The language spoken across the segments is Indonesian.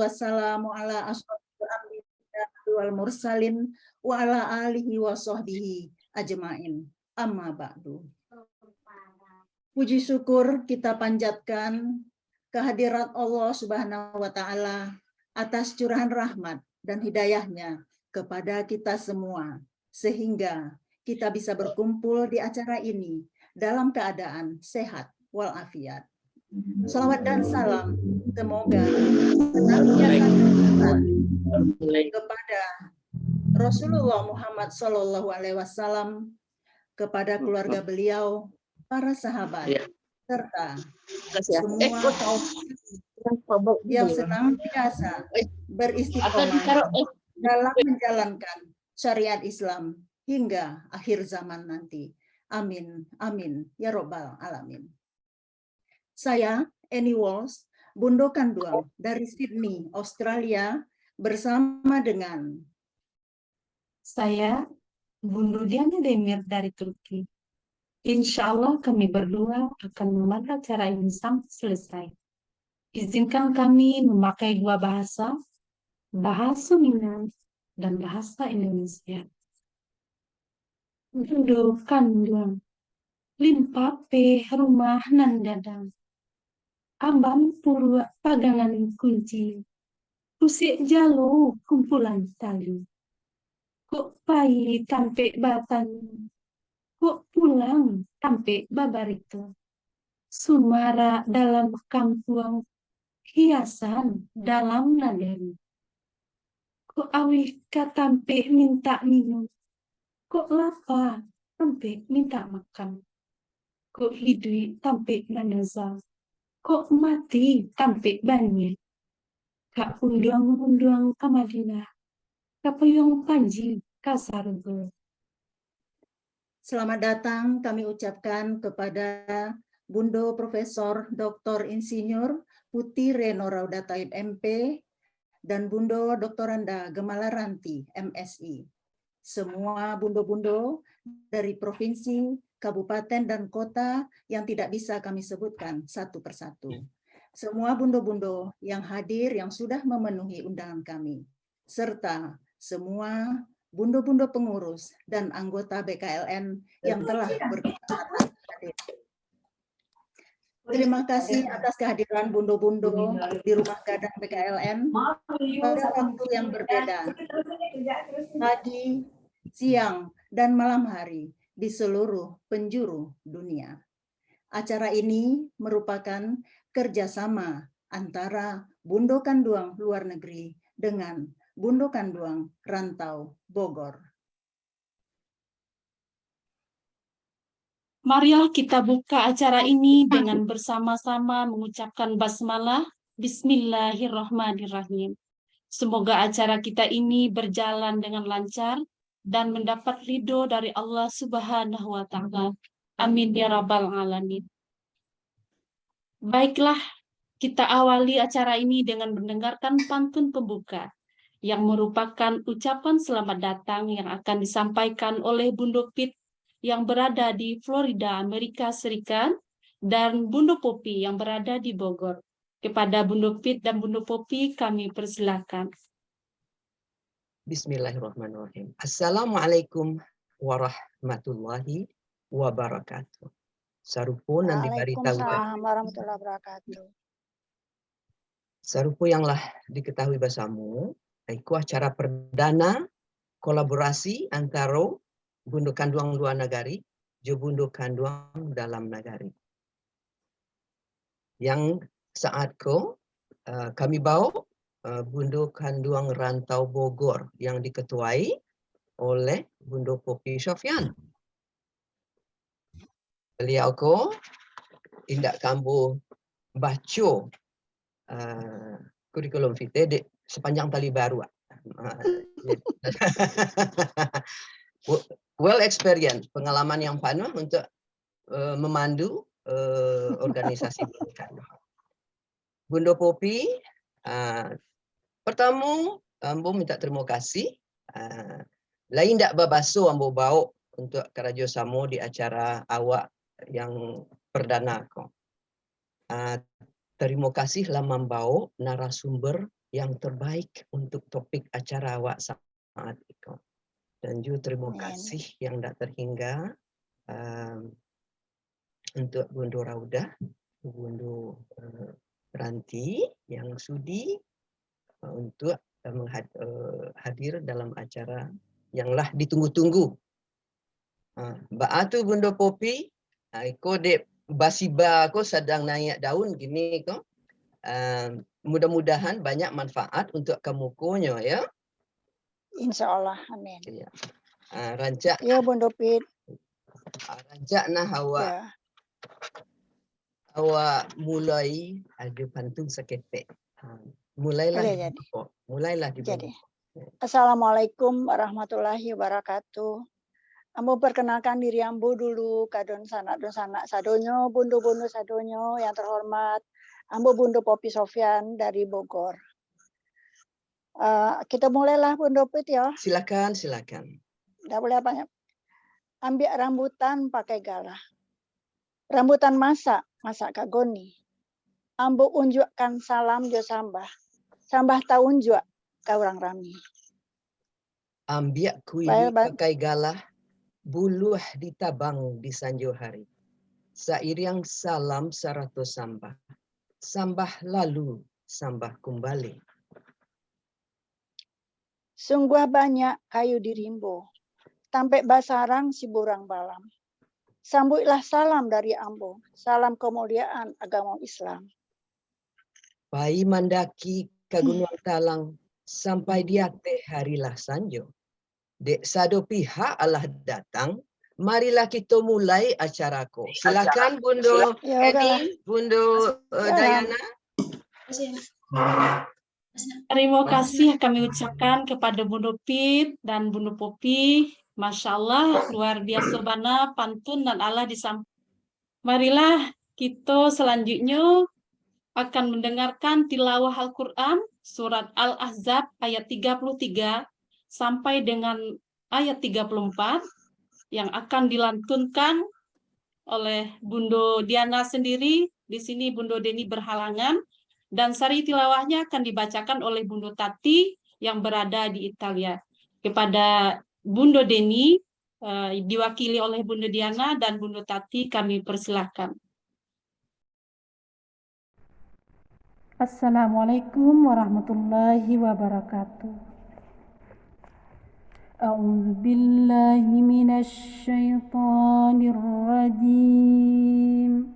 wassalamu ala asyrofil anbiya wal mursalin wa ala alihi wa sahbihi ajmain. Amma ba'du. Puji syukur kita panjatkan kehadirat Allah Subhanahu wa Ta'ala atas curahan rahmat dan hidayahnya kepada kita semua, sehingga kita bisa berkumpul di acara ini dalam keadaan sehat walafiat. Salawat dan salam semoga senantiasa kepada Rasulullah Muhammad SAW, kepada keluarga beliau, para sahabat, serta semua kaum yang senantiasa beristiqomah dalam menjalankan syariat Islam hingga akhir zaman nanti. Amin, amin, ya robbal alamin. Saya, Annie Walsh, Bundo Kanduang dari Sydney, Australia, bersama dengan saya, Bundo Diana Demir dari Turki. Insya Allah kami berdua akan memantau acara ini sampai selesai. Izinkan kami memakai dua bahasa, bahasa Minang dan bahasa Indonesia. Bundo Kanduang, limpape rumah nan dadang. Ambang purwa pagangan kunci, kusik jalo kumpulan tali. Kok pai tampe batan, kok pulang tampe babarito. Sumara dalam kampung, hiasan dalam nagari. Kok awi katampe minta minum, kok lapar tampe minta makan. Kok hidui tampe manazal, kok mati tampe banyak. Kak unduang-unduang ke Madinah, kapayong panji kasargo. Selamat datang kami ucapkan kepada Bundo Profesor Dr. Insinyur Putih Reno Rauda Taib MP dan Bundo Doktoranda Gemala Ranti MSI. Semua bundo-bundo dari provinsi, kabupaten, dan kota yang tidak bisa kami sebutkan satu persatu. Semua bundo-bundo yang hadir yang sudah memenuhi undangan kami, serta semua bundo-bundo pengurus dan anggota BKLN yang telah berkesempatan hadir. Terima kasih atas kehadiran bundo-bundo di rumah gadang BKLN pada waktu yang berbeda, pagi, siang, dan malam hari di seluruh penjuru dunia. Acara ini merupakan kerjasama antara Bundo Kanduang luar negeri dengan Bundo Kanduang Rantau Bogor. Marilah kita buka acara ini dengan bersama-sama mengucapkan basmalah. Bismillahirrahmanirrahim. Semoga acara kita ini berjalan dengan lancar dan mendapat ridho dari Allah Subhanahu wa Ta'ala. Amin ya rabbal alamin. Baiklah, kita awali acara ini dengan mendengarkan pantun pembuka yang merupakan ucapan selamat datang yang akan disampaikan oleh Bundo Pit yang berada di Florida, Amerika Serikat, dan Bundo Popi yang berada di Bogor. Kepada Bundo Pit dan Bundo Popi kami persilakan. Bismillahirrahmanirrahim. Assalamualaikum warahmatullahi wabarakatuh. Sarupo nan diberitahu. Waalaikumsalam warahmatullahi wabarakatuh. Sarupo yanglah diketahui basamu, itu acara perdana kolaborasi antara Bundo Kanduang luar negari, jo Bundo Kanduang dalam negari. Yang saat kami bawa Bundo Kanduang Rantau Bogor yang diketuai oleh Bundo Popi Sofyan. Beliau tindak kambu baca kurikulum vitae di sepanjang tali baru. Well experience, pengalaman yang penuh untuk memandu organisasi Bundo Kanduang. Bundo Popi, pertama, ambo minta terima kasih. Lain tak berbaso ambo bawa untuk kerjasama di acara awak yang perdana. Terima kasih lah membawa narasumber yang terbaik untuk topik acara awak saat itu. Dan juga terima Amin. kasih yang tak terhingga untuk Bundo Raudah, Bundo Ranti yang sudi untuk hadir dalam acara yanglah ditunggu-tunggu. Baatu Bundo Popi, ko dek basiba ko sedang naik daun gini ko. Mudah-mudahan banyak manfaat untuk kamu konyo ya. Insya Allah, amin. Ya. Rancak Ya, Bunda Pit. rancak nah Ya. awak mulai ada pantun seketek. Mulailah Boleh di jadi. Bogor. Mulailah di Jadi. Bogor. Assalamualaikum warahmatullahi wabarakatuh. Ambo perkenalkan diri ambo dulu, kadon sanak sadonyo, bundu sadonyo yang terhormat. Ambo Bundu Popi Sofyan dari Bogor. Kita mulailah Bundu Pit ya. Silakan. Nggak boleh banyak. Ambil rambutan pakai galah. Rambutan masak kagoni. Ambo unjukkan salam jo sambah. Sambah tau unjuk ka orang rami. Ambiak kuili pakai galah, buluh ditabang di sanjo hari. Sairiang salam sarato sambah. Sambah lalu, sambah kembali. Sungguh banyak kayu di rimbo. Tampek basarang si burang balam. Sambutlah salam dari ambo. Salam kemuliaan agama Islam. Pai mandaki ke Gunung Talang sampai di ate harilah sanjo. Dek sado pihak Allah datang, marilah kita mulai acaraku. Silakan Bundo Eni, Bundo Dayana. Terima kasih kami ucapkan kepada Bundo Pit dan Bundo Popi. Masya Allah, luar biasa bana pantun dan Allah disampaikan. Marilah kita selanjutnya akan mendengarkan tilawah Al-Quran surat Al-Ahzab ayat 33 sampai dengan ayat 34 yang akan dilantunkan oleh Bundo Diana sendiri. Di sini Bundo Deni berhalangan dan sari tilawahnya akan dibacakan oleh Bundo Tati yang berada di Italia. Kepada Bundo Deni diwakili oleh Bundo Diana dan Bundo Tati kami persilahkan. Assalamualaikum warahmatullahi wabarakatuh. A'udzu billahi minasy syaithanir rajim.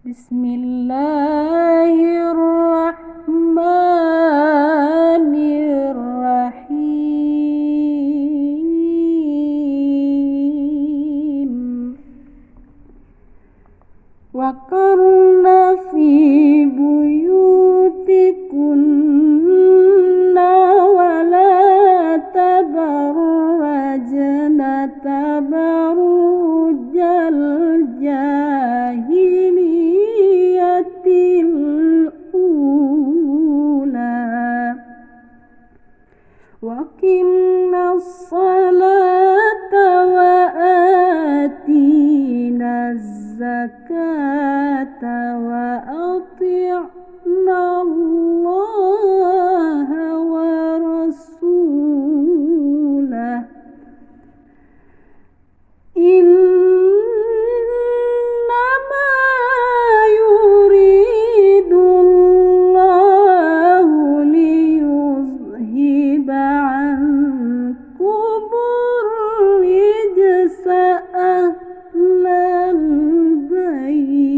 Bismillahirrahmanirrahim. Wa qarna fi buyutikunna wa la tabarrajna tabarrujal jahiliyatil ula wa qimna salata wa atina zakata wa ati'na Allah wa rasulah innama yuridullahu liyuzhiba ankumur rijsa ahlal bait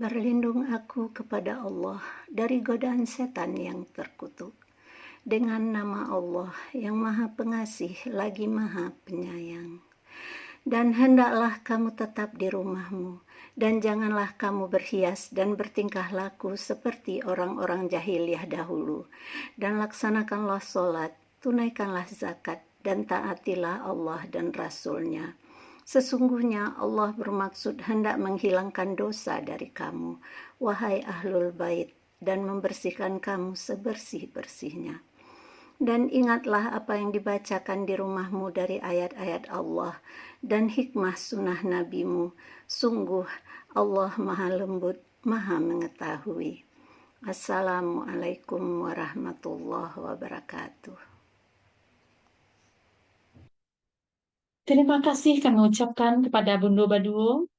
Berlindung aku kepada Allah dari godaan setan yang terkutuk. Dengan nama Allah yang Maha Pengasih lagi Maha Penyayang. Dan hendaklah kamu tetap di rumahmu, dan janganlah kamu berhias dan bertingkah laku seperti orang-orang jahiliyah dahulu. Dan laksanakanlah sholat, tunaikanlah zakat, dan taatilah Allah dan Rasul-Nya. Sesungguhnya Allah bermaksud hendak menghilangkan dosa dari kamu, wahai ahlul bait, dan membersihkan kamu sebersih-bersihnya. Dan ingatlah apa yang dibacakan di rumahmu dari ayat-ayat Allah dan hikmah sunnah nabimu. Sungguh Allah Maha Lembut, Maha Mengetahui. Assalamualaikum warahmatullahi wabarakatuh. Terima kasih kami ucapkan kepada Bundo Baduo.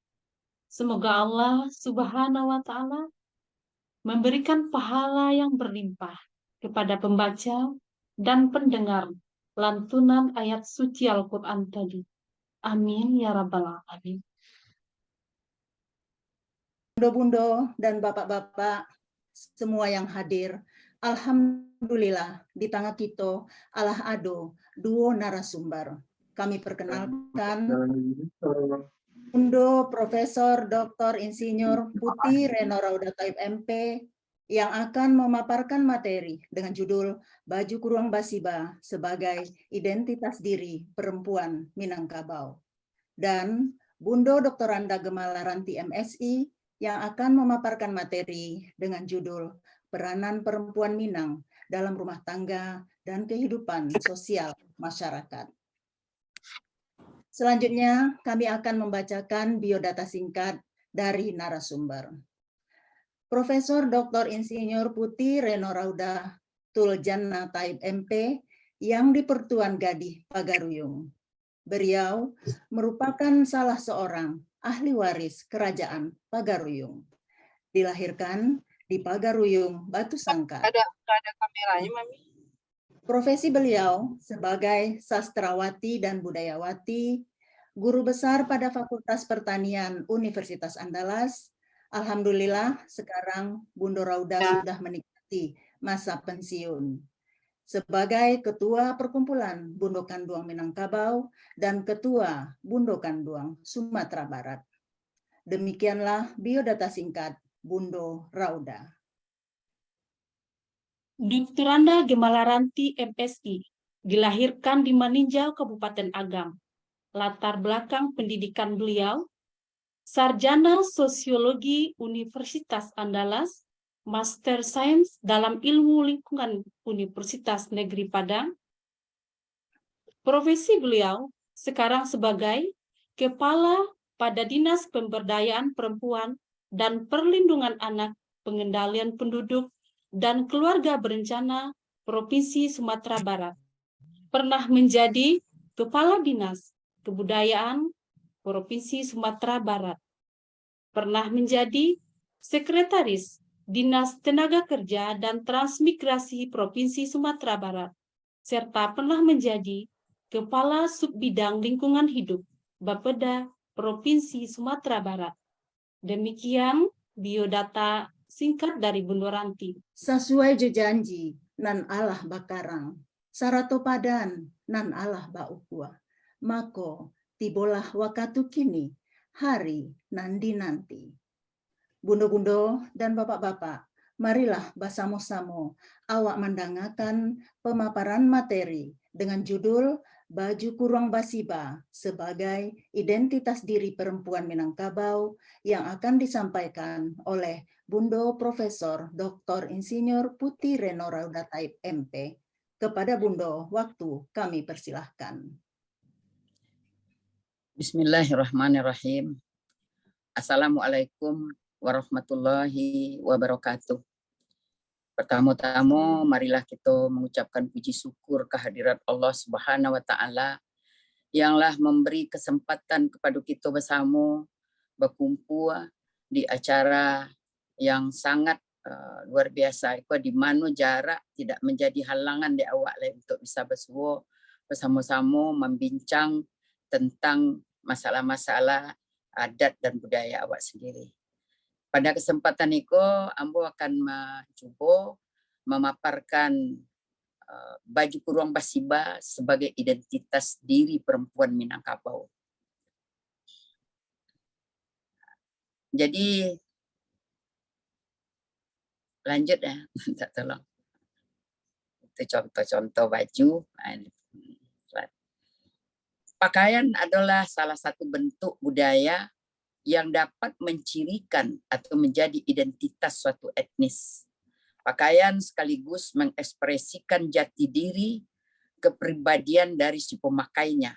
Semoga Allah Subhanahu wa Ta'ala memberikan pahala yang berlimpah kepada pembaca dan pendengar lantunan ayat suci Al-Quran tadi. Amin ya Rabbal Alamin. Bundo-bundo dan bapak-bapak semua yang hadir, alhamdulillah di tengah kita Allah ado duo narasumber. Kami perkenalkan Bundo Profesor Dr. Insinyur Putih Renorauda Taib MP yang akan memaparkan materi dengan judul Baju Kurung Basiba sebagai Identitas Diri Perempuan Minangkabau. Dan Bundo Dr. Anda Gemalaranti MSI yang akan memaparkan materi dengan judul Peranan Perempuan Minang dalam Rumah Tangga dan Kehidupan Sosial Masyarakat. Selanjutnya, kami akan membacakan biodata singkat dari narasumber. Profesor Dr. Insinyur Putih Renorauda Tuljana Taib MP yang di Pertuan Gadih Pagaruyung. Beliau merupakan salah seorang ahli waris Kerajaan Pagaruyung. Dilahirkan di Pagaruyung, Batu Sangkar. Ada kameranya, Mami. Profesi beliau sebagai sastrawati dan budayawati, guru besar pada Fakultas Pertanian Universitas Andalas. Alhamdulillah sekarang Bundo Rauda sudah menikmati masa pensiun. Sebagai Ketua Perkumpulan Bundo Kanduang Minangkabau dan Ketua Bundo Kanduang Sumatera Barat. Demikianlah biodata singkat Bundo Rauda. Dr. Anda Gemalaranti MSI, dilahirkan di Maninjau, Kabupaten Agam. Latar belakang pendidikan beliau, sarjana Sosiologi Universitas Andalas, Master Sains dalam Ilmu Lingkungan Universitas Negeri Padang. Profesi beliau sekarang sebagai Kepala pada Dinas Pemberdayaan Perempuan dan Perlindungan Anak, Pengendalian Penduduk, dan Keluarga Berencana Provinsi Sumatera Barat. Pernah menjadi Kepala Dinas Kebudayaan Provinsi Sumatera Barat. Pernah menjadi Sekretaris Dinas Tenaga Kerja dan Transmigrasi Provinsi Sumatera Barat, serta pernah menjadi Kepala Subbidang Lingkungan Hidup Bapeda Provinsi Sumatera Barat. Demikian biodata singkat dari Bundo Ranti. Sesuai jejanji nan Allah bakarang, sarato padan nan Allah baukua, mako tibolah wakatu kini, hari nanti. Bundo-bundo dan bapak-bapak, marilah basamo-samo awak mendengarkan pemaparan materi dengan judul Baju Kurung Basiba sebagai Identitas Diri Perempuan Minangkabau yang akan disampaikan oleh Bundo Profesor Dr. Insinyur Putih Renorauda Taib MP. Kepada Bundo, waktu kami persilahkan. Bismillahirrahmanirrahim. Assalamualaikum warahmatullahi wabarakatuh. Pertama-tama, marilah kita mengucapkan puji syukur kehadirat Allah Subhanahu wa Ta'ala yanglah memberi kesempatan kepada kita bersama berkumpul di acara yang sangat luar biasa, di mana jarak tidak menjadi halangan di awak lain untuk bisa bersua bersama-sama membincang tentang masalah-masalah adat dan budaya awak sendiri. Pada kesempatan itu, ambo akan mencoba memaparkan baju kurung basiba sebagai identitas diri perempuan Minangkabau. Jadi lanjut ya, minta tolong. Itu contoh-contoh baju. Pakaian adalah salah satu bentuk budaya yang dapat mencirikan atau menjadi identitas suatu etnis. Pakaian sekaligus mengekspresikan jati diri, kepribadian dari si pemakainya.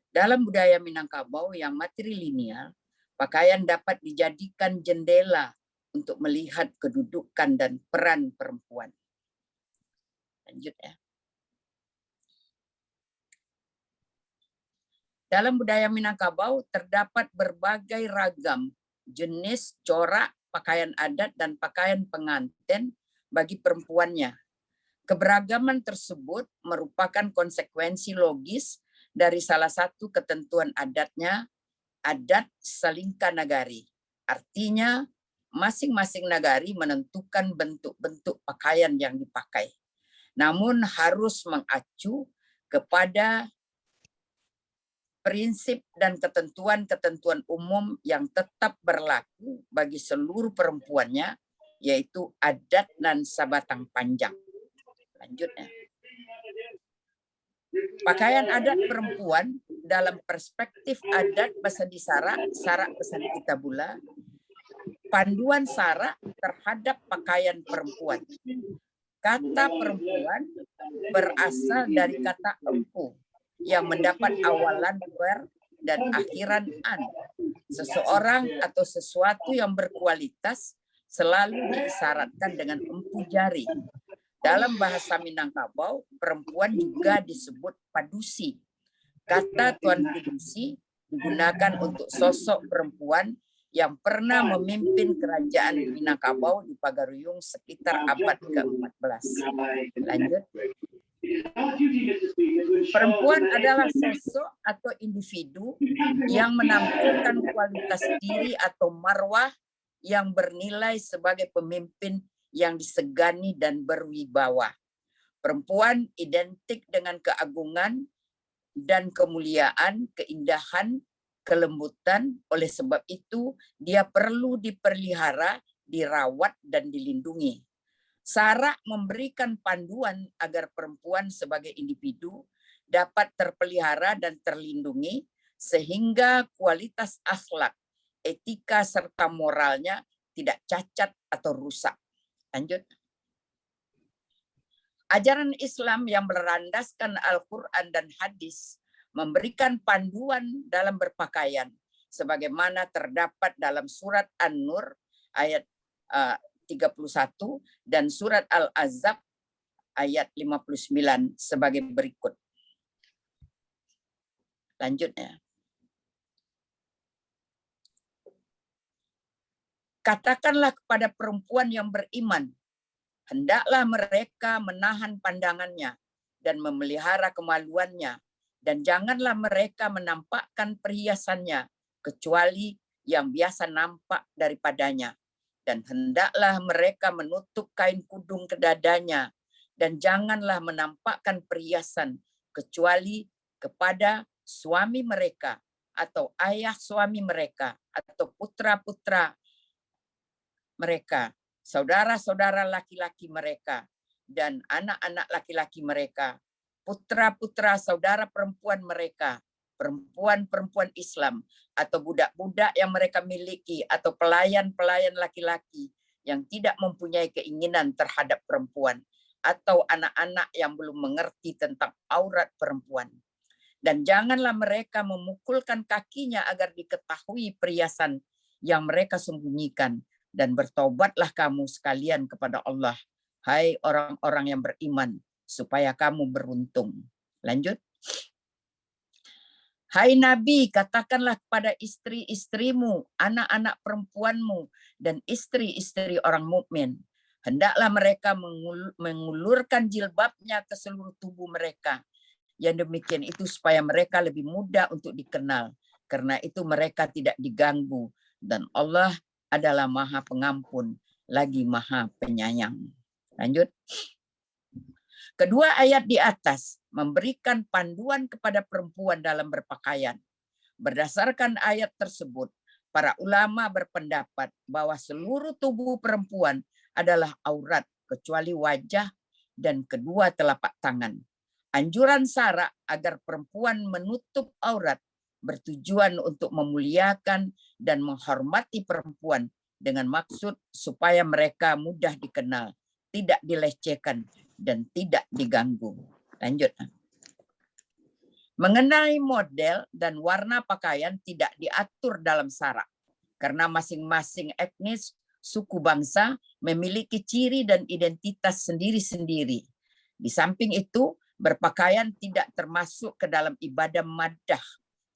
Dalam budaya Minangkabau yang matrilineal, pakaian dapat dijadikan jendela untuk melihat kedudukan dan peran perempuan. Lanjut ya. Dalam budaya Minangkabau terdapat berbagai ragam jenis corak pakaian adat dan pakaian pengantin bagi perempuannya. Keberagaman tersebut merupakan konsekuensi logis dari salah satu ketentuan adatnya, adat Salingka Nagari. Artinya, masing-masing nagari menentukan bentuk-bentuk pakaian yang dipakai. Namun harus mengacu kepada prinsip dan ketentuan-ketentuan umum yang tetap berlaku bagi seluruh perempuannya, yaitu adat dan sabatang panjang. Lanjutnya. Pakaian adat perempuan dalam perspektif adat Basadi Sarak Basadi Kitabula, panduan Sarak terhadap pakaian perempuan. Kata perempuan berasal dari kata empu yang mendapat awalan ber dan akhiran an. Seseorang atau sesuatu yang berkualitas selalu diisyaratkan dengan empu jari. Dalam bahasa Minangkabau, perempuan juga disebut padusi. Kata Tuan Padusi digunakan untuk sosok perempuan yang pernah memimpin kerajaan Minangkabau di Pagaruyung sekitar abad ke-14. Lanjut. Perempuan adalah sosok atau individu yang menampilkan kualitas diri atau marwah yang bernilai sebagai pemimpin yang disegani dan berwibawa. Perempuan identik dengan keagungan dan kemuliaan, keindahan, kelembutan. Oleh sebab itu, dia perlu dipelihara, dirawat, dan dilindungi. Sarak memberikan panduan agar perempuan sebagai individu dapat terpelihara dan terlindungi sehingga kualitas akhlak, etika, serta moralnya tidak cacat atau rusak. Lanjut. Ajaran Islam yang berlandaskan Al-Quran dan hadis memberikan panduan dalam berpakaian sebagaimana terdapat dalam surat An-Nur ayat 31 dan surat Al-Ahzab ayat 59 sebagai berikut. Lanjutnya. Katakanlah kepada perempuan yang beriman, hendaklah mereka menahan pandangannya dan memelihara kemaluannya, dan janganlah mereka menampakkan perhiasannya, kecuali yang biasa nampak daripadanya. Dan hendaklah mereka menutup kain kudung ke dadanya, dan janganlah menampakkan perhiasan, kecuali kepada suami mereka, atau ayah suami mereka, atau putra-putra mereka, saudara-saudara laki-laki mereka, dan anak-anak laki-laki mereka, putra-putra saudara perempuan mereka, perempuan-perempuan Islam, atau budak-budak yang mereka miliki, atau pelayan-pelayan laki-laki yang tidak mempunyai keinginan terhadap perempuan, atau anak-anak yang belum mengerti tentang aurat perempuan. Dan janganlah mereka memukulkan kakinya agar diketahui perhiasan yang mereka sembunyikan. Dan bertobatlah kamu sekalian kepada Allah, hai orang-orang yang beriman, supaya kamu beruntung. Lanjut. Hai Nabi, katakanlah kepada istri-istrimu, anak-anak perempuanmu, dan istri-istri orang mukmin, hendaklah mereka mengulurkan jilbabnya ke seluruh tubuh mereka. Yang demikian itu supaya mereka lebih mudah untuk dikenal, karena itu mereka tidak diganggu, dan Allah adalah Maha Pengampun lagi Maha Penyayang. Lanjut. Kedua ayat di atas memberikan panduan kepada perempuan dalam berpakaian. Berdasarkan ayat tersebut, para ulama berpendapat bahwa seluruh tubuh perempuan adalah aurat kecuali wajah dan kedua telapak tangan. Anjuran Syara agar perempuan menutup aurat bertujuan untuk memuliakan dan menghormati perempuan dengan maksud supaya mereka mudah dikenal, tidak dilecehkan, dan tidak diganggu. Lanjut. Mengenai model dan warna pakaian tidak diatur dalam Syara, karena masing-masing etnis, suku bangsa memiliki ciri dan identitas sendiri-sendiri. Di samping itu, berpakaian tidak termasuk ke dalam ibadah maddah,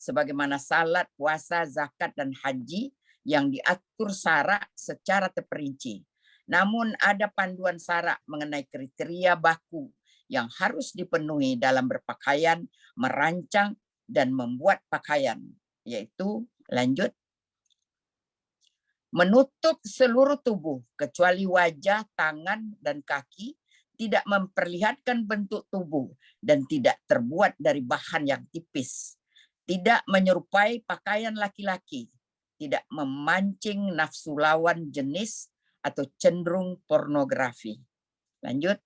sebagaimana salat, puasa, zakat, dan haji yang diatur Syara secara terperinci. Namun ada panduan Syara mengenai kriteria baku yang harus dipenuhi dalam berpakaian, merancang, dan membuat pakaian, yaitu lanjut. Menutup seluruh tubuh kecuali wajah, tangan, dan kaki, tidak memperlihatkan bentuk tubuh dan tidak terbuat dari bahan yang tipis. Tidak menyerupai pakaian laki-laki, tidak memancing nafsu lawan jenis atau cenderung pornografi. Lanjut.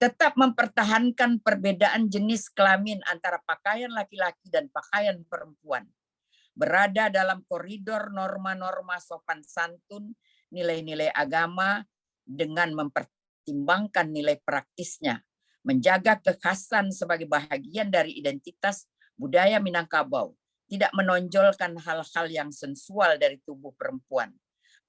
Tetap mempertahankan perbedaan jenis kelamin antara pakaian laki-laki dan pakaian perempuan. Berada dalam koridor norma-norma sopan santun, nilai-nilai agama dengan mempertimbangkan nilai praktisnya. Menjaga kekhasan sebagai bahagian dari identitas budaya Minangkabau. Tidak menonjolkan hal-hal yang sensual dari tubuh perempuan.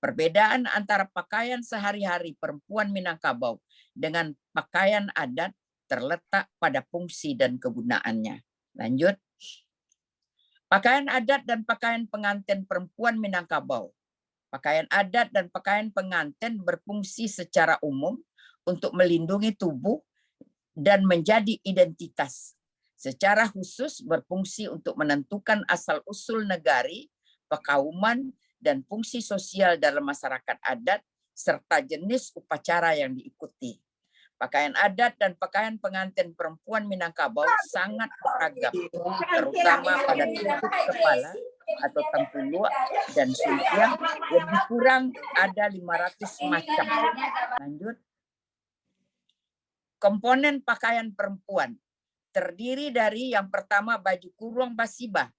Perbedaan antara pakaian sehari-hari perempuan Minangkabau dengan pakaian adat terletak pada fungsi dan kegunaannya. Lanjut. Pakaian adat dan pakaian pengantin perempuan Minangkabau. Pakaian adat dan pakaian pengantin berfungsi secara umum untuk melindungi tubuh dan menjadi identitas. Secara khusus berfungsi untuk menentukan asal-usul negari, pekauman, dan fungsi sosial dalam masyarakat adat, serta jenis upacara yang diikuti. Pakaian adat dan pakaian pengantin perempuan Minangkabau sangat beragam, terutama pada tutup kepala atau tempuluk dan sultiang, lebih kurang ada 500 macam. Lanjut. Komponen pakaian perempuan terdiri dari yang pertama baju kurung basiba.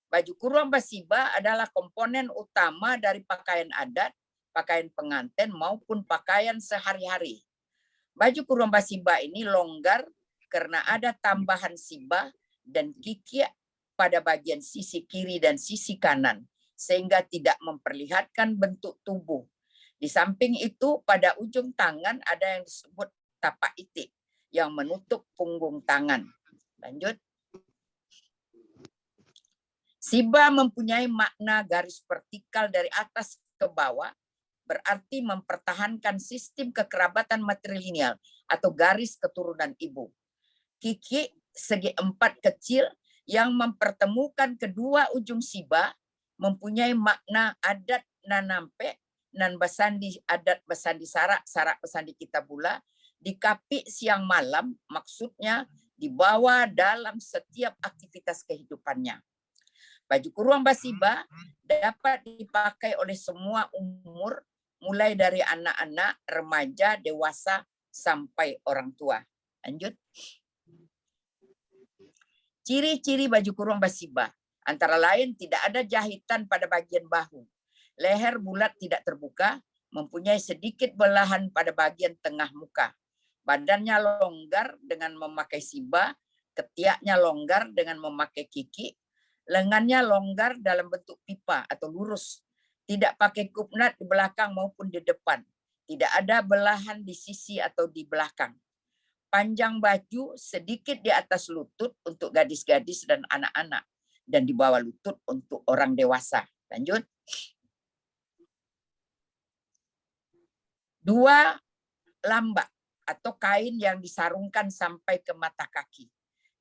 Baju kurung basiba adalah komponen utama dari pakaian adat, pakaian pengantin maupun pakaian sehari-hari. Baju kurung basiba ini longgar karena ada tambahan sibah dan kiki pada bagian sisi kiri dan sisi kanan, sehingga tidak memperlihatkan bentuk tubuh. Di samping itu, pada ujung tangan ada yang disebut tapak itik yang menutup punggung tangan. Lanjut. Sibah mempunyai makna garis vertikal dari atas ke bawah, berarti mempertahankan sistem kekerabatan matrilineal atau garis keturunan ibu. Kiki segi empat kecil yang mempertemukan kedua ujung sibah mempunyai makna adat nanampe, nan basandi adat basandi sarak, sarak basandi kitabula, dikapi siang malam, maksudnya dibawa dalam setiap aktivitas kehidupannya. Baju kurung basiba dapat dipakai oleh semua umur, mulai dari anak-anak, remaja, dewasa, sampai orang tua. Lanjut. Ciri-ciri baju kurung basiba, antara lain tidak ada jahitan pada bagian bahu. Leher bulat tidak terbuka, mempunyai sedikit belahan pada bagian tengah muka. Badannya longgar dengan memakai sibah, ketiaknya longgar dengan memakai kiki, lengannya longgar dalam bentuk pipa atau lurus. Tidak pakai kupnat di belakang maupun di depan. Tidak ada belahan di sisi atau di belakang. Panjang baju sedikit di atas lutut untuk gadis-gadis dan anak-anak. Dan di bawah lutut untuk orang dewasa. Lanjut. 2 lambak atau kain yang disarungkan sampai ke mata kaki.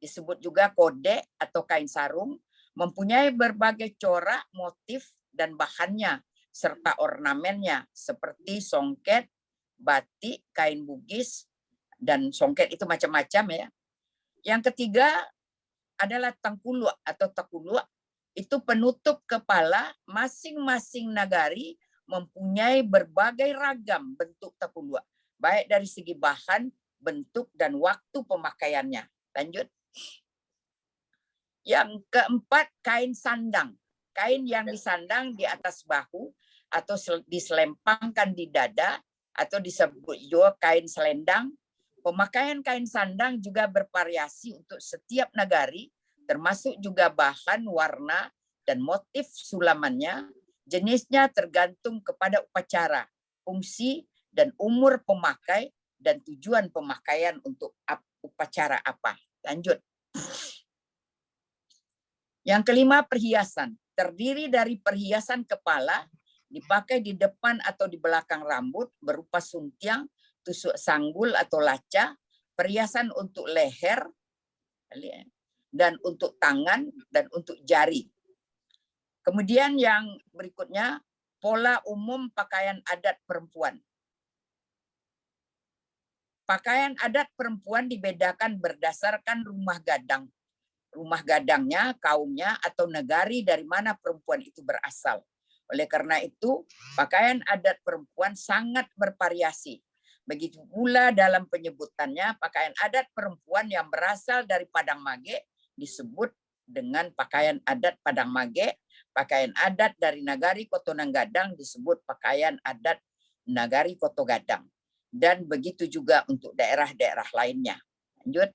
Disebut juga kode atau kain sarung. Mempunyai berbagai corak, motif, dan bahannya serta ornamennya seperti songket, batik, kain bugis, dan songket itu macam-macam ya. Yang ketiga adalah tangkuluk atau takuluk, itu penutup kepala. Masing-masing nagari mempunyai berbagai ragam bentuk takuluk, baik dari segi bahan, bentuk, dan waktu pemakaiannya. Lanjut. Yang keempat, kain sandang. Kain yang disandang di atas bahu atau diselempangkan di dada atau disebut juga kain selendang. Pemakaian kain sandang juga bervariasi untuk setiap nagari, termasuk juga bahan, warna, dan motif sulamannya. Jenisnya tergantung kepada upacara, fungsi, dan umur pemakai, dan tujuan pemakaian untuk upacara apa. Lanjut. Yang kelima, perhiasan. Terdiri dari perhiasan kepala, dipakai di depan atau di belakang rambut, berupa suntiang, tusuk sanggul atau laca, perhiasan untuk leher, dan untuk tangan, dan untuk jari. Kemudian yang berikutnya, pola umum pakaian adat perempuan. Pakaian adat perempuan dibedakan berdasarkan rumah gadang. Rumah gadangnya, kaumnya, atau negari dari mana perempuan itu berasal. Oleh karena itu, pakaian adat perempuan sangat bervariasi. Begitu pula dalam penyebutannya, pakaian adat perempuan yang berasal dari Padang Mage disebut dengan pakaian adat Padang Mage. Pakaian adat dari Nagari Kotonang Gadang disebut pakaian adat Nagari Koto Gadang. Dan begitu juga untuk daerah-daerah lainnya. Lanjut.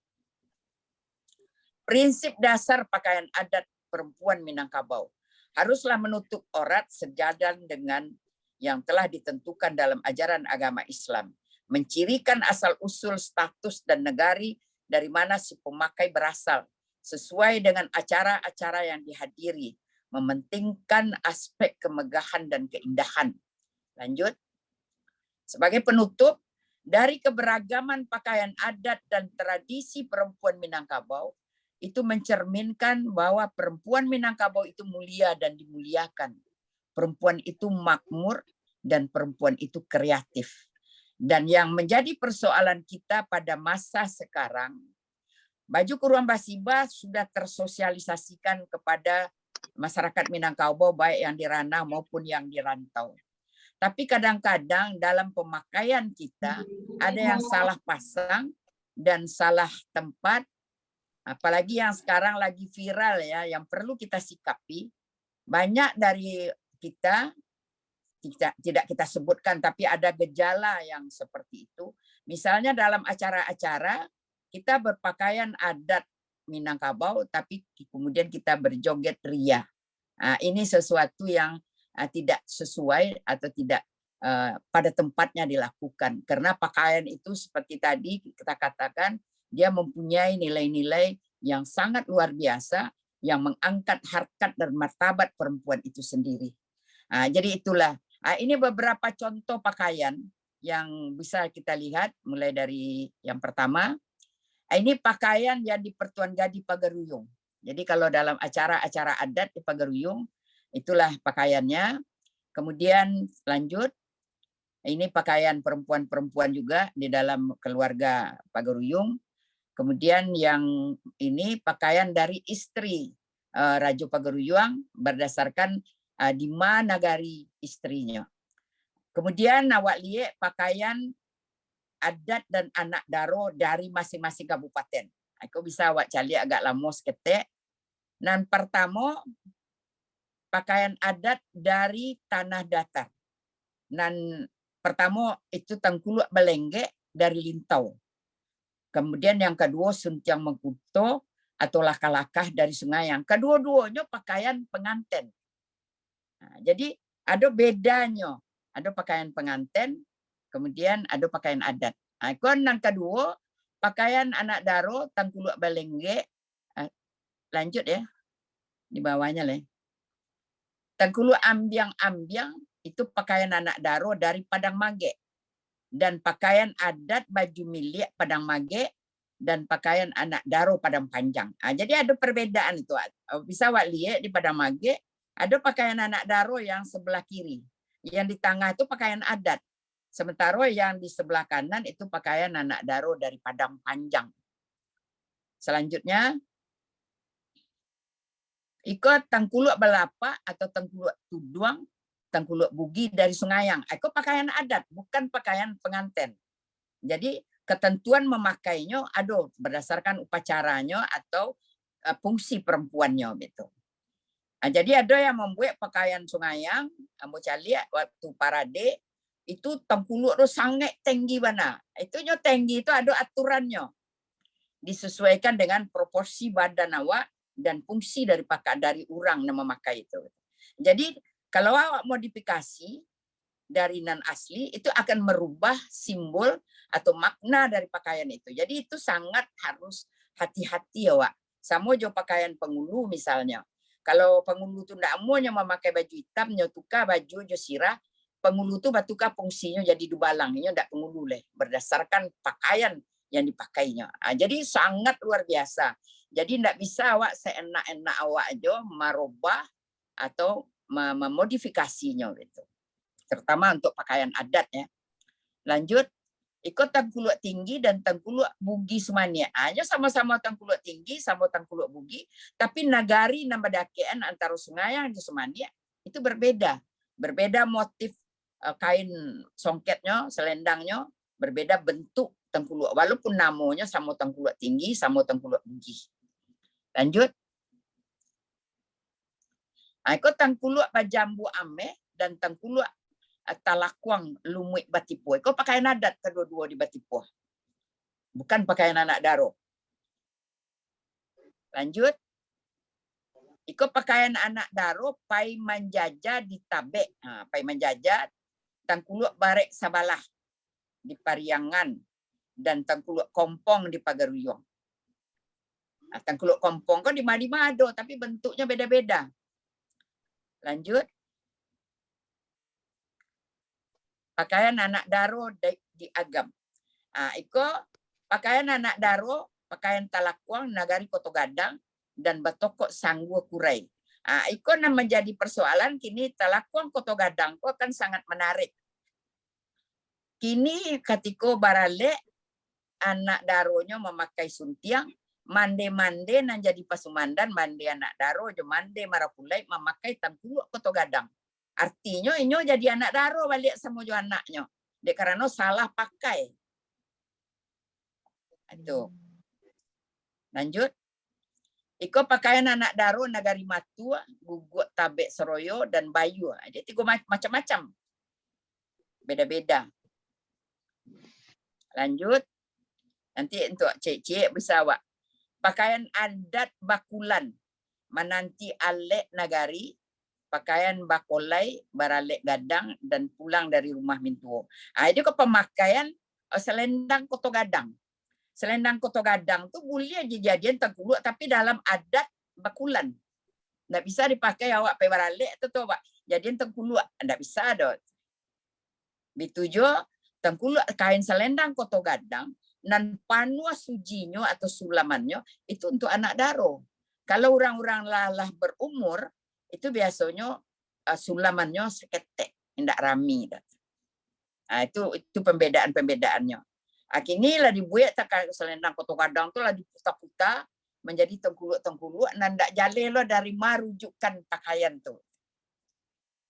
Prinsip dasar pakaian adat perempuan Minangkabau haruslah menutup aurat sejalan dengan yang telah ditentukan dalam ajaran agama Islam, mencirikan asal-usul status dan negari dari mana si pemakai berasal, sesuai dengan acara-acara yang dihadiri, mementingkan aspek kemegahan dan keindahan. Lanjut. Sebagai penutup, dari keberagaman pakaian adat dan tradisi perempuan Minangkabau, itu mencerminkan bahwa perempuan Minangkabau itu mulia dan dimuliakan. Perempuan itu makmur dan perempuan itu kreatif. Dan yang menjadi persoalan kita pada masa sekarang, baju kurung basiba sudah tersosialisasikan kepada masyarakat Minangkabau, baik yang di ranah maupun yang di rantau. Tapi kadang-kadang dalam pemakaian kita ada yang salah pasang dan salah tempat. Apalagi yang sekarang lagi viral ya, yang perlu kita sikapi. Banyak dari kita, tidak kita sebutkan, tapi ada gejala yang seperti itu. Misalnya dalam acara-acara, kita berpakaian adat Minangkabau, tapi kemudian kita berjoget ria. Nah, ini sesuatu yang tidak sesuai atau tidak pada tempatnya dilakukan. Karena pakaian itu seperti tadi kita katakan, dia mempunyai nilai-nilai yang sangat luar biasa yang mengangkat harkat dan martabat perempuan itu sendiri. Jadi itulah. Ini beberapa contoh pakaian yang bisa kita lihat mulai dari yang pertama. Ini pakaian yang di Pertuan Gadi Pagaruyung. Jadi kalau dalam acara-acara adat di Pagaruyung, itulah pakaiannya. Kemudian lanjut. Ini pakaian perempuan-perempuan juga di dalam keluarga Pagaruyung. Kemudian yang ini pakaian dari istri Raja Pagaruyung berdasarkan Dima Nagari istrinya. Kemudian awak lihat pakaian adat dan anak daro dari masing-masing kabupaten. Aku bisa awak cari agak lama seketik. Dan pertama pakaian adat dari tanah datar. Dan pertama itu Tangkuluk Belengge dari Lintau. Kemudian yang kedua Suntiang Mengkuto atau Lakah-Lakah dari Sungai Yang. Kedua-duanya pakaian pengantin. Nah, jadi ada bedanya. Ada pakaian pengantin, kemudian ada pakaian adat. Nah, yang kedua pakaian anak daro Tangkuluk Belengge. Lanjut ya. Di bawahnya lah. Tangkuluk Ambiang-Ambiang itu pakaian anak daro dari Padang Mage. Dan pakaian adat baju milik Padang Mage dan pakaian anak daro Padang Panjang. Jadi ada perbedaan itu. Bisa awak lihat di Padang Mage Ada pakaian anak daro yang sebelah kiri. Yang di tengah itu pakaian adat. Sementara yang di sebelah kanan itu pakaian anak daro dari Padang Panjang. Selanjutnya, ikut tangkuluk belapa atau tangkuluk tuduang, tangkuluk bugi dari Sungayang. Itu pakaian adat, bukan pakaian pengantin. Jadi ketentuan memakainya ada berdasarkan upacaranya atau fungsi perempuannya gitu. Jadi ada yang membuat pakaian Sungayang, ambo cali waktu parade itu tangkuluk tu sangat tinggi mana. Itunya tinggi itu ada aturannya. Disesuaikan dengan proporsi badan awak dan fungsi dari orang yang memakai itu. Jadi kalau awak modifikasi dari nan asli itu akan merubah simbol atau makna dari pakaian itu. Jadi itu sangat harus hati-hati awak. Sama jo pakaian pengulu misalnya. Kalau pengulu tu ndak maunya memakai baju hitam, nyo tukar baju jo sirah, pengulu tu batuka fungsinya jadi dubalang, nyo ndak pengulu leh berdasarkan pakaian yang dipakainya. Jadi sangat luar biasa. Jadi ndak bisa awak seenak-enak awak aja merubah atau memodifikasinya gitu. Terutama untuk pakaian adat ya. Lanjut, ikut tangkuluk tinggi dan tangkuluk bugi semania. Hanya sama-sama tangkuluk tinggi, sama tangkuluk bugi, tapi nagari nama dakean antara Sungayang dan Semania itu berbeda. Berbeda motif kain songketnya, selendangnya, berbeda bentuk tangkuluk. Walaupun namanya sama tangkuluk tinggi, sama tangkuluk bugi. Lanjut. Ikut tangkuluk pajambu ame dan tangkuluk talakwang lumui Batipuh. Kau pakaian adat kedua-dua di Batipuh. Bukan pakaian anak daro. Lanjut. Iko pakaian anak daro pai manjaja di Tabe. Pai manjaja tangkuluk barek sabalah di Pariangan dan tangkuluk kompong di Pagaruyung. Tangkuluk kompong kau di Madi-Mado tapi bentuknya beda-beda. Lanjut. Pakaian anak daro di Agam. Iko pakaian anak daro, pakaian talakwang nagari Koto Gadang dan batokok Sanggua Kurai. Iko yang menjadi persoalan kini talakwang Koto Gadang ko akan sangat menarik. Kini ketika barale anak daronya memakai suntiang, mande-mande nan jadi pasumandan, mande anak daro, mande marapulai memakai tangkuluk Koto Gadang. Artinya inyo jadi anak daro balik sama jo anaknya. Dek karena salah pakai. Itu. Lanjut. Iko pakaian anak daro nagari Matua, gugut Tabe Seroyo dan Bayu. Jadi tiga macam-macam. Beda-beda. Lanjut. Nanti untuk cik-cik bisa awak. Pakaian adat Bakulan. Menanti alek nagari. Pakaian bakolai, baralek gadang, dan pulang dari rumah mintuo. Itu ke pemakaian selendang Koto Gadang. Selendang Koto Gadang tu boleh dijadian tangkuluk tapi dalam adat Bakulan. Nggak bisa dipakai awak pe baralek tu awak jadian tangkuluk. Nggak bisa dot. Bitujo tangkuluk kain selendang Koto Gadang nan panua sujinyo atau sulamannya itu untuk anak daro. Kalau orang-orang lalah berumur itu biasanya sulamannya seketek, tidak rami. Itu pembedaan-pembedaannya. Kini lah dibuat tak selendang Koto Gadang tu lah diputar-putar menjadi tengkuluk-tengkuluk dan tidak jale lo dari merujukan pakaian tu.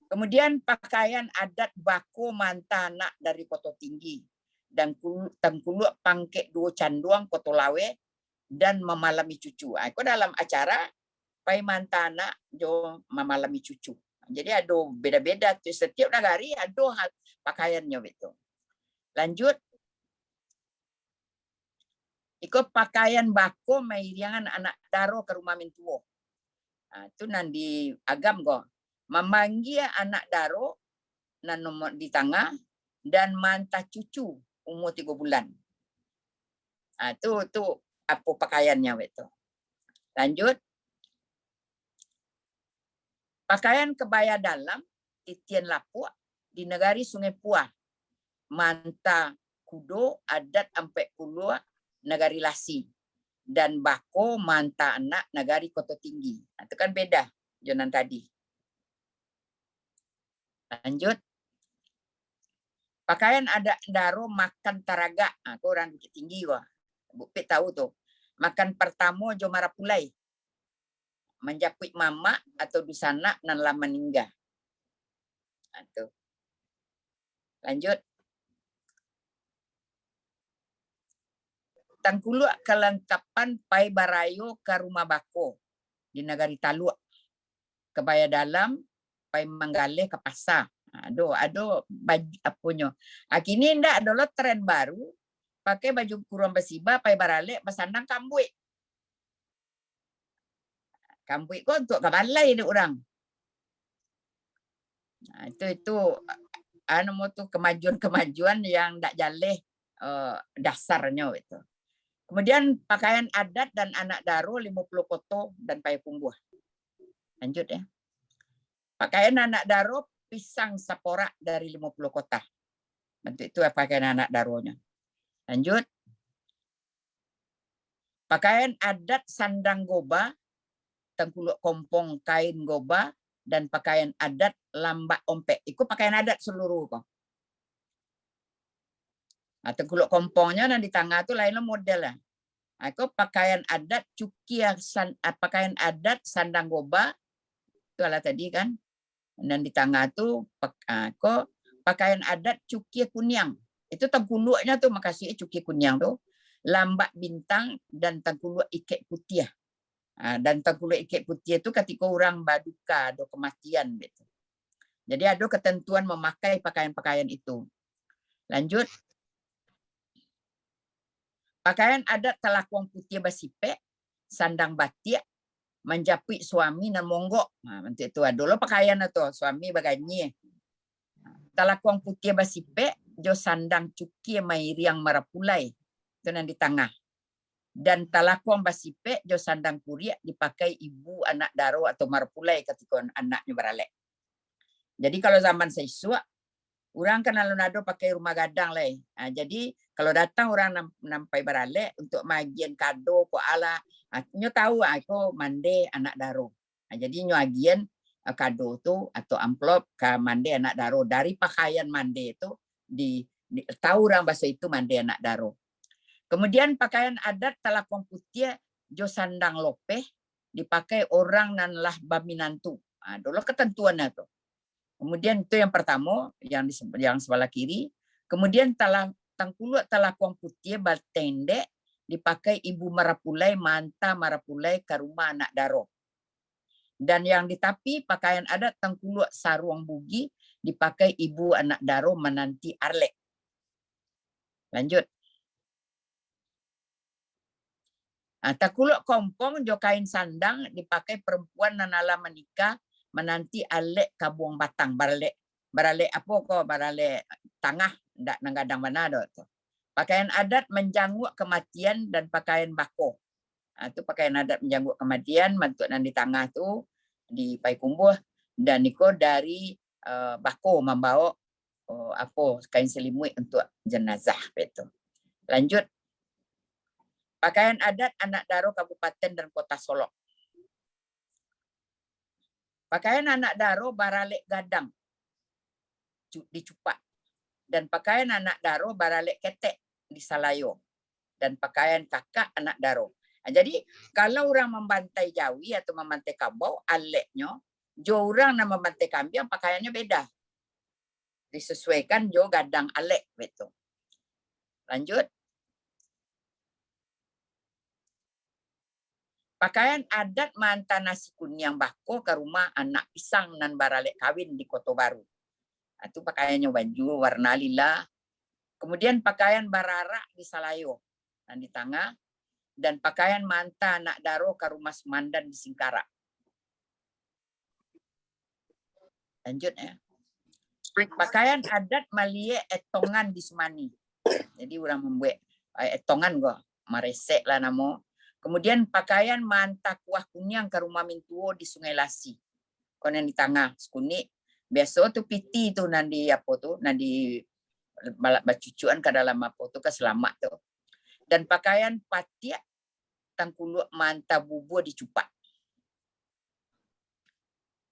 Kemudian pakaian adat Bako Mantana dari Koto Tinggi dan tengkuluk pangkek dua canduang Koto Lawe dan memalami cucu. Itu dalam acara Pai Mantana jo memalami cucu. Jadi ada beda-beda setiap negari ada hal pakaiannya itu. Lanjut. Ikut pakaian bako mairiangan anak daro ke rumah mintuo. Itu nanti agam go. Memanggil anak daro nan nomor di tengah dan mantah cucu umur 3 bulan. Itu apa pakaiannya itu. Lanjut. Pakaian kebaya dalam titian lapuk di negari Sungai Puah. Manta kudo adat ampe puluh negari Lasi. Dan bako manta anak negari Koto Tinggi. Itu kan beda Jonan tadi. Lanjut. Pakaian adat daro makan taraga. Kau orang Bukit Tinggi gua. Bukit tahu tuh. Makan pertama jo marapulai. Menjapui mama atau dusana nan lah meninggal. Tuh. Lanjut. Tangkuluk kelengkapan pai barayo ke rumah bako di Nagari Taluk. Kebaya dalam, pai menggalih ke pasar. Ado baju apunyo. Kini ndak adalah tren baru pakai baju kurung besiba pai barale pasandang kambuik. Kambuik kok untuk kabalai ni orang. Itu anu tu kemajuan yang ndak jaleh dasarnya itu. Kemudian pakaian adat dan anak daro 50 koto dan pai kumbuh. Lanjut ya. Pakaian anak daro pisang saporak dari 50 kota. Bentuk itu pakaian anak daronya. Lanjut. Pakaian adat sandang goba, tengkuluk kompong kain goba, dan pakaian adat lambak ompek. Itu pakaian adat seluruh kok. Tengkuluk kompongnya dan di tengah itu lainnya model lah. Itu pakaian adat pakaian adat sandang goba. Itu lah tadi kan. Dan di tengah tu pakaian adat cukie kunyang. Itu tengkuluknya tuh makasih cukie kunyang tuh. Lambak bintang dan tengkuluk iket putih. Dan tengkuluk iket putih itu ketika orang baduka, ada kematian gitu. Jadi ada ketentuan memakai pakaian-pakaian itu. Lanjut. Pakaian adat telakong putih basipek, sandang batik, menjapui suami dan monggok. Nanti itu dulu pakaian itu suami baganya. Talakong putih basipek, jo sandang cuki mairiang marapulai. Itu yang di tengah. Dan talakong basipek, jo sandang kuriak dipakai ibu anak daro atau marapulai ketika anaknya beralek. Jadi kalau zaman seisua, orang kan alun-ado pakai rumah gadang lah. Jadi kalau datang orang nampai beralek untuk magian kado ko ala, nyo tahu aku mande anak daro. Jadi nyo agian kado tu atau amplop ke mande anak daro dari pakaian mande itu tahu orang bahasa itu mande anak daro. Kemudian pakaian adat talakong putih jo sandang lopeh dipakai orang nan lah baminantu. Dulu ketentuannya tuh. Kemudian itu yang pertama yang sebelah kiri. Kemudian tangkuluk talakong putih baltendek dipakai ibu marapulai manta marapulai ke rumah anak daro. Dan yang di tapi pakaian adat tangkuluk saruang bugi dipakai ibu anak daro menanti arlek. Lanjut. Tangkuluk kompong jo kain sandang dipakai perempuan nanala menikah menanti alek kabuang batang baralek apa kok baralek tangah ndak nanggadang mana tu. Pakaian adat menjanguk kematian dan pakaian bako. Itu pakaian adat menjanguk kematian bentuk nan di tengah tu di pai kumbuh dan niko dari bako membawa kain selimut untuk jenazah itu. Lanjut. Pakaian adat anak daro Kabupaten dan Kota Solok. Pakaian anak daro baralek gadang dicupak. Dan pakaian anak daro baralek ketek di Salayo. Dan pakaian kakak anak daro. Jadi kalau orang membantai Jawi atau membantai Kabau, aleknya, jo orang yang membantai kambing pakaiannya beda. Disesuaikan jo gadang alek betul. Lanjut. Pakaian adat mantan nasi kunyang bako ke rumah anak pisang nan baralek kawin di Kota Baru. Itu pakaiannya baju warna lila. Kemudian pakaian barara di Salayo dan di tengah. Dan pakaian manta anak daro ke rumah Semandan di Singkara. Lanjut ya. Pakaian adat malie etongan di Sumani. Jadi orang membuat etongan gua maresek lah namo. Kemudian pakaian manta kuah kunyang ke rumah Mintuo di Sungai Lasi. Kon yang di tengah sekunik. Biasa tu piti tu nanti apa tu nanti balak bacucuan ke dalam apa tu ke selamat tu. Dan pakaian patiak tangkuluk manta bubur dicupak.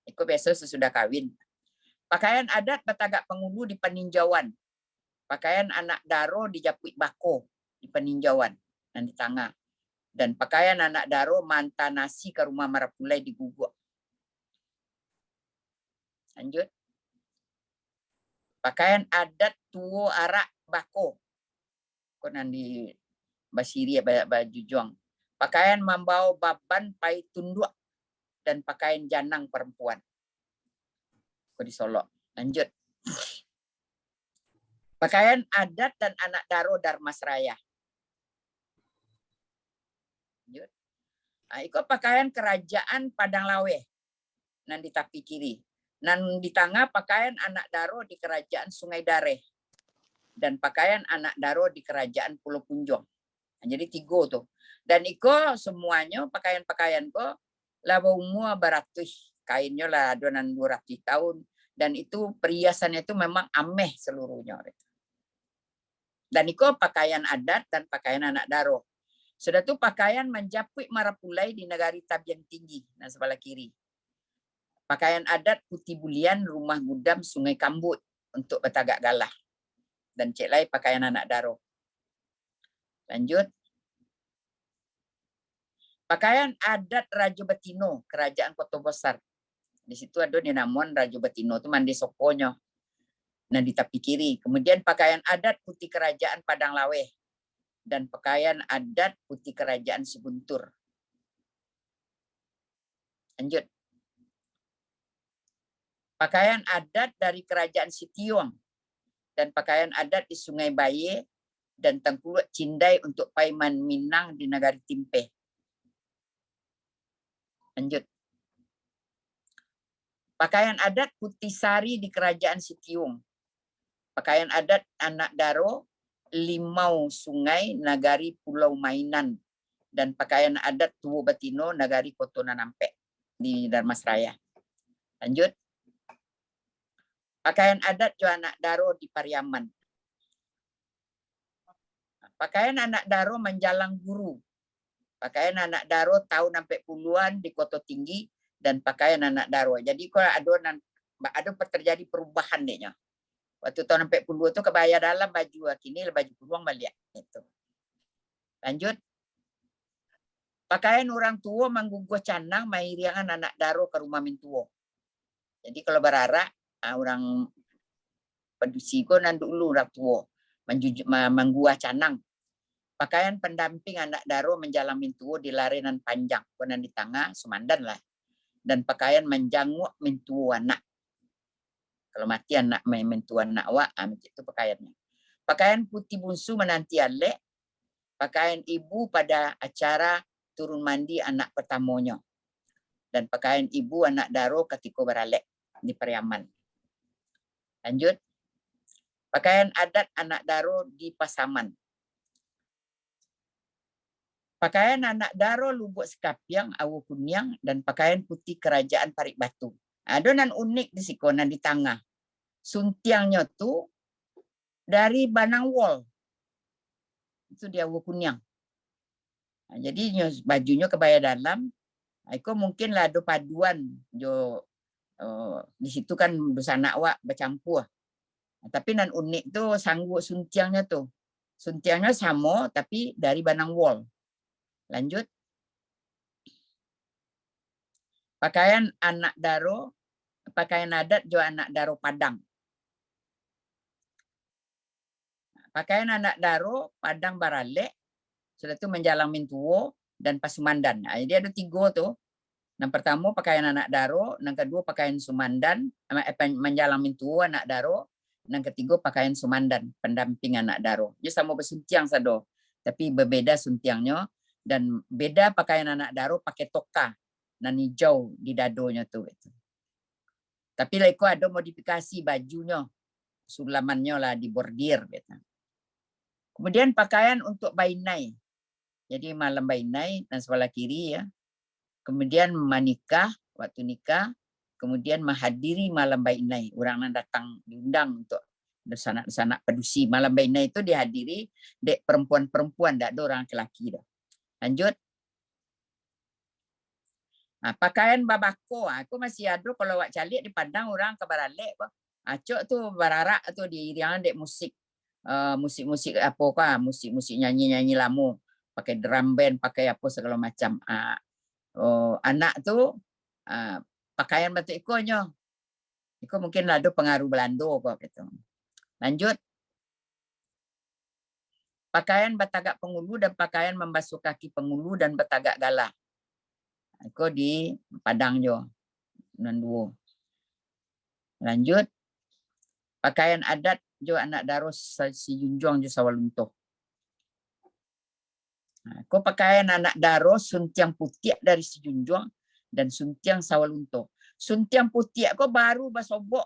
Itu biasa sesudah kawin. Pakaian adat Batagak Pengulu di peninjauan. Pakaian anak daro di Japuit Bako di peninjauan dan di tengah. Dan pakaian anak daro manta nasi ke rumah Marapulai di Guguk. Lanjut. Pakaian adat tuo arak bako. Konan di Basiri baju juang. Pakaian mambau baban pai tunduk dan pakaian janang perempuan. Di Solo. Lanjut. Pakaian adat dan anak daro Darmasraya. Lanjut. Nah, itu pakaian kerajaan Padang Lawe. Nan di tapi kiri. Nan di tengah pakaian anak daro di kerajaan Sungai Dareh. Dan pakaian anak daro di kerajaan Pulau Punjong. Nah, jadi 3 tuh. Dan iko semuanya pakaian-pakaian ko laba umur beratus. Kainnya lah adonan 200 tahun. Dan itu perhiasannya itu memang ameh seluruhnya. Dan iko pakaian adat dan pakaian anak daro. Sudah tu pakaian menjapuit Marapulai di negari Tabian Tinggi. Nah, sebelah kiri. Pakaian adat Putih Bulian Rumah Gudam Sungai Kambut untuk Batagak Galah. Dan cek lain pakaian anak daro. Lanjut. Pakaian adat Raja Betino, Kerajaan Kota Besar. Di situ ada namun Raja Betino itu mandi sokonya. Nah, di tepi kiri. Kemudian pakaian adat Putih Kerajaan Padang Lawe. Dan pakaian adat Putih Kerajaan Sebuntur. Lanjut. Pakaian adat dari Kerajaan Sitiong. Dan pakaian adat di Sungai Baye dan Tengkuluk Cindai untuk Paiman Minang di Negari Timpe. Lanjut. Pakaian adat Putih Sari di Kerajaan Sitiung. Pakaian adat anak daro Limau Sungai Nagari Pulau Mainan. Dan pakaian adat Tuwo Betino Nagari Kotona Nampe di Darmasraya. Lanjut. Pakaian adat jo anak daro di Pariaman. Pakaian anak daro menjalang guru. Pakaian anak daro tahun sampai puluhan di Kota Tinggi dan pakaian anak daro. Jadi kalau ada terjadi perubahan dehnya. Waktu tahun sampai puluh itu kebaya dalam baju kini baju puluhan balik itu. Lanjut. Pakaian orang tua mengguguh canang mairiangan anak daro ke rumah mintuo. Jadi kalau berara orang pedusi ko nan dulu orang tua mengguah canang. Pakaian pendamping anak daro menjalang mintuo di larenan panjang konan di tengah sumandan lah. Dan pakaian menjanguk mintuo anak. Kalau mati anak mentua anak wa, itu pakaiannya. Pakaian putih bungsu menanti alek. Pakaian ibu pada acara turun mandi anak pertamanya. Dan pakaian ibu anak daro ketika beralek di Pariaman. Lanjut. Pakaian adat anak daro di Pasaman. Pakaian anak daro Lubuk Sekapiang, Awu Kunyang, dan pakaian putih kerajaan Parik Batu. Adonan unik di sikonan di tengah. Suntiangnya tu dari Banang Wol. Itu dia Awu Kunyang. Nah, jadi bajunya kebaya dalam. Itu mungkin lah ada paduan. Di situ kan busana awak bercampur. Nah, tapi nan unik tu sanggup suntiangnya tu. Suntiangnya sama tapi dari Banang Wol. Lanjut. Pakaian anak daro, pakaian adat jo anak daro Padang. Pakaian anak daro Padang Baralek, sudah tu menjalang mintuo dan Pasumandan. Nah, jadi ada 3 tu. Yang pertama pakaian anak daro, yang kedua pakaian Sumandan, menjalang mintuo anak daro, yang ketiga pakaian Sumandan, pendamping anak daro. Dia sama bersuntiang sado, tapi berbeda suntiangnya dan beda pakaian anak daro pakai toka. Dan hijau di dadonya tu. Tapi lah ikut ada modifikasi bajunya. Sulamannya lah dibordir. Kemudian pakaian untuk bainai. Jadi malam bainai dan sebelah kiri ya. Kemudian menikah, waktu nikah. Kemudian menghadiri malam bainai. Orang yang datang diundang untuk sanak-sanak pedusi. Malam bainai itu dihadiri dek perempuan-perempuan. Tak ada orang lelaki dah. Lanjut. Pakaian babako, aku masih ada kalau awak calik di Padang orang ke Baralek. Acok tu bararak tu di yang dek musik. Musik-musik apa kah, musik-musik nyanyi-nyanyi lama. Pakai drum band, pakai apa segala macam. Anak tu pakaian batu ikonyo. Iko mungkin ada pengaruh Belanda kok gitu. Lanjut. Pakaian batagak pengulu dan pakaian membasuh kaki pengulu dan batagak galah. Iko di Padang jo. Nanduo. Lanjut. Pakaian adat jo anak daros si Junjong jo Sawalunto. Iko pakaian anak daros suntiang putih dari si Junjong dan suntiang Sawalunto. Suntiang putih kok baru basobok,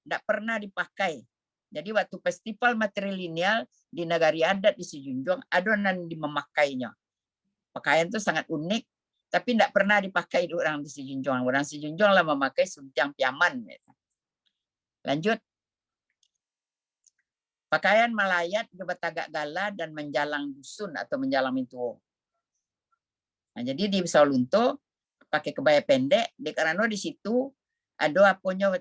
tidak pernah dipakai. Jadi waktu festival matrilineal di negari adat di Sijunjung, adonan dimemakainya. Pakaian itu sangat unik, tapi tidak pernah dipakai orang di Sijunjung. Orang Sijunjung lah memakai suntiang piaman. Lanjut. Pakaian malayat juga tagak gala dan menjalang dusun atau menjalang mintuo. Nah, jadi di Sawalunto pakai kebaya pendek, karena di situ ada aponya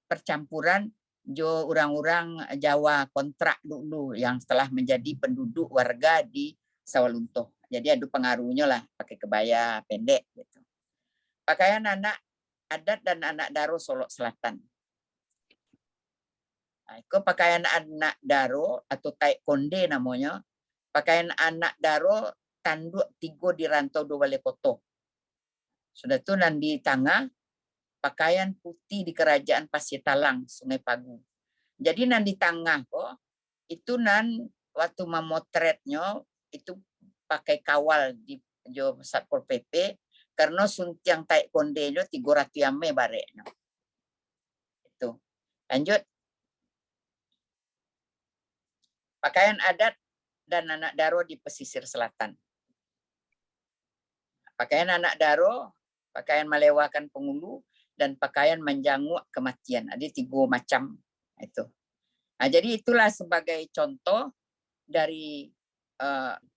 percampuran jo orang-orang Jawa kontrak dulu yang setelah menjadi penduduk warga di Sawalunto. Jadi ada pengaruhnya lah pakai kebaya pendek gitu. Pakaian anak adat dan anak daro Solok Selatan. Nah, itu pakaian anak daro atau taik konde namanya. Pakaian anak daro tanduk tigo di rantau dua Balai Koto. Sudah tu nan di tengah pakaian putih di kerajaan Pasir Talang, Sungai Pagu. Jadi nan di tengah kok itu nan waktu memotretnya itu pakai kawal di jo Satpol PP karena suntiang taik kondenyo 300 yame bareknya. Itu. Lanjut. Pakaian adat dan anak daro di pesisir selatan. Pakaian anak daro, pakaian melewakan pengulu, dan pakaian menjanguk kematian. Ada 3 macam itu. Nah, jadi itulah sebagai contoh dari,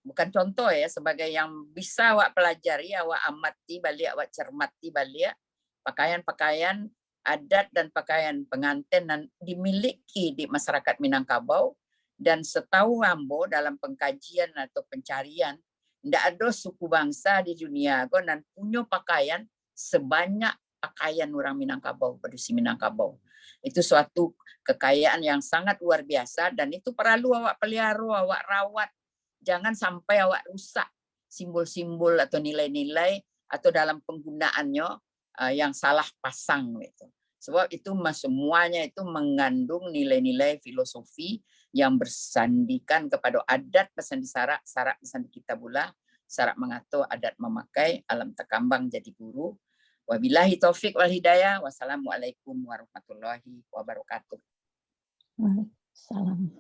bukan contoh ya, sebagai yang bisa awak pelajari, awak amati balik, awak cermati balik, pakaian-pakaian adat dan pakaian pengantin dan dimiliki di masyarakat Minangkabau. Dan setahu Ambo dalam pengkajian atau pencarian, tidak ada suku bangsa di dunia dan punya pakaian sebanyak pakaian orang Minangkabau, produksi Minangkabau. Itu suatu kekayaan yang sangat luar biasa dan itu perlu awak pelihara, awak rawat. Jangan sampai awak rusak simbol-simbol atau nilai-nilai atau dalam penggunaannya yang salah pasang gitu. Sebab itu semuanya itu mengandung nilai-nilai filosofi yang bersandikan kepada adat pesandi sarak pesandi kita pula, sarak mengatur adat memakai, alam tekambang jadi guru. Wabillahi taufik wal hidayah. Wassalamualaikum warahmatullahi wabarakatuh. Waalaikumsalam.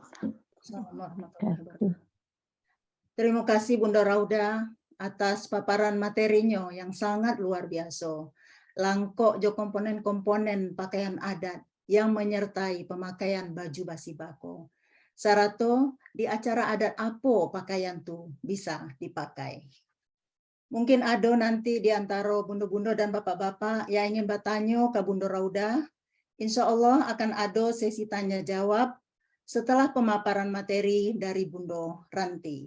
Terima kasih Bunda Rauda atas paparan materinya yang sangat luar biasa. Langkok jo komponen-komponen pakaian adat yang menyertai pemakaian baju basi bako. Sarato di acara adat apa pakaian tu bisa dipakai. Mungkin ada nanti di antara bunda-bunda dan bapak-bapak yang ingin bertanya ke Bunda Rauda. Insya Allah akan ada sesi tanya jawab setelah pemaparan materi dari Bunda Ranti.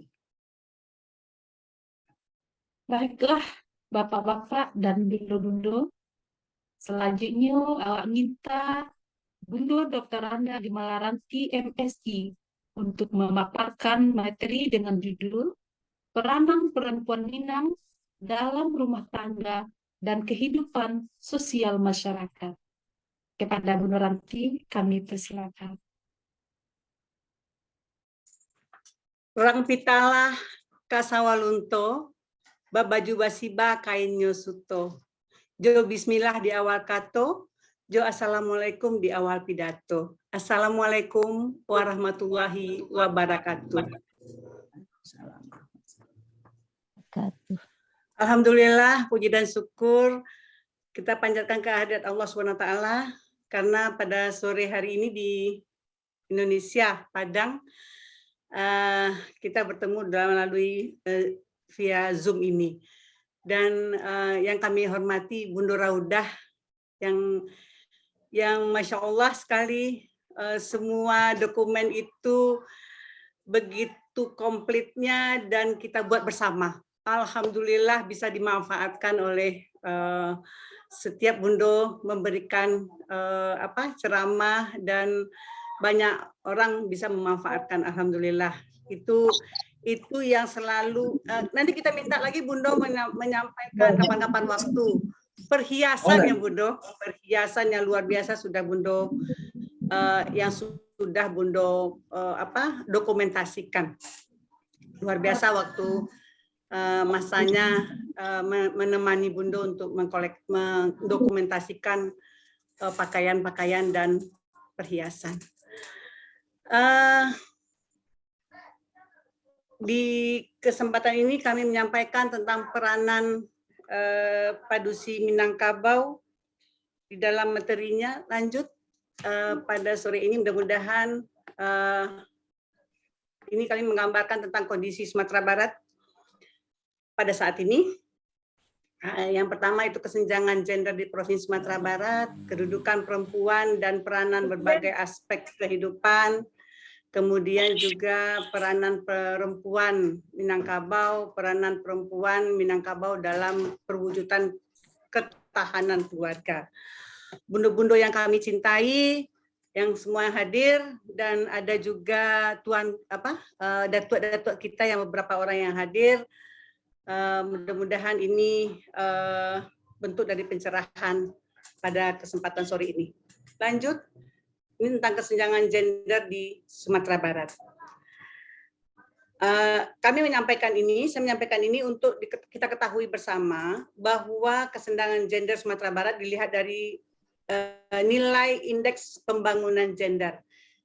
Baiklah, bapak-bapak dan bunda-bunda. Selanjutnya, awak minta Bunda Dr. Anda Gemalaranti MSI untuk memaparkan materi dengan judul Peranan Perempuan Minang dalam Rumah Tangga dan Kehidupan Sosial Masyarakat. Kepada Bunda Ranti, kami persilakan. Orang pitalah kasawalunto, babaju basiba kainnya suto. Jo bismillah di awal kato, jo assalamualaikum di awal pidato. Assalamualaikum warahmatullahi wabarakatuh. Alhamdulillah, puji dan syukur kita panjatkan kehadirat Allah SWT karena pada sore hari ini di Indonesia, Padang, kita bertemu melalui via Zoom ini. dan yang kami hormati Bundo Raudah yang Masya Allah sekali, semua dokumen itu begitu komplitnya dan kita buat bersama. Alhamdulillah bisa dimanfaatkan oleh setiap Bundo, memberikan ceramah dan banyak orang bisa memanfaatkan. Alhamdulillah. Itu yang selalu nanti kita minta lagi Bundo menyampaikan kapan-kapan waktu. Perhiasan yang Bundo, perhiasan yang luar biasa sudah Bundo yang sudah Bundo dokumentasikan. Luar biasa waktu masanya menemani Bundo untuk mendokumentasikan pakaian-pakaian dan perhiasan. Di kesempatan ini kami menyampaikan tentang peranan Padusi Minangkabau di dalam materinya. Lanjut pada sore ini mudah-mudahan ini kami menggambarkan tentang kondisi Sumatera Barat pada saat ini. Yang pertama itu kesenjangan gender di Provinsi Sumatera Barat, kedudukan perempuan dan peranan berbagai aspek kehidupan, kemudian juga peranan perempuan Minangkabau, peranan perempuan Minangkabau dalam perwujudan ketahanan keluarga. Bundo-bundo yang kami cintai, yang semua hadir, dan ada juga datuk-datuk kita yang beberapa orang yang hadir. Mudah-mudahan ini bentuk dari pencerahan pada kesempatan sore ini. Lanjut. Ini tentang kesenjangan gender di Sumatera Barat. Saya menyampaikan ini untuk kita ketahui bersama bahwa kesenjangan gender Sumatera Barat dilihat dari nilai indeks pembangunan gender.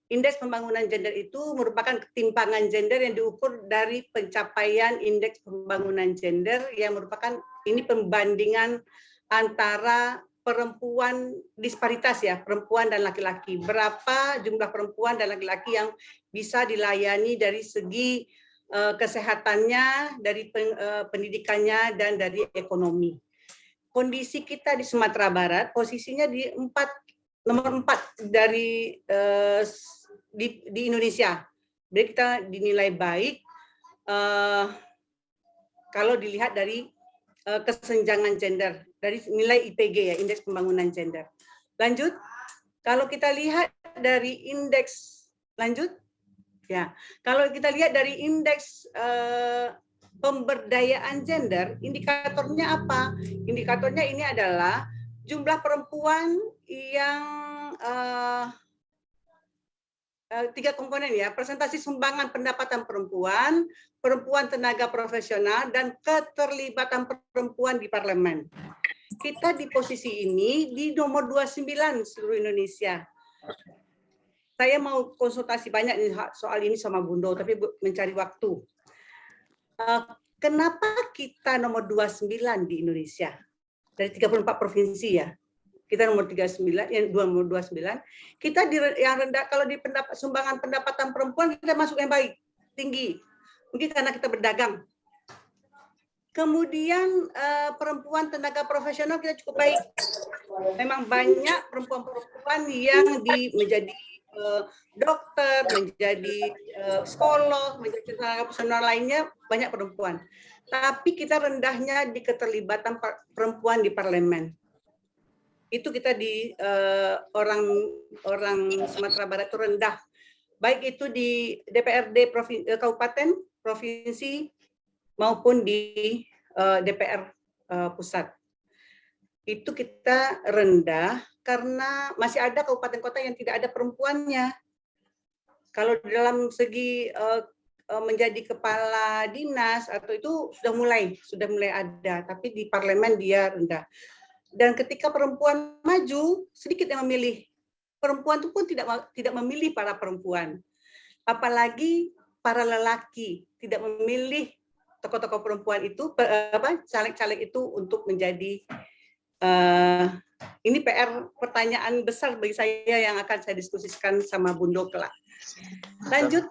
Indeks pembangunan gender itu merupakan ketimpangan gender yang diukur dari pencapaian indeks pembangunan gender yang merupakan ini pembandingan antara perempuan, disparitas ya, perempuan dan laki-laki. Berapa jumlah perempuan dan laki-laki yang bisa dilayani dari segi kesehatannya, dari pendidikannya, dan dari ekonomi. Kondisi kita di Sumatera Barat, posisinya di nomor 4 di Indonesia. Jadi kita dinilai baik kalau dilihat dari kesenjangan gender, dari nilai IPG ya, indeks pembangunan gender. Lanjut, kalau kita lihat dari indeks, lanjut, ya, kalau kita lihat dari indeks pemberdayaan gender, indikatornya apa? Indikatornya ini adalah jumlah perempuan yang 3 komponen ya, presentasi sumbangan pendapatan perempuan, perempuan tenaga profesional, dan keterlibatan perempuan di parlemen. Kita di posisi ini di nomor 29 seluruh Indonesia. Saya mau konsultasi banyak soal ini sama Bundo, tapi mencari waktu. Kenapa kita nomor 29 di Indonesia? Dari 34 provinsi ya. Kita nomor 39, yang nomor 29. Kita di yang rendah, kalau di sumbangan pendapatan perempuan kita masuk yang baik, tinggi. Mungkin karena kita berdagang. Kemudian perempuan tenaga profesional kita cukup baik. Memang banyak perempuan-perempuan yang menjadi dokter, menjadi psikolog, menjadi tenaga profesional lainnya, banyak perempuan. Tapi kita rendahnya di keterlibatan perempuan di parlemen. Itu kita di orang Sumatera Barat itu rendah. Baik itu di DPRD kabupaten, provinsi, maupun di DPR pusat. Itu kita rendah karena masih ada kabupaten kota yang tidak ada perempuannya. Kalau dalam segi menjadi kepala dinas atau itu sudah mulai ada, tapi di parlemen dia rendah. Dan ketika perempuan maju, sedikit yang memilih. Perempuan itu pun tidak memilih para perempuan. Apalagi para lelaki tidak memilih tokoh-tokoh perempuan itu, caleg-caleg itu untuk menjadi ini PR pertanyaan besar bagi saya yang akan saya diskusikan sama Bundo kelak. Lanjut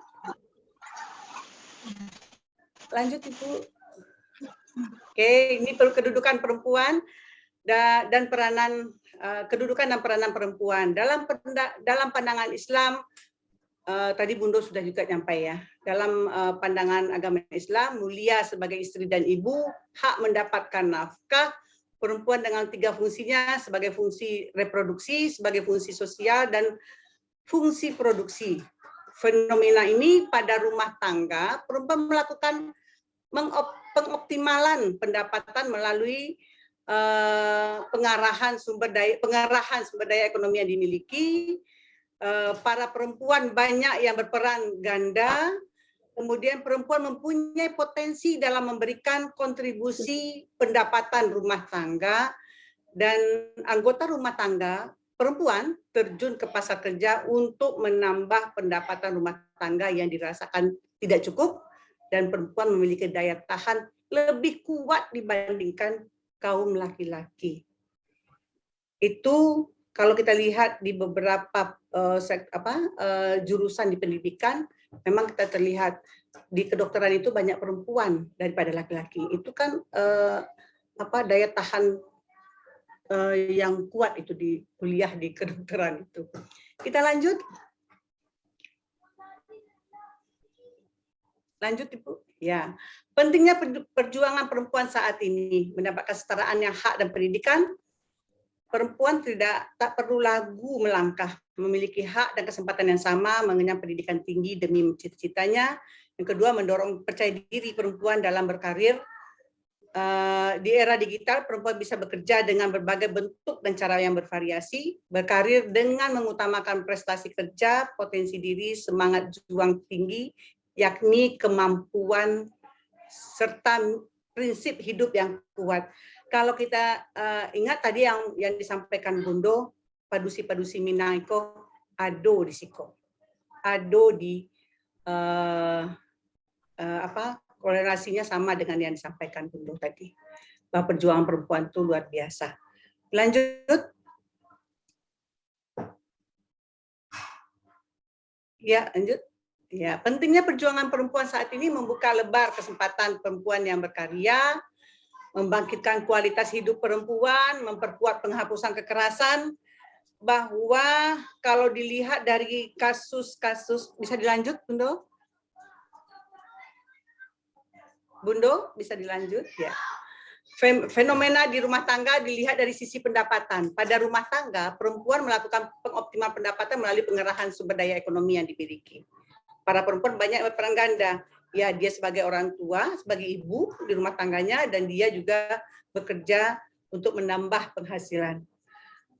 Ibu. Oke, ini kedudukan perempuan dan peranan kedudukan dan peranan perempuan dalam pandangan Islam. Tadi Bundo sudah juga nyampai ya. Dalam pandangan agama Islam, mulia sebagai istri dan ibu, hak mendapatkan nafkah, perempuan dengan 3 fungsinya sebagai fungsi reproduksi, sebagai fungsi sosial, dan fungsi produksi. Fenomena ini pada rumah tangga, perempuan melakukan pengoptimalan pendapatan melalui pengarahan sumber daya ekonomi yang dimiliki. Para perempuan banyak yang berperan ganda. Kemudian perempuan mempunyai potensi dalam memberikan kontribusi pendapatan rumah tangga, dan anggota rumah tangga perempuan terjun ke pasar kerja untuk menambah pendapatan rumah tangga yang dirasakan tidak cukup, dan perempuan memiliki daya tahan lebih kuat dibandingkan kaum laki-laki. Itu kalau kita lihat di beberapa jurusan di pendidikan, memang kita terlihat di kedokteran itu banyak perempuan daripada laki-laki. Itu kan daya tahan yang kuat itu di kuliah di kedokteran itu. Kita lanjut. Lanjut Ibu. Ya, pentingnya perjuangan perempuan saat ini mendapatkan kesetaraan yang hak dan pendidikan. Perempuan tak perlu ragu melangkah, memiliki hak dan kesempatan yang sama, mengenyam pendidikan tinggi demi cita-citanya. Yang kedua, mendorong percaya diri perempuan dalam berkarir. Di era digital, perempuan bisa bekerja dengan berbagai bentuk dan cara yang bervariasi, berkarir dengan mengutamakan prestasi kerja, potensi diri, semangat juang tinggi, yakni kemampuan serta prinsip hidup yang kuat. Kalau kita ingat tadi yang disampaikan Bundo, padusi Minaiko, ado di siko, ado di korelasinya sama dengan yang disampaikan Bundo tadi, bahwa perjuangan perempuan itu luar biasa. Lanjut. Ya, lanjut. Ya, pentingnya perjuangan perempuan saat ini membuka lebar kesempatan perempuan yang berkarya, membangkitkan kualitas hidup perempuan, memperkuat penghapusan kekerasan, bahwa kalau dilihat dari kasus-kasus, bisa dilanjut, Bundo? Bundo, bisa dilanjut? Ya. Fenomena di rumah tangga dilihat dari sisi pendapatan. Pada rumah tangga, perempuan melakukan pengoptimal pendapatan melalui pengerahan sumber daya ekonomi yang dimiliki. Para perempuan banyak berperan ganda. Ya, dia sebagai orang tua, sebagai ibu di rumah tangganya, dan dia juga bekerja untuk menambah penghasilan.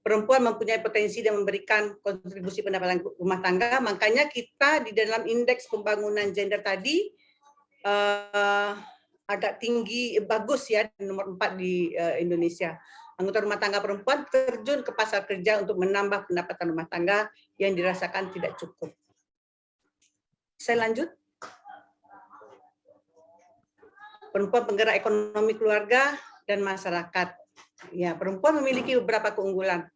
Perempuan mempunyai potensi dan memberikan kontribusi pendapatan rumah tangga, makanya kita di dalam indeks pembangunan gender tadi agak tinggi, bagus ya, nomor 4 di Indonesia. Anggota rumah tangga perempuan terjun ke pasar kerja untuk menambah pendapatan rumah tangga yang dirasakan tidak cukup. Saya lanjut. Perempuan penggerak ekonomi keluarga dan masyarakat. Ya, perempuan memiliki beberapa keunggulan.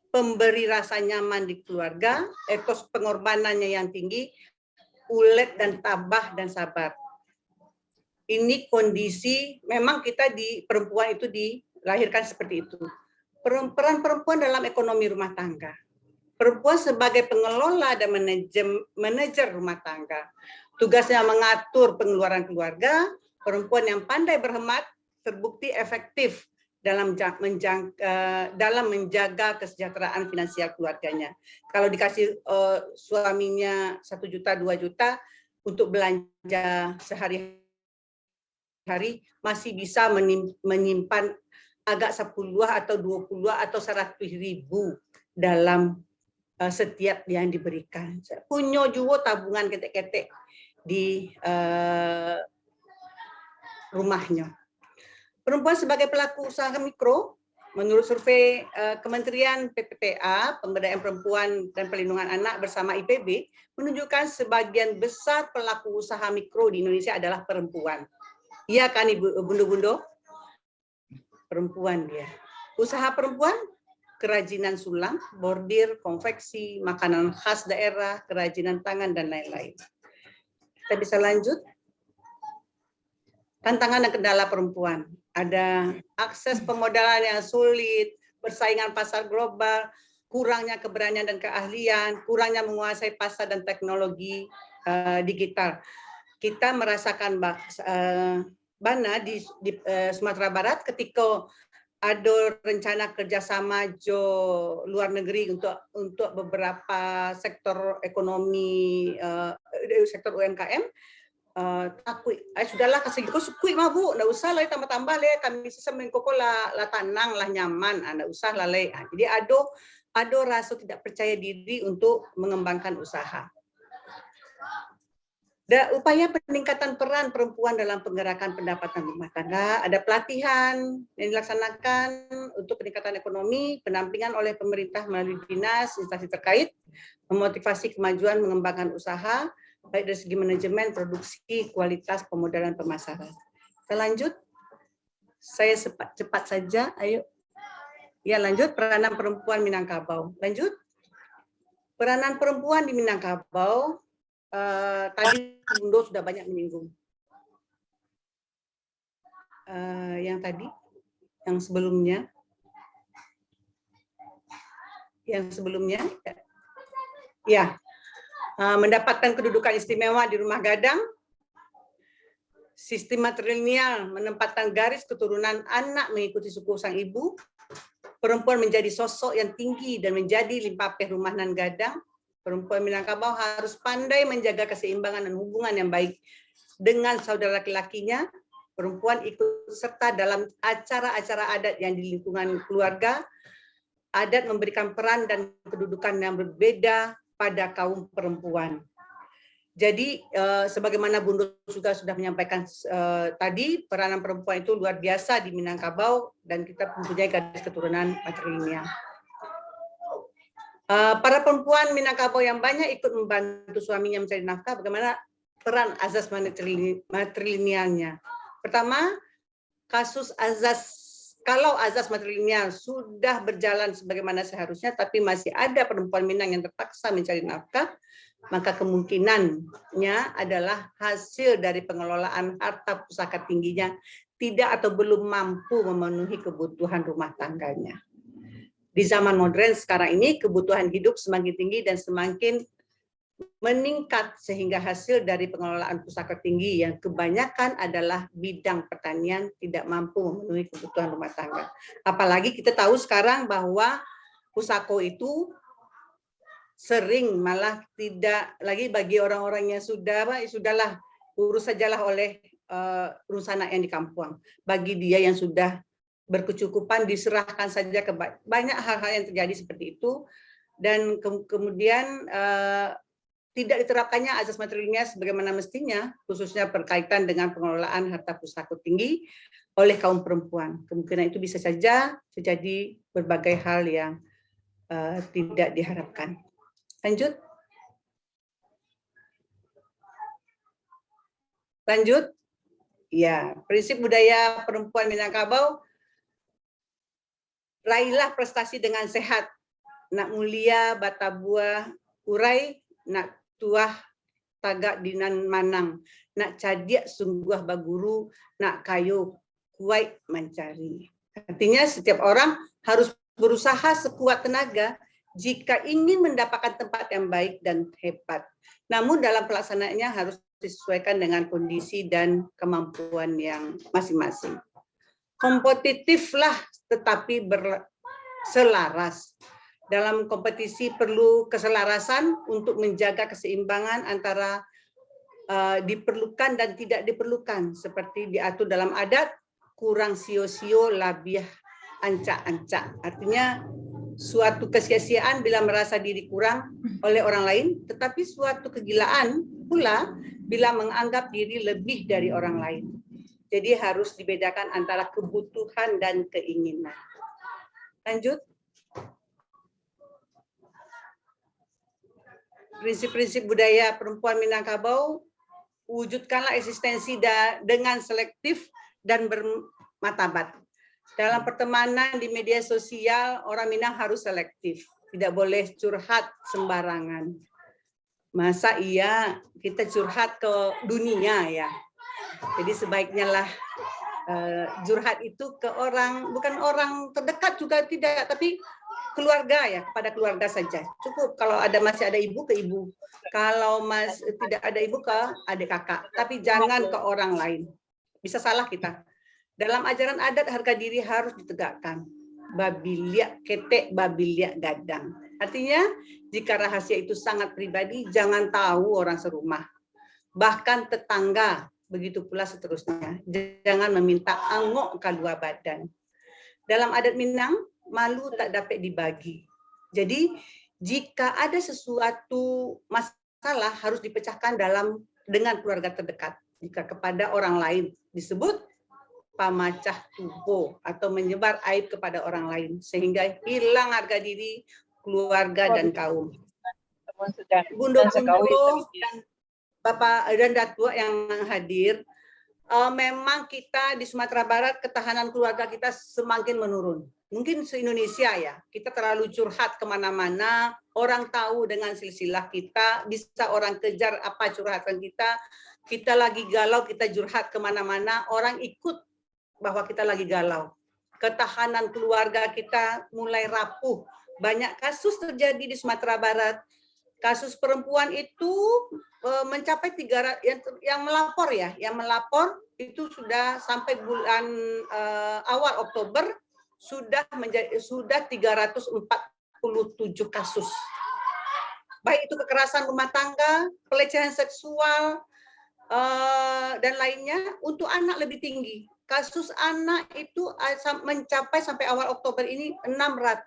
Pemberi rasa nyaman di keluarga, etos pengorbanannya yang tinggi, ulet dan tabah dan sabar. Ini kondisi, memang kita di perempuan itu dilahirkan seperti itu. Peran perempuan dalam ekonomi rumah tangga. Perempuan sebagai pengelola dan manajer rumah tangga. Tugasnya mengatur pengeluaran keluarga. Perempuan yang pandai berhemat terbukti efektif dalam menjaga kesejahteraan finansial keluarganya. Kalau dikasih suaminya 1 juta, 2 juta untuk belanja sehari-hari, masih bisa menyimpan agak 10 atau 20 atau 100 ribu dalam setiap yang diberikan. Punya juga tabungan ketek-ketek di rumahnya. Perempuan sebagai pelaku usaha mikro, menurut survei Kementerian PPPA, Pemberdayaan Perempuan dan Perlindungan Anak bersama IPB, menunjukkan sebagian besar pelaku usaha mikro di Indonesia adalah perempuan. Iya kan Ibu Bundo-Bundo? Perempuan dia. Usaha perempuan, kerajinan sulam, bordir, konveksi, makanan khas daerah, kerajinan tangan, dan lain-lain. Kita bisa lanjut. Tantangan dan kendala perempuan. Ada akses pemodalan yang sulit, persaingan pasar global, kurangnya keberanian dan keahlian, kurangnya menguasai pasar dan teknologi digital. Kita merasakan Bana di Sumatera Barat ketika ada rencana kerjasama luar negeri untuk beberapa sektor ekonomi, sektor UMKM. Takut, sudahlah kasih sukui mah bu, nggak usah lah tambah-tambah le, kami sisa mengkoko lah tanang lah nyaman, nggak usah lah le. Jadi ada rasa tidak percaya diri untuk mengembangkan usaha. Ada upaya peningkatan peran perempuan dalam penggerakan pendapatan rumah tangga, ada pelatihan yang dilaksanakan untuk peningkatan ekonomi, pendampingan oleh pemerintah melalui dinas, instansi terkait, memotivasi kemajuan mengembangkan usaha, baik dari segi manajemen, produksi, kualitas, pemodalan, pemasaran. Kita lanjut. Saya cepat saja, ayo. Ya lanjut, peranan perempuan Minangkabau. Lanjut. Peranan perempuan di Minangkabau, tadi Bundo sudah banyak menyinggung. Yang tadi, yang sebelumnya. Ya. Mendapatkan kedudukan istimewa di rumah gadang, sistem matrilineal menempatkan garis keturunan anak mengikuti suku sang ibu, perempuan menjadi sosok yang tinggi dan menjadi limpapeh rumah nan gadang, perempuan Minangkabau harus pandai menjaga keseimbangan dan hubungan yang baik dengan saudara laki-lakinya, perempuan ikut serta dalam acara-acara adat yang di lingkungan keluarga, adat memberikan peran dan kedudukan yang berbeda pada kaum perempuan. Jadi sebagaimana Bundo juga sudah menyampaikan tadi, peranan perempuan itu luar biasa di Minangkabau dan kita mempunyai garis keturunan matrilineal. Para perempuan Minangkabau yang banyak ikut membantu suaminya mencari nafkah, bagaimana peran azas matrilinealnya. Pertama, kasus azas. Kalau azas matrilineal sudah berjalan sebagaimana seharusnya, tapi masih ada perempuan Minang yang terpaksa mencari nafkah, maka kemungkinannya adalah hasil dari pengelolaan harta pusaka tingginya tidak atau belum mampu memenuhi kebutuhan rumah tangganya. Di zaman modern sekarang ini, kebutuhan hidup semakin tinggi dan semakin meningkat sehingga hasil dari pengelolaan pusaka tinggi yang kebanyakan adalah bidang pertanian tidak mampu memenuhi kebutuhan rumah tangga. Apalagi kita tahu sekarang bahwa pusako itu sering malah tidak lagi bagi orang-orang yang sudahlah urus sajalah oleh rusanak yang di kampung. Bagi dia yang sudah berkecukupan diserahkan saja ke banyak hal-hal yang terjadi seperti itu, dan kemudian tidak diterapkannya azas matrilineal sebagaimana mestinya, khususnya berkaitan dengan pengelolaan harta pusaka tinggi oleh kaum perempuan. Kemungkinan itu bisa saja terjadi berbagai hal yang tidak diharapkan. Lanjut. Lanjut. Ya, prinsip budaya perempuan Minangkabau, raihlah prestasi dengan sehat, nak mulia bata buah urai, nak tuah tagak dinan manang, nak cadiak sungguh baguru, nak kayu kuat mencari. Artinya setiap orang harus berusaha sekuat tenaga jika ingin mendapatkan tempat yang baik dan hebat. Namun dalam pelaksanaannya harus disesuaikan dengan kondisi dan kemampuan yang masing-masing. Kompetitiflah tetapi berselaras. Dalam kompetisi perlu keselarasan untuk menjaga keseimbangan antara diperlukan dan tidak diperlukan, seperti diatur dalam adat, kurang sio-sio labiah ancak-ancak. Artinya suatu kesia-siaan bila merasa diri kurang oleh orang lain, tetapi suatu kegilaan pula bila menganggap diri lebih dari orang lain. Jadi harus dibedakan antara kebutuhan dan keinginan. Lanjut. Prinsip-prinsip budaya perempuan Minangkabau, wujudkanlah eksistensi dengan selektif dan bermartabat. Dalam pertemanan di media sosial, orang Minang harus selektif. Tidak boleh curhat sembarangan. Masa iya kita curhat ke dunia ya? Jadi sebaiknya lah curhat itu ke orang, bukan orang terdekat juga tidak, tapi keluarga ya, kepada keluarga saja. Cukup kalau masih ada ibu ke ibu. Kalau tidak ada ibu ke adik kakak, tapi jangan ke orang lain. Bisa salah kita. Dalam ajaran adat harga diri harus ditegakkan. Babi liak ketek, babi liak gadang. Artinya jika rahasia itu sangat pribadi, jangan tahu orang serumah. Bahkan tetangga, begitu pula seterusnya. Jangan meminta angok kedua badan. Dalam adat Minang, malu tak dapat dibagi. Jadi jika ada sesuatu masalah harus dipecahkan dengan keluarga terdekat. Jika kepada orang lain disebut pamacah tubuh atau menyebar aib kepada orang lain sehingga hilang harga diri keluarga dan kaum. Bundo-bundo dan Bapak dan Datuk yang hadir, memang kita di Sumatera Barat ketahanan keluarga kita semakin menurun. Mungkin se-Indonesia ya, kita terlalu curhat kemana-mana, orang tahu dengan silsilah kita, bisa orang kejar apa curhatan kita lagi galau, kita curhat kemana-mana, orang ikut bahwa kita lagi galau. Ketahanan keluarga kita mulai rapuh. Banyak kasus terjadi di Sumatera Barat. Kasus perempuan itu mencapai 300 yang melapor ya, yang melapor itu sudah sampai bulan awal Oktober sudah 347 kasus. Baik itu kekerasan rumah tangga, pelecehan seksual dan lainnya. Untuk anak lebih tinggi. Kasus anak itu mencapai sampai awal Oktober ini 600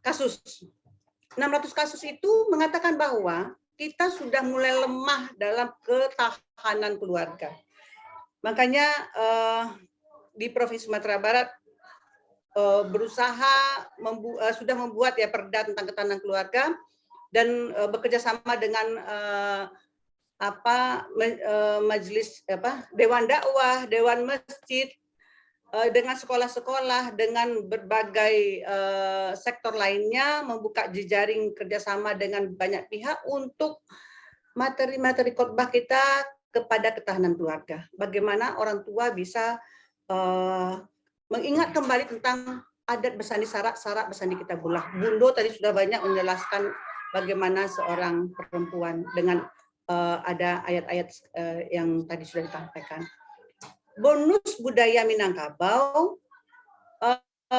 kasus. 600 kasus itu mengatakan bahwa kita sudah mulai lemah dalam ketahanan keluarga. Makanya di Provinsi Sumatera Barat berusaha sudah membuat ya perda tentang ketahanan keluarga dan bekerja sama dengan majelis dewan dakwah, dewan masjid, dengan sekolah-sekolah, dengan berbagai sektor lainnya, membuka jejaring kerjasama dengan banyak pihak untuk materi-materi khotbah kita kepada ketahanan keluarga. Bagaimana orang tua bisa mengingat kembali tentang adat bersandi sarak bersandi kita bulah. Bundo tadi sudah banyak menjelaskan bagaimana seorang perempuan dengan ada ayat-ayat yang tadi sudah disampaikan. Bonus budaya Minangkabau,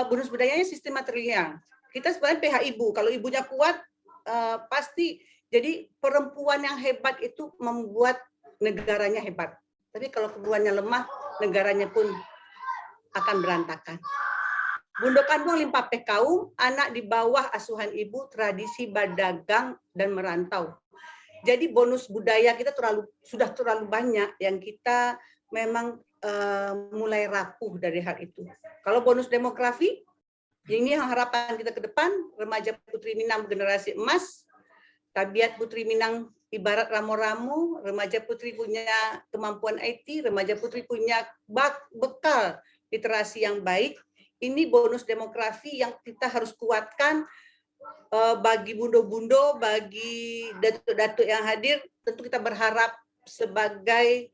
bonus budayanya sistem matrilineal. Kita sebenarnya PH ibu, kalau ibunya kuat pasti. Jadi perempuan yang hebat itu membuat negaranya hebat. Tapi kalau keduanya lemah, negaranya pun akan berantakan. Bundo Kandung limpah kaum, anak di bawah asuhan ibu, tradisi berdagang dan merantau. Jadi bonus budaya kita sudah terlalu banyak yang kita memang mulai rapuh dari hal itu. Kalau bonus demografi, ini yang harapan kita ke depan, remaja Putri Minang generasi emas, tabiat Putri Minang ibarat ramu-ramu, remaja putri punya kemampuan IT, remaja putri punya bekal literasi yang baik. Ini bonus demografi yang kita harus kuatkan bagi bundo-bundo, bagi datuk-datuk yang hadir. Tentu kita berharap sebagai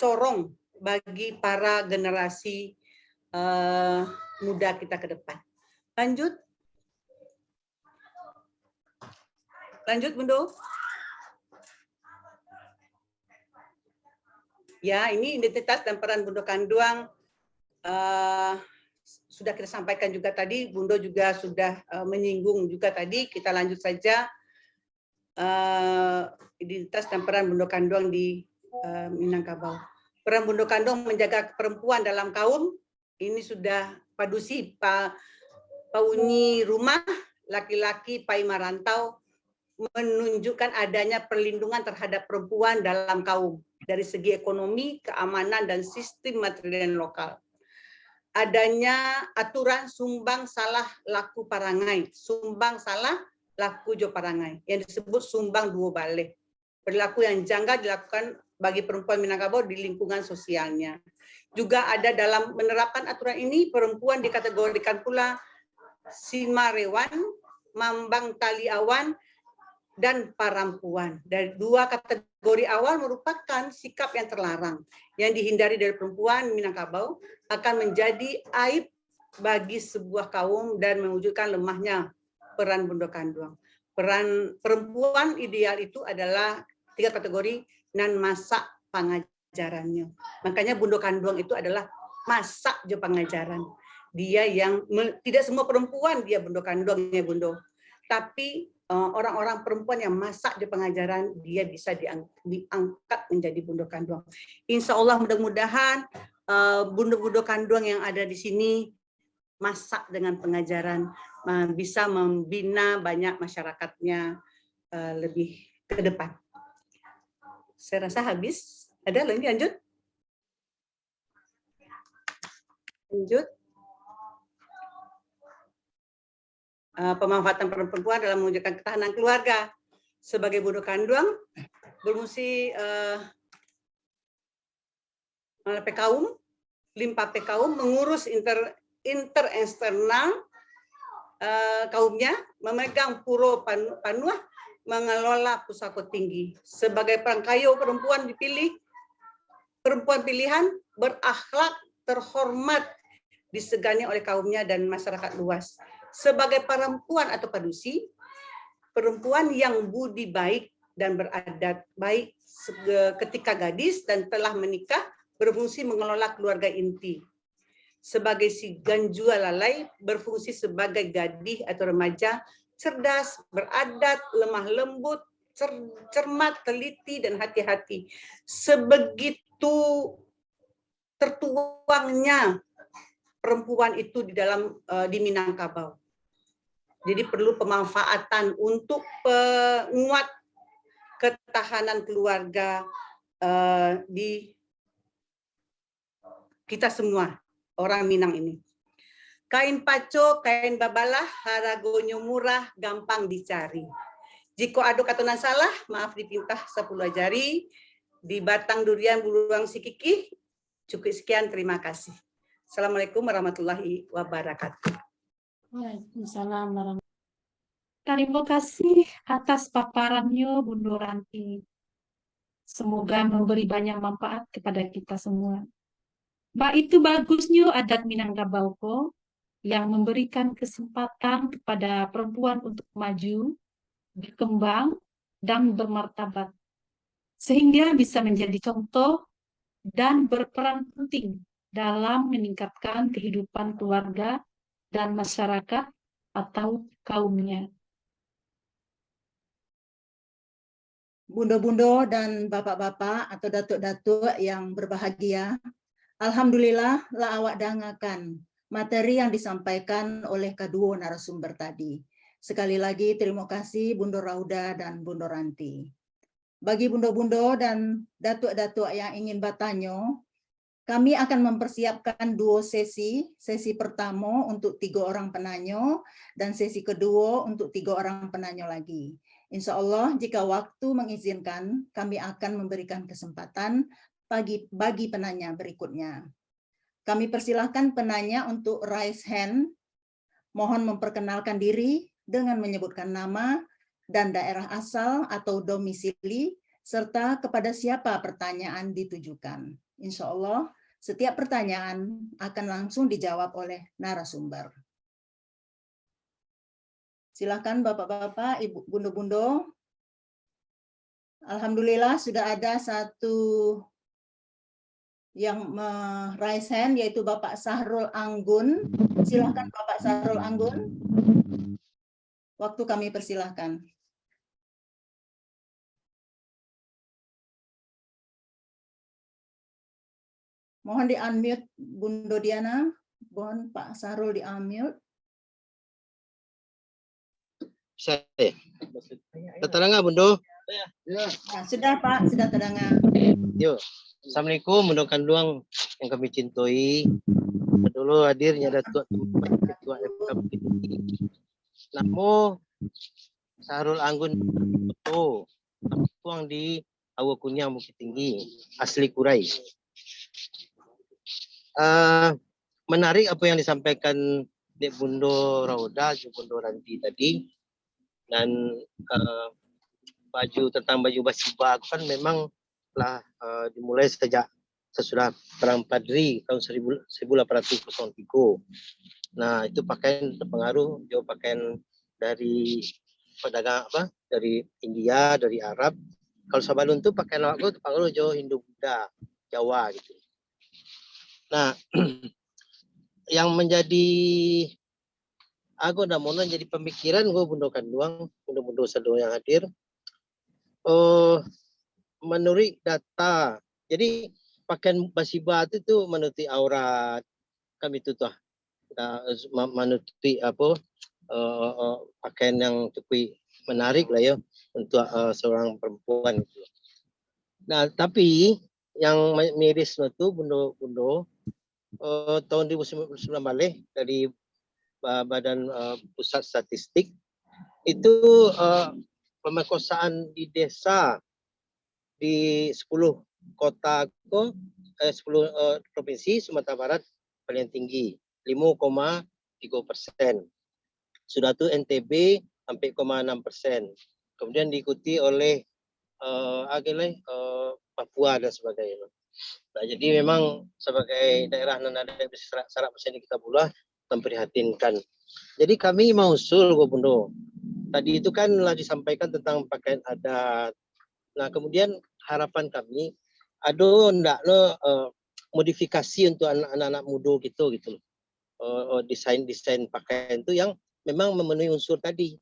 corong bagi para generasi muda kita ke depan. Lanjut Bundo. Ya, ini identitas dan peran Bundo Kanduang sudah kita sampaikan juga tadi. Bundo juga sudah menyinggung juga tadi. Kita lanjut saja identitas dan peran Bundo Kanduang di Minangkabau. Peran Bundo Kandung menjaga perempuan dalam kaum ini sudah padusi pauni rumah laki-laki pai marantau, menunjukkan adanya perlindungan terhadap perempuan dalam kaum dari segi ekonomi, keamanan dan sistem material lokal. Adanya aturan sumbang salah laku parangai, sumbang salah laku jo parangai yang disebut sumbang dua balik. Perilaku yang janggal dilakukan bagi perempuan Minangkabau di lingkungan sosialnya. Juga ada dalam menerapkan aturan ini, perempuan dikategorikan pula Simarewan, Mambang Taliawan, dan Parampuan. Dari dua kategori kategori awal merupakan sikap yang terlarang yang dihindari dari perempuan Minangkabau akan menjadi aib bagi sebuah kaum dan mewujudkan lemahnya peran Bundo Kanduang. Peran perempuan ideal itu adalah 3 kategori nan masak pengajarannya. Makanya Bundo Kanduang itu adalah masak je pengajaran. Dia yang tidak semua perempuan dia Bundo Kanduang ya Bundo. Tapi orang-orang perempuan yang masak di pengajaran dia bisa diangkat menjadi Bundo Kanduang. Insya Allah mudah-mudahan Bundo Kanduang yang ada di sini masak dengan pengajaran bisa membina banyak masyarakatnya lebih ke depan. Saya rasa habis. Ada lagi lanjut? Lanjut. Pemanfaatan peran perempuan dalam mewujudkan ketahanan keluarga. Sebagai Bundo Kanduang berfungsi PKUM, limpa PKUM mengurus inter-eksternal kaumnya, memegang puro panuah, mengelola pusako tinggi. Sebagai perangkayo perempuan dipilih, perempuan pilihan berakhlak, terhormat, disegani oleh kaumnya dan masyarakat luas. Sebagai perempuan atau padusi, perempuan yang budi baik dan beradat baik ketika gadis dan telah menikah, berfungsi mengelola keluarga inti. Sebagai si ganjua lalai, berfungsi sebagai gadis atau remaja, cerdas, beradat, lemah lembut, cermat, teliti, dan hati-hati. Sebegitu tertuangnya perempuan itu di dalam di Minangkabau. Jadi perlu pemanfaatan untuk penguat ketahanan keluarga di kita semua orang Minang ini. Kain paco, kain babalah, haragonyo murah, gampang dicari. Jika ada katanan salah, maaf dipintah 10 jari. Di batang durian buluang sikiki. Cukup sekian, terima kasih. Assalamualaikum warahmatullahi wabarakatuh. Waalaikumsalam warahmatullahi wabarakatuh. Terima kasih atas paparannya Bundo Ranti. Semoga memberi banyak manfaat kepada kita semua. Itu bagusnya adat Minangkabau yang memberikan kesempatan kepada perempuan untuk maju, berkembang, dan bermartabat. Sehingga bisa menjadi contoh dan berperan penting dalam meningkatkan kehidupan keluarga dan masyarakat atau kaumnya. Bundo-bundo dan bapak-bapak atau datuk-datuk yang berbahagia, alhamdulillah lah awak dangakan materi yang disampaikan oleh kedua narasumber tadi. Sekali lagi terima kasih Bundo Rauda dan Bundo Ranti. Bagi bundo-bundo dan datuk-datuk yang ingin bertanya, kami akan mempersiapkan 2 sesi. Sesi pertama untuk 3 orang penanya dan sesi kedua untuk 3 orang penanya lagi. Insya Allah jika waktu mengizinkan, kami akan memberikan kesempatan bagi penanya berikutnya. Kami persilahkan penanya untuk raise hand. Mohon memperkenalkan diri dengan menyebutkan nama dan daerah asal atau domisili, serta kepada siapa pertanyaan ditujukan. Insya Allah, setiap pertanyaan akan langsung dijawab oleh narasumber. Silakan Bapak-bapak, Ibu, Bundo-bundo. Alhamdulillah sudah ada satu yang raise hand, yaitu Bapak Sahrul Anggun. Silakan Bapak Sahrul Anggun. Waktu kami persilahkan. Mohon di-unmute Bundo Diana. Mohon Pak Sahrul di-unmute. Saya. Terdengar Bundo? Nah, sudah Pak, sudah terdengar. Yo. Assalamualaikum Bundo Kanduang yang kami cintai. Dulu hadirnya Datuk Ketua FK Bukit Tinggi. Namo Sahrul Anggun Beto. Tuang di Awakunyang Bukit Tinggi, asli Kurai. Menarik apa yang disampaikan Dek Bundo Rauda, Bundo Ranti tadi, dan tentang baju basiba kan memang telah dimulai sejak sesudah Perang Padri tahun 1803. Nah, itu pakaian terpengaruh jauh pakaian dari pedagang dari India, dari Arab. Kalau Sabalun itu pakaian awak terpengaruh jauh Hindu-Buddha, Jawa gitu. Nah, yang menjadi aku dah mau jadi pemikiran gue bundo kanduang, bundo sedang yang hadir. Menurut data, jadi pakaian basiba itu menutupi aurat, kami itu tuh menutupi pakaian yang cukup menarik lah ya untuk seorang perempuan itu. Nah, tapi yang miris itu bundo tahun 2019 dari Badan Pusat Statistik itu pemerkosaan di desa di 10 kota 10 provinsi Sumatera Barat paling tinggi 5,3%. Sudah itu NTB sampai 0,6%. Kemudian diikuti oleh Papua dan sebagainya. Nah, jadi memang sebagai daerah non-ada syarat persen kita pula memprihatinkan. Jadi kami mau usul Gubernur. Tadi itu kan telah disampaikan tentang pakaian adat. Nah, kemudian harapan kami ada enggak modifikasi untuk anak-anak muda gitu loh. Desain pakaian itu yang memang memenuhi unsur tadi.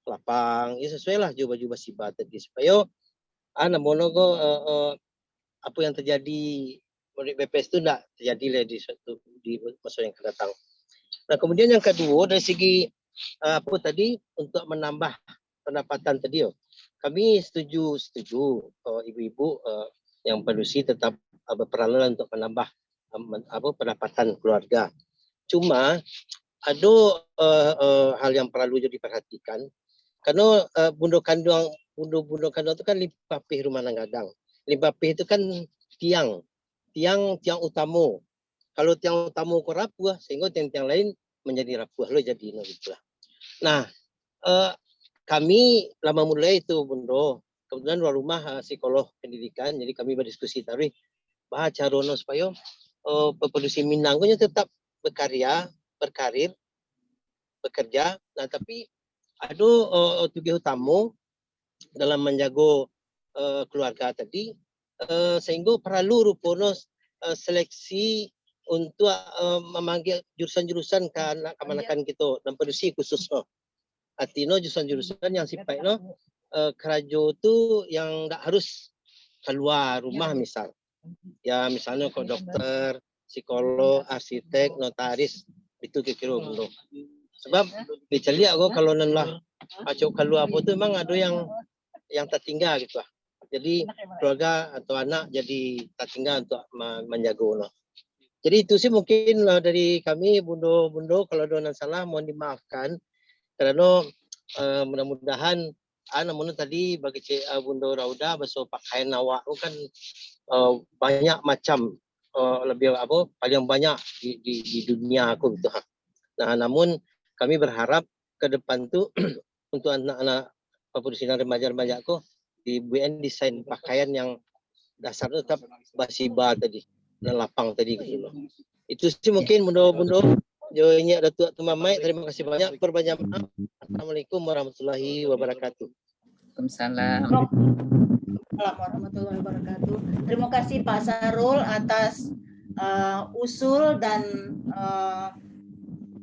Lapang, ya sesuai lah baju basiba tadi supaya monogo apa yang terjadi menurut BPS itu tidak terjadi di masa yang akan datang. Nah, kemudian yang kedua dari segi tadi untuk menambah pendapatan tadi, kami setuju ibu-ibu yang produksi tetap berperan untuk menambah pendapatan keluarga. Cuma ada hal yang perlu jadi diperhatikan karena bundo kanduang itu kan limpapih rumah nanggadang. Limpapih itu kan tiang utama. Kalau tiang utama kau rapuh, sehingga tiang lain menjadi rapuh lo jadi gitulah. Nah, kami lama mulai itu bundo. Kemudian luar rumah psikolog pendidikan, jadi kami berdiskusi tadi bahwa carono supaya produksi Minang tetap berkarya, berkarir, bekerja. Nah, tapi ada tugas utama dalam menjaga keluarga tadi, sehingga perlu rupanya seleksi untuk memanggil jurusan-jurusan kemanakan kita dan produksi khususnya. Artinya jurusan-jurusan yang sifatnya kerajo itu yang tak harus keluar rumah misal. Ya misalnya kok dokter, psikolog, arsitek, notaris itu kira-kira belum. Sebab bicara aku kalau nenlah acok keluar apa tu memang ada yang tertinggal gitu lah. Jadi keluarga atau anak jadi tertinggal untuk menjaga. Jadi itu sih mungkin dari kami bundo kalau ada yang salah mohon dimaafkan karena mudah-mudahan namun tadi bagi bundo Rauda besok pakaian awak kan banyak macam lebih paling banyak di dunia aku gitu. Nah, namun kami berharap ke depan tuh untuk anak-anak produksi remaja-remaja aku dibuat desain pakaian yang dasarnya tetap basiba tadi, dan lapang tadi gitu loh. Itu sih mungkin bundo jo ini ada tua mamai. Terima kasih banyak, berbanyak maaf. Assalamualaikum warahmatullahi wabarakatuh. Waalaikumsalam. Warahmatullahi wabarakatuh. Terima kasih Pak Sarul atas usul dan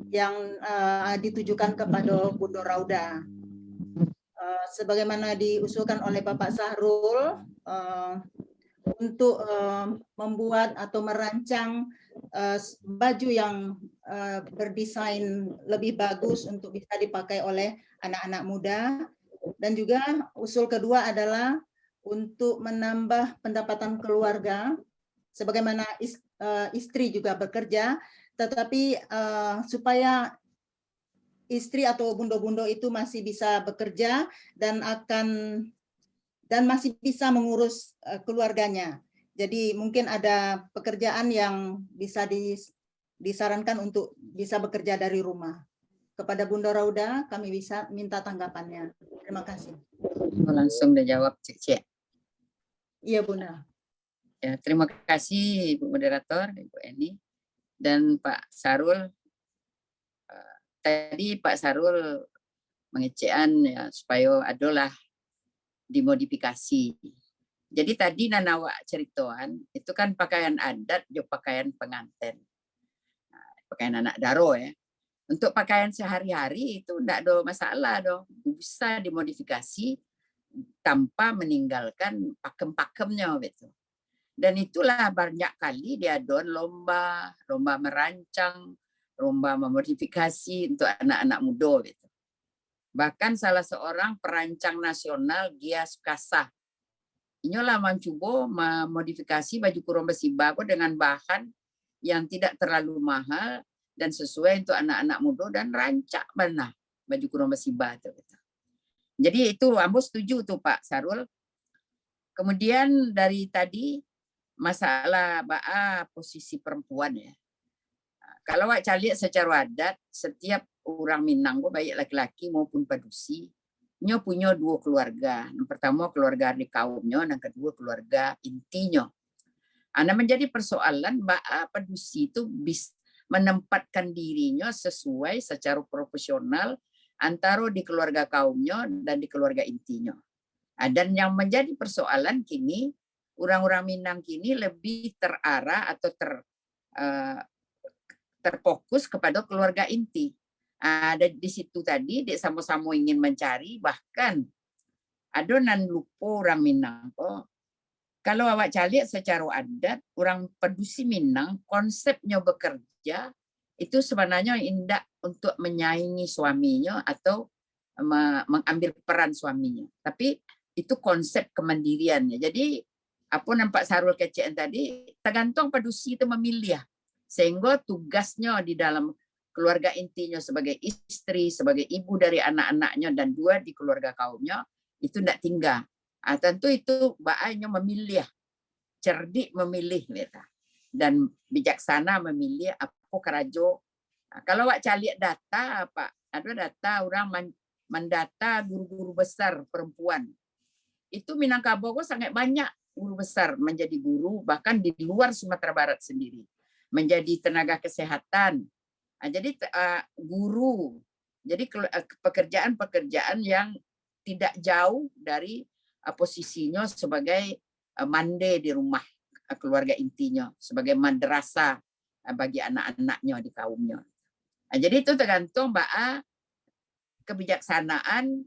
yang ditujukan kepada Bundo Rauda. Sebagaimana diusulkan oleh Bapak Sahrul untuk membuat atau merancang baju yang berdesain lebih bagus untuk bisa dipakai oleh anak-anak muda. Dan juga usul kedua adalah untuk menambah pendapatan keluarga, sebagaimana istri juga bekerja, tetapi supaya istri atau bundo-bundo itu masih bisa bekerja dan masih bisa mengurus keluarganya. Jadi mungkin ada pekerjaan yang bisa disarankan untuk bisa bekerja dari rumah. Kepada Bunda Rauda kami bisa minta tanggapannya. Terima kasih. Langsung dijawab Cik. Iya, Bunda. Ya, terima kasih Ibu Moderator, Ibu Eni dan Pak Sarul. Tadi Pak Sarul mengecekan ya, supaya adalah dimodifikasi. Jadi tadi nanawa ceritoan itu kan pakaian adat, jo pakaian pengantin, pakaian anak daro ya. Untuk pakaian sehari-hari itu tidak ada masalah dong, bisa dimodifikasi tanpa meninggalkan pakem-pakemnya gitu. Dan itulah banyak kali diadakan lomba merancang, lomba memodifikasi untuk anak-anak muda gitu. Bahkan salah seorang perancang nasional Gia Sukasa inilah mencoba memodifikasi baju kurung besi bago dengan bahan yang tidak terlalu mahal dan sesuai untuk anak-anak muda dan rancak mana baju kurung besi bago gitu. Jadi itu ambo setuju tuh Pak Sarul. Kemudian dari tadi masalah posisi perempuan ya. Kalau awak cari secara adat, setiap orang Minang, baik laki-laki maupun padusi, nyo punya dua keluarga. Yang pertama keluarga di kaumnya, yang kedua keluarga intinya. Nah, menjadi persoalan padusi itu bisa menempatkan dirinya sesuai secara profesional antara di keluarga kaumnya dan di keluarga intinya. Dan yang menjadi persoalan kini, orang-orang Minang kini lebih terarah atau terfokus kepada keluarga inti. Ada di situ tadi, dia sama-sama ingin mencari, bahkan adonan lupa orang Minang. Kalau awak cari secara adat, orang padusi Minang, konsepnya bekerja, itu sebenarnya indah untuk menyaingi suaminya atau mengambil peran suaminya. Tapi itu konsep kemandiriannya. Jadi, apa nampak Sarul kecil tadi, tergantung padusi itu memilih. Sehingga tugasnya di dalam keluarga intinya sebagai istri, sebagai ibu dari anak-anaknya, dan dua di keluarga kaumnya, itu tidak tinggal. Tentu itu baaknya memilih, cerdik memilih, dan bijaksana memilih apa kerajo. Kalau awak cari data, ada data orang mendata guru-guru besar perempuan. Itu Minangkabau sangat banyak guru besar menjadi guru, bahkan di luar Sumatera Barat sendiri. Menjadi tenaga kesehatan. Jadi guru. Jadi pekerjaan-pekerjaan yang tidak jauh dari posisinya sebagai mande di rumah keluarga intinya, sebagai madrasah bagi anak-anaknya di kaumnya. Jadi itu tergantung kebijaksanaan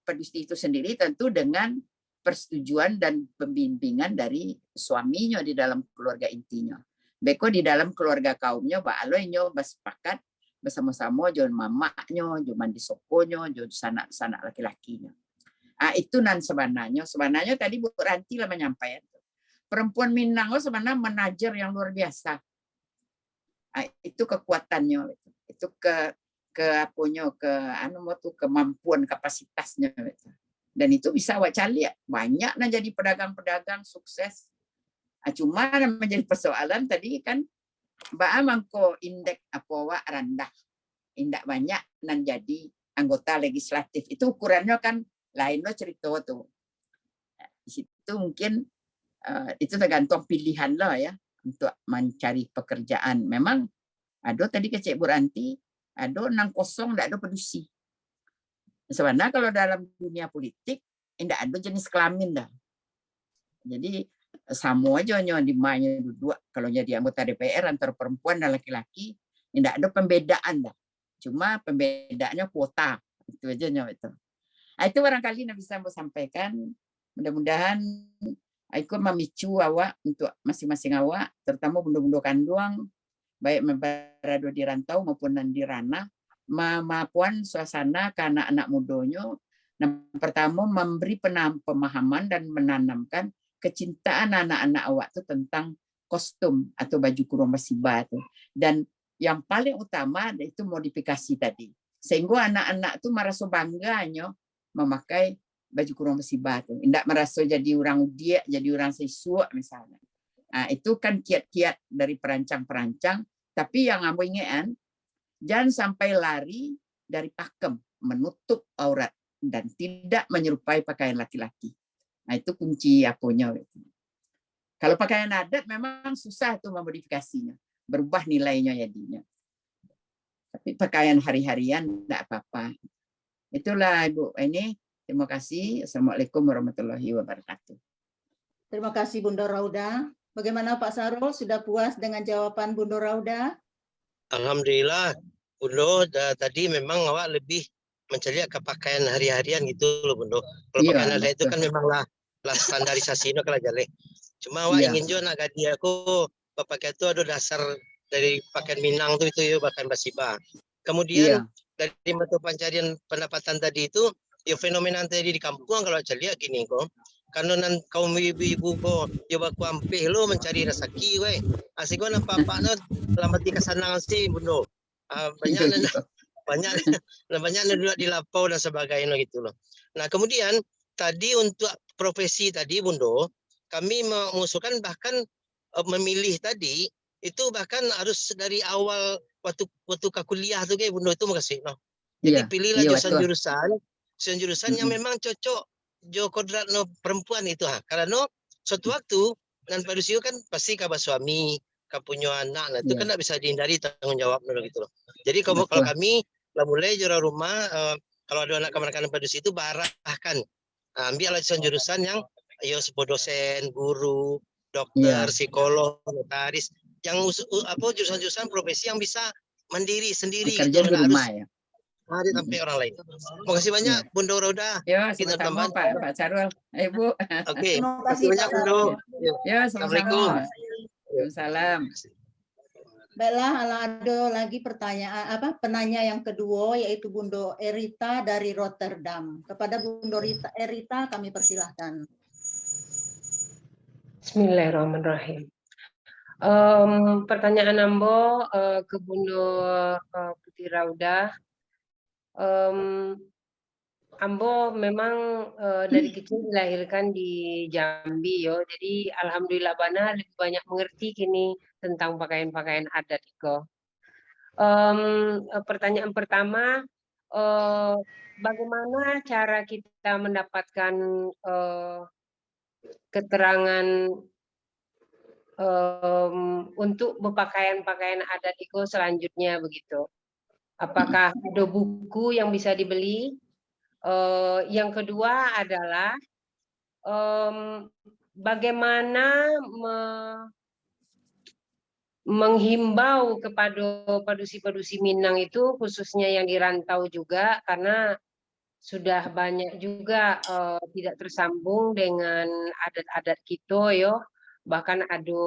padusi itu sendiri, tentu dengan persetujuan dan pembimbingan dari suaminya di dalam keluarga intinya. Beko di dalam keluarga kaumnya, aloinyo bersepakat bersama-sama jon mamaknya, jon mandi sokonya, jon sanak-sanak laki-lakinya. Itu nan sebenarnya tadi Bu Ranti lah menyampaikan. Perempuan Minang sebenarnya menajer yang luar biasa. Itu kekuatannya, itu kemampuan kapasitasnya. Dan itu bisa awak cari banyak jadi pedagang-pedagang sukses. Cuma menjadi persoalan tadi kan mangko indeks apa rendah, indak banyak nan jadi anggota legislatif. Itu ukurannya kan lain lo cerita tuh. Di situ mungkin itu tergantung pilihan lo ya untuk mencari pekerjaan. Memang ada tadi ke Cik Bu Ranti, ada nang kosong tidak ada padusi. Sebenarnya kalau dalam dunia politik tidak ada jenis kelamin dah. Jadi sama aja di mainnya dua kalau jadi anggota DPR antara perempuan dan laki-laki tidak ada pembedaan dah. Cuma pembedaannya kuota itu aja itu. Itu barangkali yang bisa saya sampaikan. Mudah-mudahan ikut memicu awak untuk masing-masing awak, terutama bunda-bunda kandung, baik berada di rantau maupun di ranah, maupun suasana ke anak-anak mudanya. Pertama memberi pemahaman dan menanamkan kecintaan anak-anak awak itu tentang kostum atau baju kurung basiba itu. Dan yang paling utama itu modifikasi tadi. Sehingga anak-anak itu merasa bangganya memakai baju kurung basiba itu. Tidak merasa jadi orang dia, jadi orang siswa misalnya. Itu kan kiat-kiat dari perancang-perancang. Tapi yang aku ingatkan, jangan sampai lari dari pakem, menutup aurat. dan tidak menyerupai pakaian laki-laki. Nah, itu kunci aponya. Kalau pakaian adat memang susah tuh memodifikasinya, berubah nilainya jadinya. Tapi pakaian hari-harian enggak apa-apa. Itulah Ibu ini. Terima kasih. Assalamualaikum warahmatullahi wabarakatuh. Terima kasih Bunda Rauda. Bagaimana Pak Sarul, sudah puas dengan jawaban Bunda Rauda? Alhamdulillah, Bundo, tadi memang awak lebih mencari ke pakaian hari-harian gitu loh, Bundo. Kalau Iya, pakaian adat itu betul. kan memang lah standarisasi itu kalau jale. Cuma awak Iya. ingin juga nak gadi aku pakai itu ada dasar dari pakaian Minang tuh itu ya pakaian basiba. Kemudian dari mata pencarian pendapatan tadi itu, ya fenomena tadi di kampung kalau saya lihat gini kok. Karena kaum ibu-ibu kok coba ku ampih lo mencari rezeki we. Asik gua apa-apa no selamat di kesanangan sih Bundo. Banyak dulu di lapau dan sebagainya gitu loh. Nah, kemudian tadi untuk profesi tadi Bundo, kami mengusulkan bahkan memilih tadi itu bahkan harus dari awal waktu kuliah tuh kayak Bundo itu makasih no. Jadi pilihlah jurusan yang memang cocok jo kodrat no perempuan itu karena suatu waktu dan pada usia kan pasti kabar suami punya anak nah itu kan tidak bisa dihindari tanggung jawab gitu loh. Jadi kalau kami mulai juara rumah kalau ada anak kawan-kawan pada usia itu bahkan ambil jurusan yang sebuah dosen, guru, dokter, psikolog, notaris yang jurusan-jurusan profesi yang bisa mandiri sendiri kerja di rumah ya. Ada sampai orang lain. Terima kasih banyak Bunda Rauda. Ya, sama-sama Pak Sarul. Ibu. Oke. Terima kasih banyak Bunda. Ya, Assalamualaikum. Waalaikumsalam. Baiklah, ada lagi pertanyaan penanya yang kedua yaitu Bunda Erita dari Rotterdam. Kepada Bunda Erita kami persilahkan. Bismillahirrahmanirrahim. Pertanyaan ambo ke Bunda Putih Rauda. Ambo memang dari kecil dilahirkan di Jambi yo, jadi alhamdulillah bana lebih banyak mengerti kini tentang pakaian-pakaian adat iko. Pertanyaan pertama, bagaimana cara kita mendapatkan keterangan untuk berpakaian-pakaian adat iko selanjutnya begitu? Apakah ada buku yang bisa dibeli? Yang kedua adalah bagaimana menghimbau kepada padusi-padusi Minang itu khususnya yang di rantau juga karena sudah banyak juga tidak tersambung dengan adat-adat kita yo, bahkan ada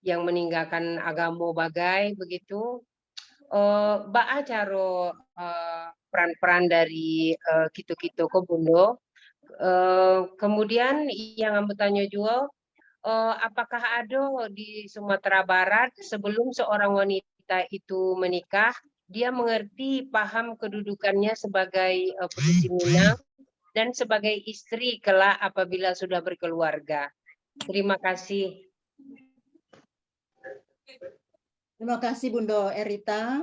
yang meninggalkan agama bagai begitu. Baa caro peran-peran dari kita ko Bundo. Kemudian yang ambo tanya juga, apakah ada di Sumatera Barat sebelum seorang wanita itu menikah, dia mengerti paham kedudukannya sebagai padusi Minang dan sebagai istri kelak apabila sudah berkeluarga. Terima kasih. Terima kasih Bunda Erita.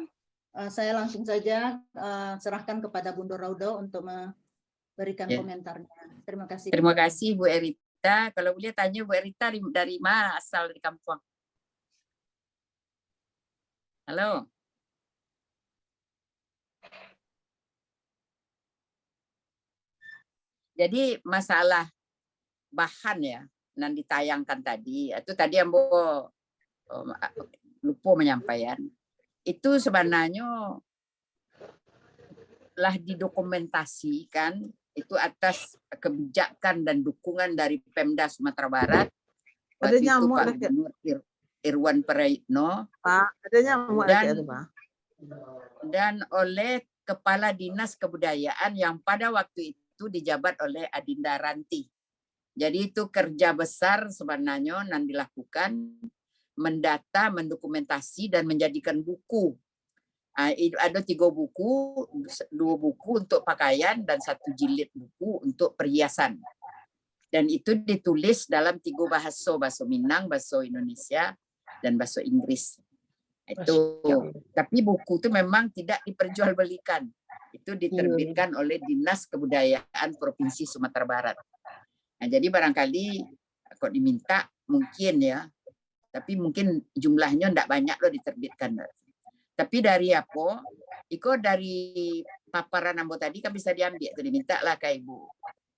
Saya langsung saja serahkan kepada Bunda Rauda untuk memberikan komentarnya. Terima kasih. Terima kasih Bu Erita. Kalau boleh tanya Bu Erita dari mana asal di kampung? Halo. Jadi masalah bahan ya yang ditayangkan tadi, itu tadi yang lupa menyampaikan. Itu sebenarnya telah didokumentasikan itu atas kebijakan dan dukungan dari Pemda Sumatera Barat. Ada nyamuk Pak Gubernur Irwan Praitno. Pak, ada nyamuk dan oleh Kepala Dinas Kebudayaan yang pada waktu itu dijabat oleh Adinda Ranti. Jadi itu kerja besar sebenarnya yang dilakukan, mendata, mendokumentasi, dan menjadikan buku. Ada 3 buku, 2 buku untuk pakaian dan 1 jilid buku untuk perhiasan. Dan itu ditulis dalam 3 bahasa Minang, bahasa Indonesia, dan bahasa Inggris. Itu. Tapi buku itu memang tidak diperjualbelikan. Itu itu diterbitkan oleh Dinas Kebudayaan Provinsi Sumatera Barat. Nah, jadi barangkali kok diminta mungkin ya, tapi mungkin jumlahnya enggak banyak loh diterbitkan. Tapi dari apa? Iko dari paparan ambo tadi kan bisa diambil, itu diminta lah ke Ibu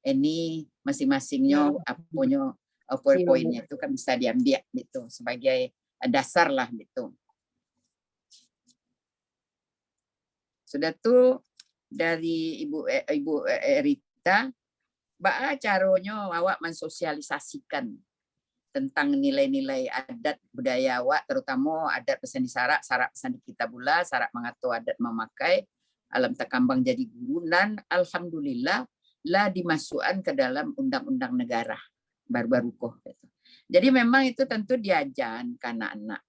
Eni masing-masingnya aponya poin-poinnya itu kan bisa diambil gitu sebagai dasar lah gitu. Sudah tuh dari Ibu Erita, bagaimana caranya awak mensosialisasikan tentang nilai-nilai adat budaya awak, terutama adat pesan di sarak pesan di kitabullah, sarak mengatur adat memakai, alam takambang jadi gurunan, alhamdulillah lah dimasukkan ke dalam undang-undang negara baru-baru kok. Jadi memang itu tentu diajan ke anak-anak,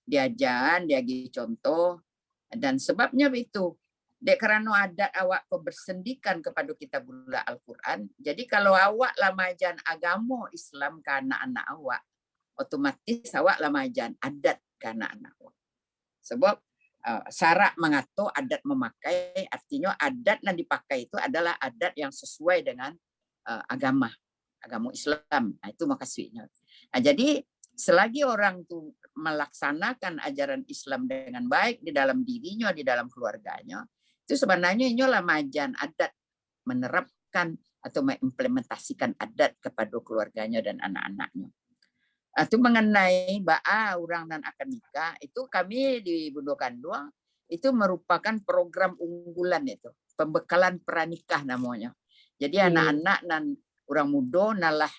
diajan, diagi contoh, dan sebabnya itu. Dek karena adat awak bersendikan kepada kitabullah Al-Quran. Jadi kalau awak lamajan agama Islam ke anak-anak awak, otomatis awak lamajan adat ke anak-anak awak. Sebab syarat mengatur adat memakai, artinya adat yang dipakai itu adalah adat yang sesuai dengan agama Islam. Nah, itu maksudnya. Nah, jadi selagi orang tuh melaksanakan ajaran Islam dengan baik di dalam dirinya, di dalam keluarganya, itu sebenarnya ini lamajan adat, menerapkan atau mengimplementasikan adat kepada keluarganya dan anak-anaknya. Itu mengenai orang dan akan nikah, itu kami di Bundo Kanduang itu merupakan program unggulan itu, pembekalan pranikah namanya. Jadi anak-anak dan orang muda nalah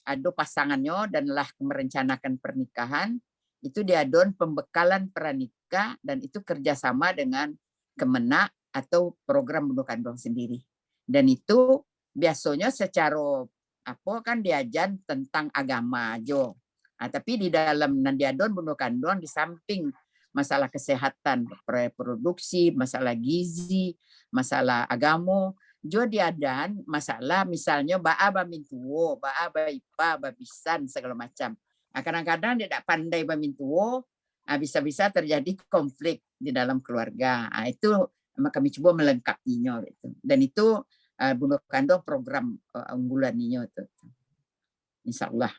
ada pasangannya dan lah merencanakan pernikahan, itu diadon pembekalan pranikah dan itu kerjasama dengan Kemenak atau program Bundo Kanduang sendiri. Dan itu biasanya secara kan diajan tentang agama aja. Nah, tapi di dalam nandiadon Bundo Kanduang di samping masalah kesehatan reproduksi, masalah gizi, masalah agama, juga diadan masalah misalnya ba'a mintuo, ba'a ipa, babisan segala macam. Nah, kadang-kadang dia tidak pandai mintuo, bisa-bisa terjadi konflik di dalam keluarga. Nah, itu kami coba melengkapinya itu. Dan itu Bundo Kanduang program unggulannya itu. Insyaallah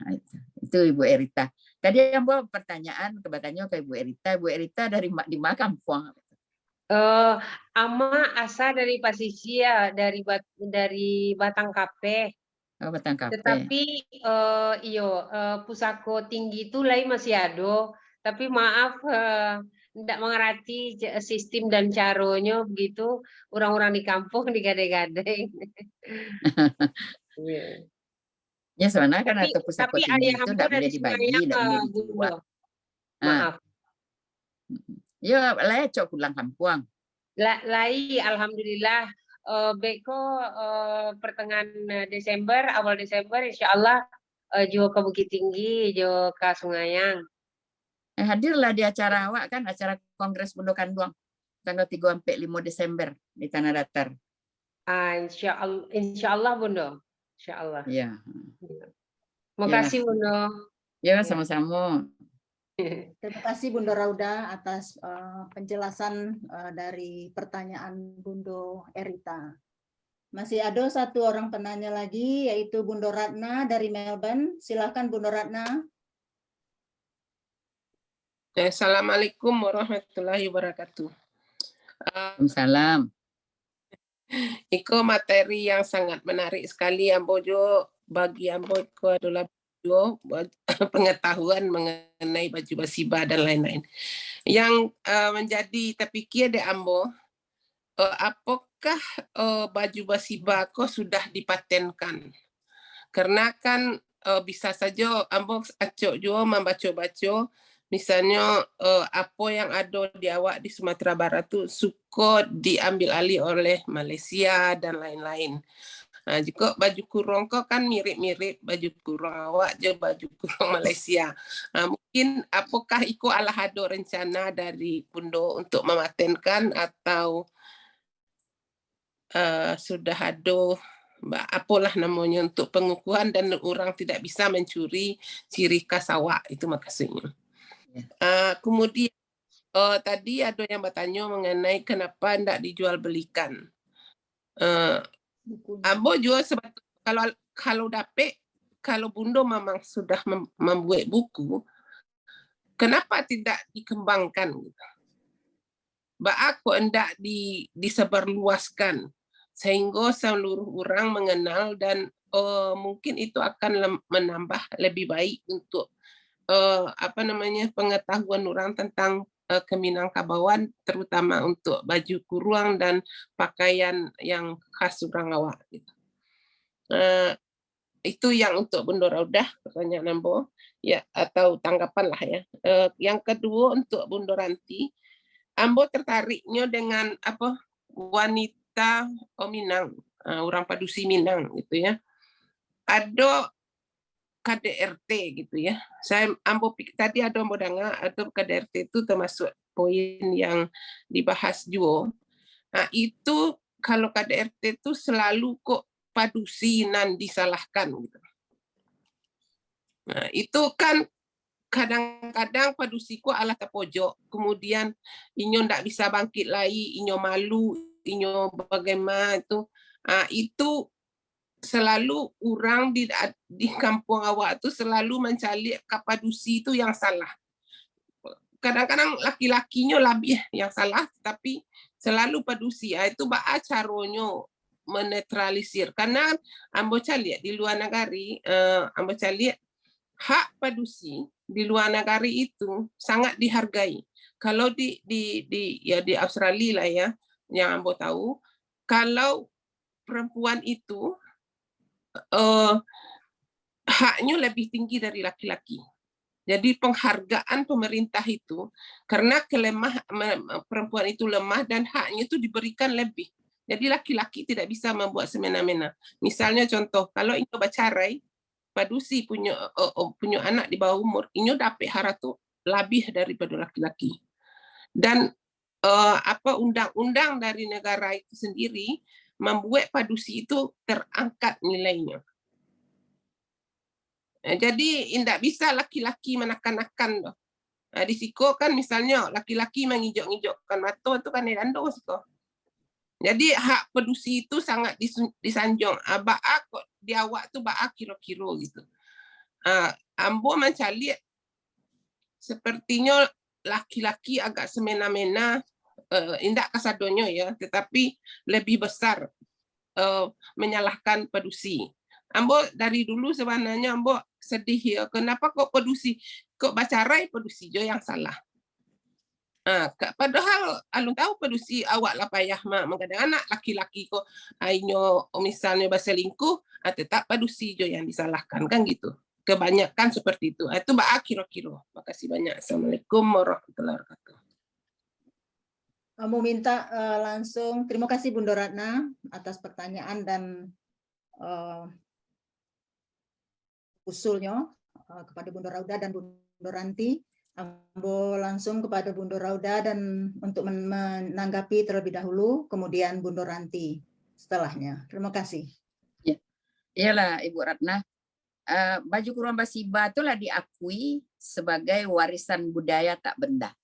itu Ibu Erita. Tadi yang bawa pertanyaan kebatanya ke Ibu Erita. Ibu Erita dari di mana kampung? Ama asal dari Pasisia, dari Batang Kape. Oh, Batang Kape. Tetapi pusako tinggi itu lain masih ada. Tapi maaf tidak mengerti sistem dan caranya begitu, orang-orang di kampung digade-gade. Ya sebenarnya kan atau pusako tinggi itu tidak boleh dibagi, tidak boleh dijual. Maaf. Ya, lecok pulang kampung. Lai, alhamdulillah. Beko pertengahan Desember, awal Desember, insya Allah jo ke Bukit Tinggi, jo ke Sungayang. Hadirlah di acara awak kan, acara Kongres Bundo Kanduang tanggal 3 sampai 5 Desember di Tanah Datar. Insya Allah Bundo. Insya Allah. Ya. Makasih Bundo. Ya, sama-sama. Terima kasih Bundo Rauda atas penjelasan dari pertanyaan Bundo Erita. Masih ada satu orang penanya lagi, yaitu Bundo Ratna dari Melbourne. Silakan Bundo Ratna. Assalamualaikum warahmatullahi wabarakatuh. Waalaikumsalam. Iko materi yang sangat menarik sekali Ambojo, bagi Ambojo adalah pengetahuan mengenai baju basiba dan lain-lain. Yang menjadi terfikir di Ambo, apakah baju basiba kok sudah dipatenkan? Karena kan bisa saja Ambo acok juga membaca-baca. Misalnya apa yang ada di awak di Sumatera Barat itu suka diambil alih oleh Malaysia dan lain-lain. Nah, jika baju kurung kok kan mirip-mirip baju kurung awak je baju kurung Malaysia. Nah, mungkin apakah iko ala ada rencana dari Bundo untuk mematenkan atau sudah ada apalah namanya untuk pengukuhan dan orang tidak bisa mencuri ciri khas awak, itu maksudnya. Kemudian tadi ada yang bertanya mengenai kenapa tidak dijual belikan. Ambo juga sebetulnya kalau dapet, kalau Bundo memang sudah membuat buku, kenapa tidak dikembangkan? Aku hendak disebarluaskan sehingga seluruh orang mengenal dan mungkin itu akan menambah lebih baik untuk pengetahuan orang tentang Keminangkabauan, terutama untuk baju kurung dan pakaian yang khas orang awak. Gitu. Itu yang untuk Bundo Raudah, pertanyaan Ambo ya, atau tanggapan lah ya. Yang kedua untuk Bundo Ranti, Ambo tertariknya dengan wanita Minang, orang Padusi Minang gitu ya. Ada KDRT gitu ya. Tadi ada Ambo dengar ada KDRT itu termasuk poin yang dibahas juga. Nah, itu kalau KDRT itu selalu kok padusi nan disalahkan gitu. Nah, itu kan kadang-kadang padusiku alah terpojok, kemudian inyo ndak bisa bangkit lagi, inyo malu, inyo bagaimana itu selalu orang di kampung awak itu selalu mencari kapadusi itu yang salah. Kadang-kadang laki-lakinya lebih yang salah, tapi selalu padusi. Itu caranya menetralisir. Karena Ambo lihat di luar negara, Ambo lihat hak padusi di luar negara itu sangat dihargai. Kalau di Australia lah ya, yang Ambo tahu, kalau perempuan itu haknya lebih tinggi dari laki-laki. Jadi penghargaan pemerintah itu karena perempuan itu lemah dan haknya itu diberikan lebih. Jadi laki-laki tidak bisa membuat semena-mena. Misalnya contoh, kalau inyo bacarai, padusi punya anak di bawah umur, inyo dapat haratu lebih daripada laki-laki. Dan undang-undang dari negara itu sendiri membuat padusi itu terangkat nilainya. Jadi tidak bisa laki-laki menekan-nekan. Di siko kan misalnya laki-laki mengijok-ijokkan mata itu kan dando siko. Jadi hak padusi itu sangat disanjung. Kok di awak tuh kira-kira gitu. Ambo mencari sepertinya laki-laki agak semena-mena, indak kasadonyo ya, tetapi lebih besar menyalahkan padusi. Ambo dari dulu sebenarnya Ambo sedih ya, kenapa kok padusi, kok bacarai padusi jo yang salah. Padahal alun tahu padusi awak lah payah menggadang anak laki-laki kok ainyo misalnya berselingkuh, tetap padusi jo yang disalahkan kan gitu. Kebanyakan seperti itu. Itu kira-kira. Makasih banyak. Assalamualaikum warahmatullahi wabarakatuh. Kamu minta langsung, terima kasih Bundo Ratna atas pertanyaan dan usulnya kepada Bundo Raudah dan Bundo Ranti. Ambo langsung kepada Bundo Raudah dan untuk menanggapi terlebih dahulu, kemudian Bundo Ranti setelahnya. Terima kasih. Ya. Iyalah Ibu Ratna. Baju kurung basiba itulah diakui sebagai warisan budaya tak benda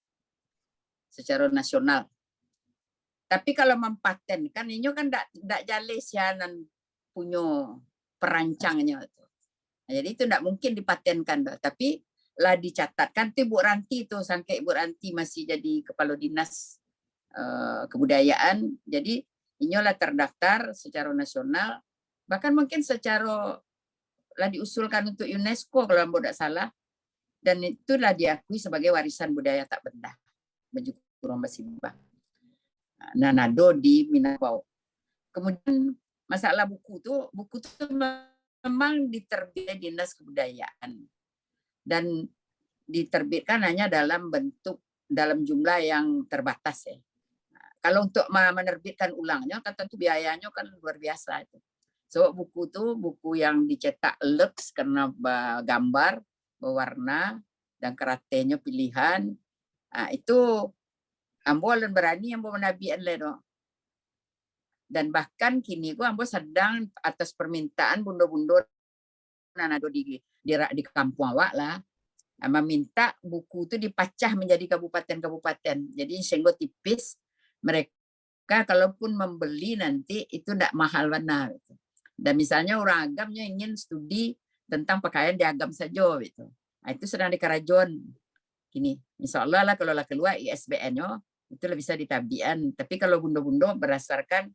secara nasional. Tapi kalau mempatenkan ini kan tidak jales ya punya perancangnya itu. Nah, jadi itu tidak mungkin dipatenkan, tapi lah dicatatkan tuh Ibu Ranti itu sampai Ibu Ranti masih jadi kepala dinas kebudayaan. Jadi inilah terdaftar secara nasional, bahkan mungkin secara lah diusulkan untuk UNESCO kalau tidak salah, dan itulah diakui sebagai warisan budaya tak benda baju kurung basiba. Nanado di Minangkabau. Kemudian masalah buku itu memang diterbitkan Dinas Kebudayaan dan diterbitkan hanya dalam jumlah yang terbatas ya. Kalau untuk menerbitkan ulangnya kan tentu biayanya kan luar biasa itu. So buku itu buku yang dicetak lux karena gambar, berwarna dan karatenya pilihan. Nah, itu ambo berani ambo menabian ledo. Dan bahkan kini gua ambo sedang atas permintaan bundo-bundo nanado di kampung awak lah, meminta buku itu dipecah menjadi kabupaten-kabupaten. Jadi sehingga tipis mereka maka kalaupun membeli nanti itu tidak mahal benar. Gitu. Dan misalnya orang agamnya ingin studi tentang pakaian di agam saja, gitu. Nah, itu sedang di kerajon. Gini, insya Allah lah kalau lah keluar ISBN-nya itu lebih bisa ditabian. Tapi kalau bundo-bundo berdasarkan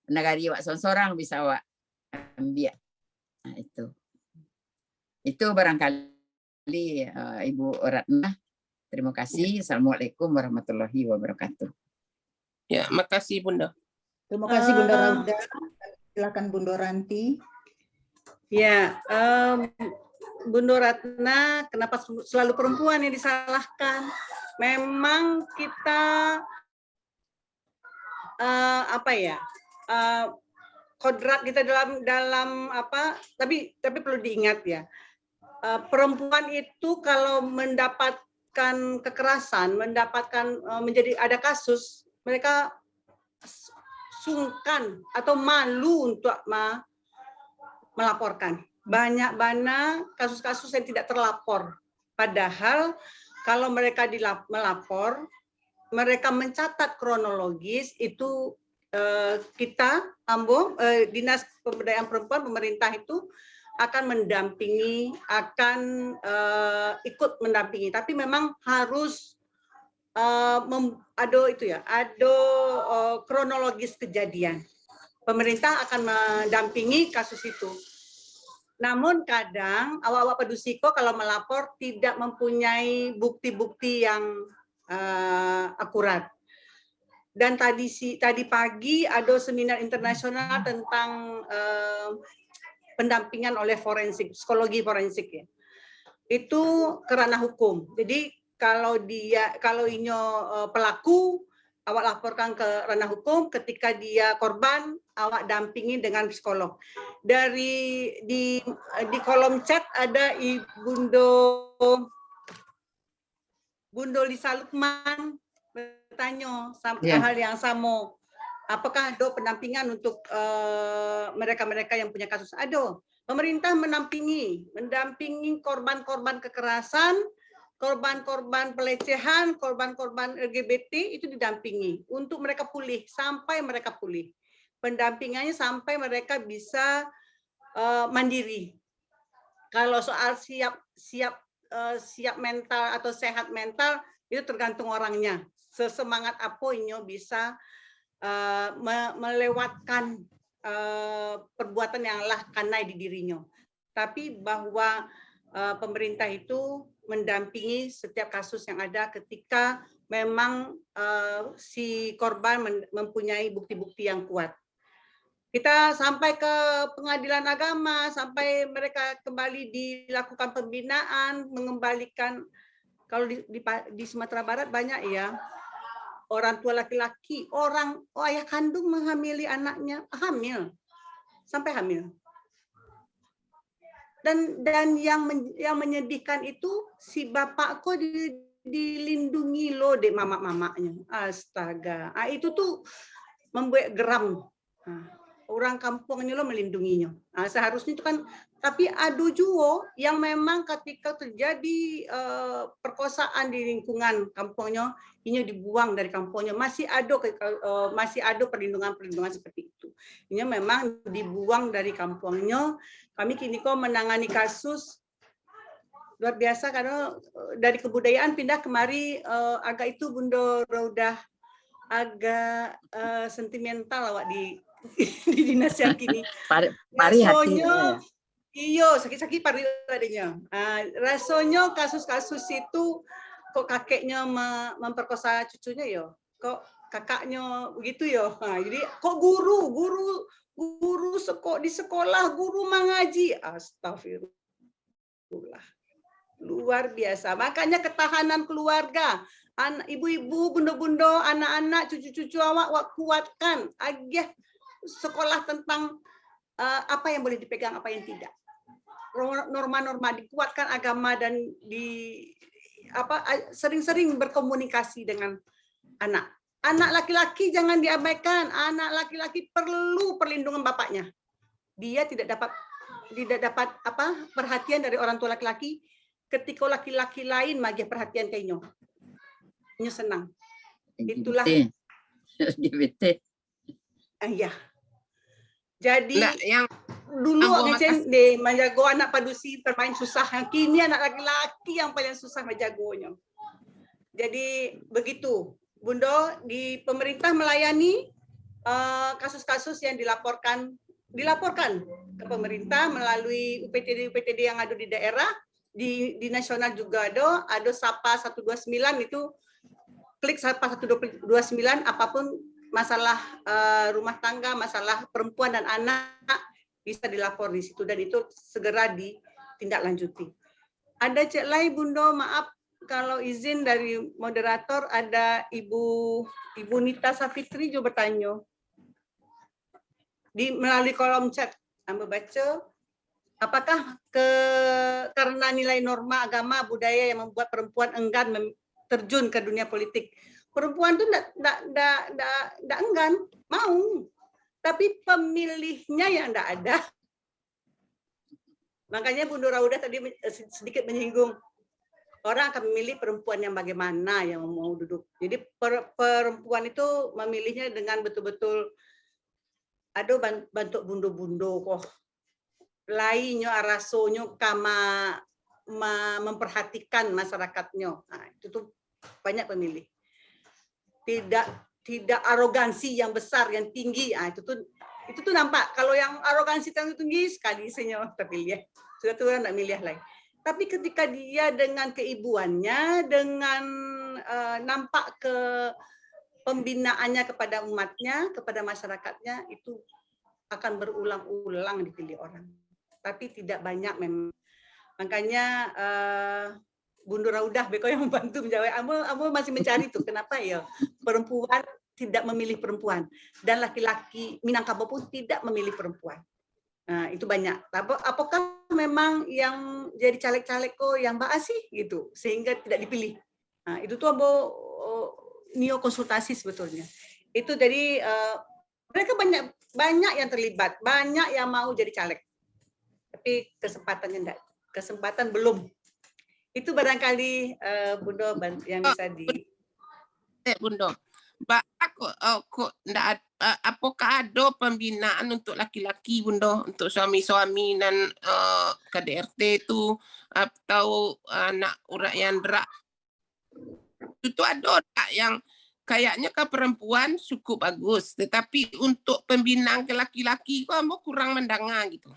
negari wak seorang bisa wak ambil. Nah, itu barangkali Ibu Ratna. Terima kasih. Assalamualaikum warahmatullahi wabarakatuh. Ya, makasih Bunda. Terima kasih Bunda Rauda. Silakan Bunda Ranti. Ya, Bunda Ratna, kenapa selalu perempuan yang disalahkan? Memang kita kodrat kita dalam apa? Tapi perlu diingat ya, perempuan itu kalau mendapatkan kekerasan, menjadi ada kasus, mereka sungkan atau malu untuk melaporkan. Banyak kasus-kasus yang tidak terlapor. Padahal kalau mereka melapor, mereka mencatat kronologis, itu kita, Dinas Pemberdayaan Perempuan, pemerintah itu akan mendampingi, akan ikut mendampingi. Tapi memang harus ada kronologis kejadian. Pemerintah akan mendampingi kasus itu. Namun kadang awak-awak pedusiko kalau melapor tidak mempunyai bukti-bukti yang akurat. Dan tadi pagi ada seminar internasional tentang pendampingan oleh forensik, psikologi forensik ya. Itu kerana hukum. Jadi kalau pelaku, awak laporkan ke ranah hukum. Ketika dia korban, awak dampingi dengan psikolog. Di kolom chat ada Bundo Lisa Lukman bertanya hal yang sama. Apakah ada pendampingan untuk mereka-mereka yang punya kasus? Ada. Pemerintah mendampingi korban-korban kekerasan, korban-korban pelecehan, korban-korban LGBT itu didampingi untuk mereka pulih, sampai mereka pulih. Pendampingannya sampai mereka bisa mandiri. Kalau soal siap mental atau sehat mental itu tergantung orangnya. Sesemangat apa inyo bisa melewatkan perbuatan yang lah kanai di dirinya. Tapi bahwa pemerintah itu mendampingi setiap kasus yang ada ketika memang si korban mempunyai bukti-bukti yang kuat. Kita sampai ke pengadilan agama, sampai mereka kembali dilakukan pembinaan, mengembalikan. Kalau di Sumatera Barat banyak ya, orang tua laki-laki, ayah kandung menghamili anaknya, sampai hamil. Dan yang menyedihkan itu si bapak kok dilindungi loh dek mamak-mamaknya. Astaga, itu tuh membuat geram. Orang kampungnya lo melindunginya. Seharusnya itu kan, tapi ada juga yang memang ketika terjadi perkosaan di lingkungan kampungnya, ini dibuang dari kampungnya. Masih ada perlindungan seperti itu. Ini memang dibuang dari kampungnya. Kami kini kok menangani kasus luar biasa karena dari kebudayaan pindah kemari agak itu Bunda Raudah agak sentimental awak di dinas yang kini. Pari hati. Iyo, sakit-sakit pari adanya. Rasanya kasus-kasus itu kok kakeknya memperkosa cucunya yo, kok kakaknya begitu yo. Jadi kok guru di sekolah guru mengaji, astagfirullah, luar biasa. Makanya ketahanan keluarga, ibu-ibu, bunda-bunda, anak-anak, cucu-cucu awak kuatkan agih sekolah tentang apa yang boleh dipegang, apa yang tidak. Norma-norma dikuatkan agama dan sering-sering berkomunikasi dengan anak. Anak laki-laki jangan diabaikan. Anak laki-laki perlu perlindungan bapaknya. Dia tidak dapat perhatian dari orang tua laki-laki. Ketika laki-laki lain magih perhatian kayaknya. Senang. Itulah. LGBT. Iya. Jadi Nah, yang dulu Ambo ngecen deh menjago anak padusi bermain susah. Kini anak laki-laki yang paling susah menjagonya. Jadi begitu, Bundo, di pemerintah melayani kasus-kasus yang dilaporkan ke pemerintah melalui UPTD yang ada di daerah, di nasional juga ada Sapa 129 itu, klik Sapa 129 apapun masalah rumah tangga, masalah perempuan dan anak bisa dilapor di situ dan itu segera ditindaklanjuti. Ada Cek Lai, Bundo, maaf kalau izin dari moderator, ada Ibu Nita Safitri juga bertanya melalui kolom chat. Amba baca, apakah karena nilai norma agama budaya yang membuat perempuan enggan terjun ke dunia politik? Perempuan itu tidak enggan, mau, tapi pemilihnya yang tidak ada. Makanya Bunda Rauda tadi sedikit menyinggung, orang akan memilih perempuan yang bagaimana yang mau duduk. Jadi perempuan itu memilihnya dengan betul-betul ada bentuk bundo-bundo kok. Lainnya arasonyo kama memperhatikan masyarakatnya. Nah, itu tuh banyak pemilih. Tidak arogansi yang besar, yang tinggi. Nah, itu tuh nampak. Kalau yang arogansi yang tinggi sekali senyo terpilih. Sudah tuh orang tidak milih lagi. Tapi ketika dia dengan keibuannya, dengan nampak ke pembinaannya kepada umatnya, kepada masyarakatnya, itu akan berulang-ulang dipilih orang. Tapi tidak banyak memang. Makanya Bunda Raudah Beko yang membantu menjawab. Amu masih mencari tuh kenapa ya perempuan tidak memilih perempuan dan laki-laki Minangkabau pun tidak memilih perempuan. Nah, itu banyak. Apakah memang yang jadi caleg-caleg kok yang mbak sih gitu sehingga tidak dipilih? Nah, itu tuh neo konsultasi sebetulnya. Itu jadi mereka banyak yang terlibat, banyak yang mau jadi caleg. Tapi kesempatannya enggak. Kesempatan belum. Itu barangkali Bundo yang bisa Bundo. Mbak, kok enggak apakah ada pembinaan untuk laki-laki, Bundo, untuk suami-suami dan KDRT itu atau anak urat yang derak? Itu ada tak yang kayaknya ke perempuan cukup bagus, tetapi untuk pembinaan ke laki-laki kok mau kurang mendengar gitu.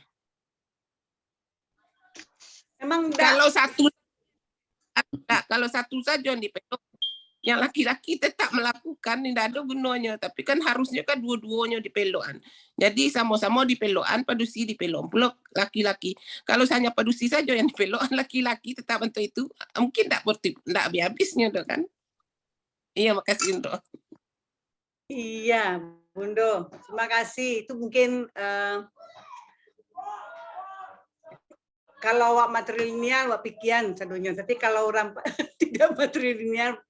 Emang kalau satu saja yang dipelok, yang laki-laki tetap melakukan, tidak ada gunanya. Tapi kan harusnya kan dua-duanya dipelokan. Jadi sama-sama dipelokan, padusi dipelokan pula laki-laki. Kalau hanya padusi saja yang dipelokan, laki-laki tetap untuk itu, mungkin tidak habis-habisnya kan. Iya, makasih Bundo. Iya, Bundo. Terima kasih. Itu mungkin kalau wak matrilineal, wak pikian sadunya. Tapi kalau orang tidak matrilineal,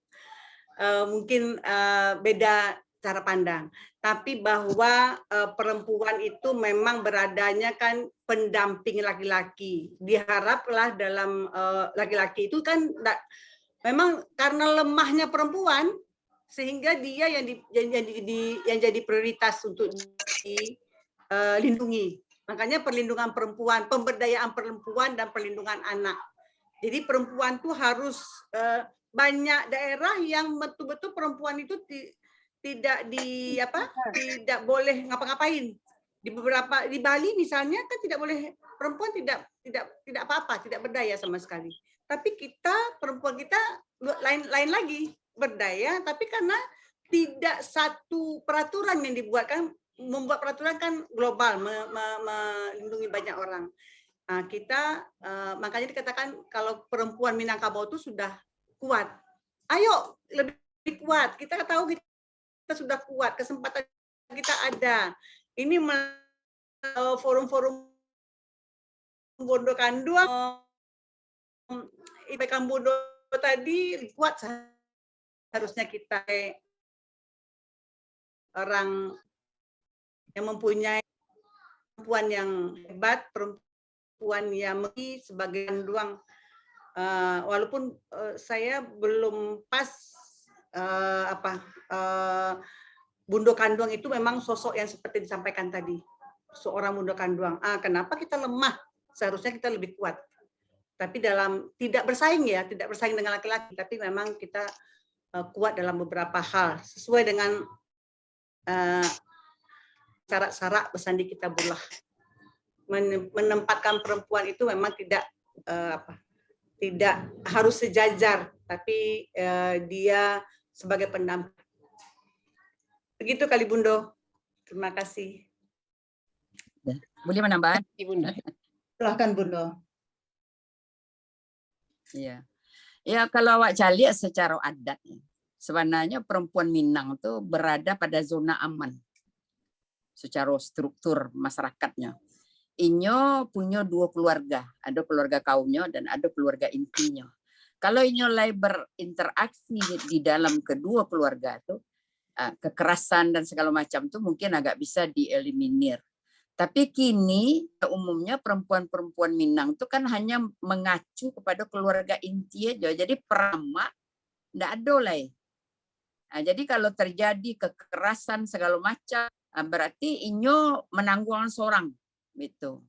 mungkin beda cara pandang. Tapi bahwa perempuan itu memang beradanya kan pendamping laki-laki. Diharaplah dalam laki-laki itu kan memang karena lemahnya perempuan sehingga dia yang jadi prioritas untuk dilindungi. Makanya perlindungan perempuan, pemberdayaan perempuan dan perlindungan anak. Jadi perempuan tuh harus banyak daerah yang betul-betul perempuan itu tidak boleh ngapa-ngapain. Di Bali misalnya kan tidak boleh, perempuan tidak apa-apa, tidak berdaya sama sekali. Tapi perempuan kita lain lagi, berdaya, tapi karena tidak satu peraturan yang dibuatkan, membuat peraturan kan global, melindungi banyak orang. Nah, makanya dikatakan kalau perempuan Minangkabau itu sudah kuat. Ayo lebih kuat. Kita tahu kita sudah kuat, kesempatan kita ada. Ini forum-forum Bondo Kanduang, IPK Bondo tadi kuat, harusnya kita orang yang mempunyai perempuan yang hebat, perempuan yang sebagai kanduang. Walaupun saya belum pas Bundo Kanduang itu memang sosok yang seperti disampaikan tadi, seorang Bundo Kanduang. Kenapa kita lemah? Seharusnya kita lebih kuat. Tapi dalam tidak bersaing ya, tidak bersaing dengan laki-laki, tapi memang kita kuat dalam beberapa hal sesuai dengan syarat-syarat Bersandi Kitabullah. Menempatkan perempuan itu memang tidak harus sejajar, tapi dia sebagai pendamping. Begitu kali Bundo. Terima kasih. Boleh menambah? Bunda. Silahkan Bundo. Iya. Ya kalau awak cari secara adat, sebenarnya perempuan Minang itu berada pada zona aman secara struktur masyarakatnya. Inyo punya dua keluarga, ada keluarga kaumnya dan ada keluarga intinya. Kalau inyo mulai berinteraksi di dalam kedua keluarga itu, kekerasan dan segala macam itu mungkin agak bisa dieliminir. Tapi kini umumnya perempuan-perempuan Minang itu kan hanya mengacu kepada keluarga inti aja. Jadi perama enggak ada lah. Jadi kalau terjadi kekerasan segala macam, berarti inyo menanggung seorang gitu.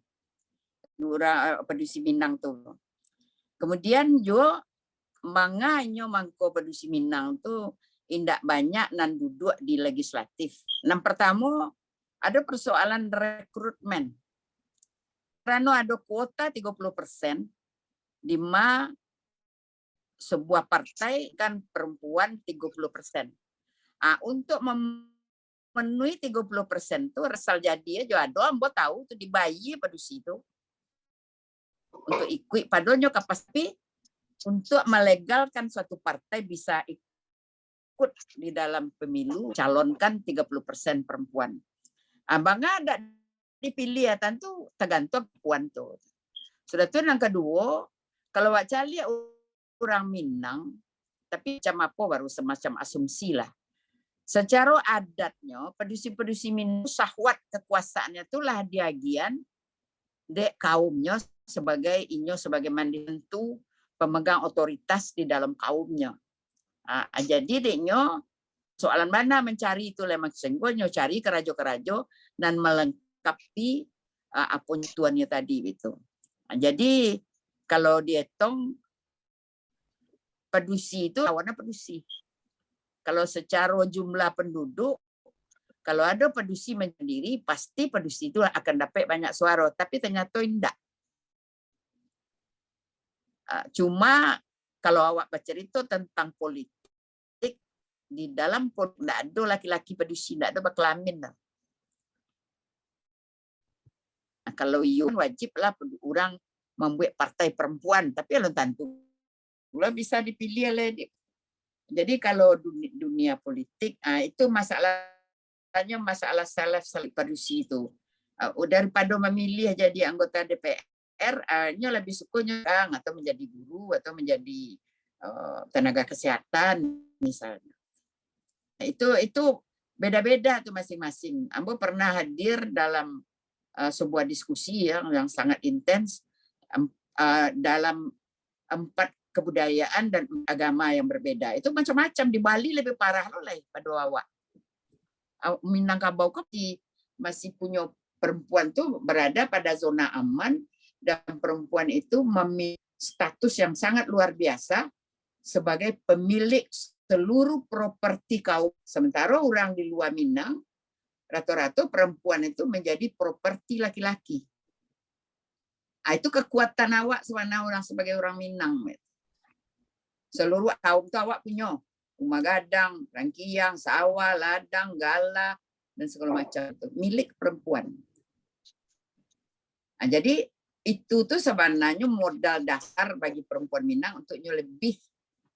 Pedusi Minang tuh. Kemudian jo manga inyo mangko pedusi Minang tuh indak banyak nan duduk di legislatif. Yang pertama ada persoalan rekrutmen. Karena ada kuota 30%, di mana sebuah partai kan perempuan 30%. Untuk memenuhi 30% itu asal jadi aja ada ambo tahu tuh dibayi pada situ. Untuk ikut padonyo kapasitas untuk melegalkan suatu partai bisa ikut di dalam pemilu calonkan 30% perempuan. Abang ada dipilih ya tentu tergantung perempuan tuh. Sudah tuh yang kedua, kalau wak cali orang Minang, tapi macam apa baru semacam asumsi lah. Secara adatnya, pedusi-pedusi Minang syahwat kekuasaannya itulah diagian dek kaumnya sebagai inyo sebagai manditu pemegang otoritas di dalam kaumnya. Jadi deknya soalan mana mencari itu lemah senggonyo cari kerajo-kerajo dan melengkapi apa tuannya tadi itu. Jadi kalau dihitung pedusi itu lawannya pedusi. Kalau secara jumlah penduduk, kalau ada pedusi sendiri, pasti pedusi itu akan dapat banyak suara. Tapi ternyata tidak. Cuma kalau awak bercerita tentang politik, di dalam politik tidak ada laki-laki pedusi, tidak ada berkelamin. Kalau you wajiblah orang membuat partai perempuan, tapi belum tentu bisa dipilih oleh dia. Jadi kalau dunia politik, itu masalahnya masalah self pedusi itu. Daripada memilih jadi anggota DPR, nya lebih sukanya atau menjadi guru atau menjadi tenaga kesehatan misalnya. Itu beda-beda tuh masing-masing. Ambo pernah hadir dalam sebuah diskusi yang sangat intens dalam 4 kebudayaan dan agama yang berbeda. Itu macam-macam. Di Bali lebih parah loh pada awak. Minangkabau masih punya perempuan tuh berada pada zona aman dan perempuan itu memiliki status yang sangat luar biasa sebagai pemilik seluruh properti kaum. Sementara orang di luar Minang rata-rata perempuan itu menjadi properti laki-laki. Itu kekuatan awak sebenarnya orang sebagai orang Minang. Seluruh kaum itu awak punya. Rumah gadang, rangkiang, sawah, ladang, gala, dan segala macam itu. Milik perempuan. Jadi itu tuh sebenarnya modal dasar bagi perempuan Minang untuknya lebih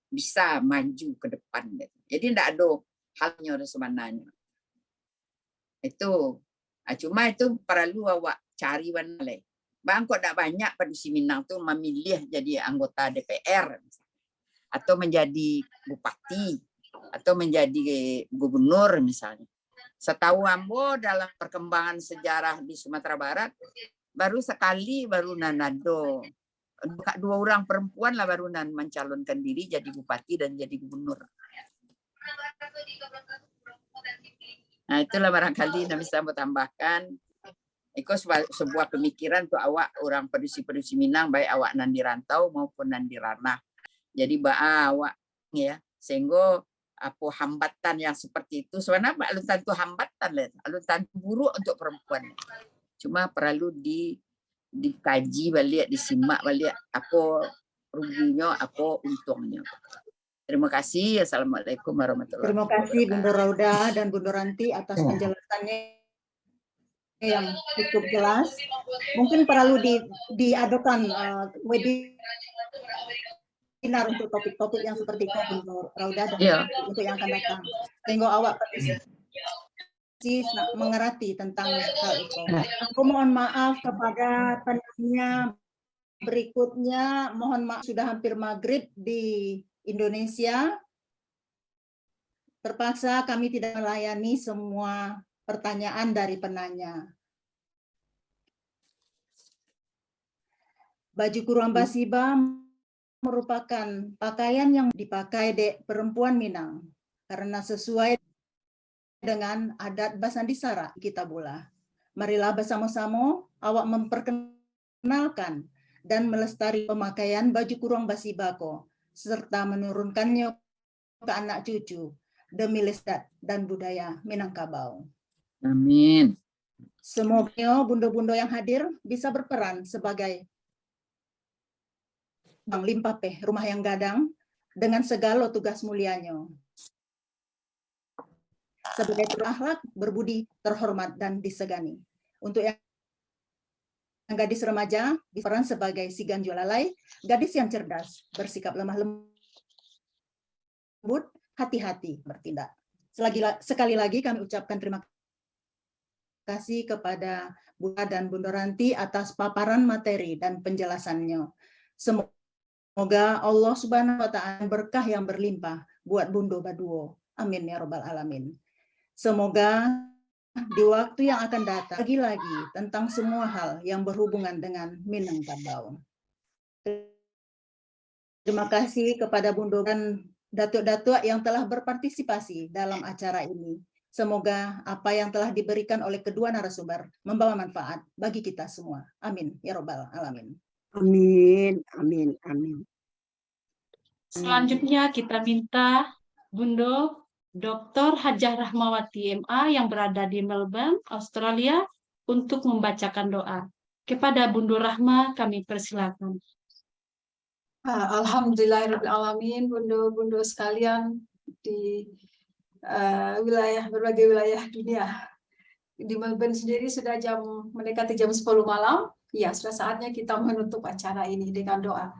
bisa maju ke depan. Jadi tidak ada halnya sebenarnya. Itu. Cuma itu perlu awak cari warna. Bang kok tidak banyak pedusi Minang tuh memilih jadi anggota DPR. Atau menjadi bupati, atau menjadi gubernur misalnya. Setahu ambo dalam perkembangan sejarah di Sumatera Barat, baru sekali baru nanado. 2 orang perempuan lah baru mencalonkan diri jadi bupati dan jadi gubernur. Nah, itulah barangkali yang bisa tambahkan. Itu sebuah pemikiran untuk awak orang produksi Minang, baik awak nan di rantau maupun nan di ranah. Jadi awak ya, sehingga apa hambatan yang seperti itu sebenarnya alun tentu hambatan lah, alun tentu buruk untuk perempuan. Cuma perlu dikaji balik, disimak balik apa ruginya, apa untungnya. Terima kasih. Assalamualaikum warahmatullahi Terima wabarakatuh. kasih Bunda Rauda dan Bunda Ranti atas penjelasannya yang cukup jelas. Mungkin perlu diadakan webinar untuk topik-topik yang seperti itu, Bunda Rauda, dan untuk yang akan datang. Sehingga awak mengerti tentang hal itu. Aku mohon maaf kepada penanya berikutnya. Mohon maaf, sudah hampir maghrib di Indonesia. Terpaksa kami tidak melayani semua pertanyaan dari penanya. Baju kurung basiba merupakan pakaian yang dipakai perempuan Minang karena sesuai dengan adat Basandi Sara kita bola. Marilah bersama-sama awak memperkenalkan dan melestari pemakaian baju kurung basibako serta menurunkannya ke anak cucu demi lestari dan budaya Minangkabau. Amin. Semoga bunda-bunda yang hadir bisa berperan sebagai Bang Limpapeh Rumah yang Gadang dengan segala tugas mulianya. Sebagai berakhlak, berbudi, terhormat, dan disegani. Untuk yang gadis remaja, berperan sebagai si ganjo lalai, gadis yang cerdas, bersikap lemah lembut, hati-hati bertindak. Sekali lagi kami ucapkan terima kasih kepada Bunda dan Bunda Ranti atas paparan materi dan penjelasannya. Semoga Allah Subhanahu wa Ta'ala berkah yang berlimpah buat Bundo Baduo. Amin ya Rabbal Alamin. Semoga di waktu yang akan datang lagi-lagi tentang semua hal yang berhubungan dengan Minangkabau. Terima kasih kepada Bundo dan datuk-datuk yang telah berpartisipasi dalam acara ini. Semoga apa yang telah diberikan oleh kedua narasumber membawa manfaat bagi kita semua. Amin ya Rabbal Alamin. Amin, amin, amin. Selanjutnya kita minta Bundo Dr. Hajah Rahmawati MA yang berada di Melbourne, Australia untuk membacakan doa. Kepada Bundo Rahma kami persilakan. Alhamdulillahirrahmanirrahim, bundo-bundo sekalian di berbagai wilayah dunia. Di Melbourne sendiri sudah mendekati jam 10 malam. Ya, sudah saatnya kita menutup acara ini dengan doa.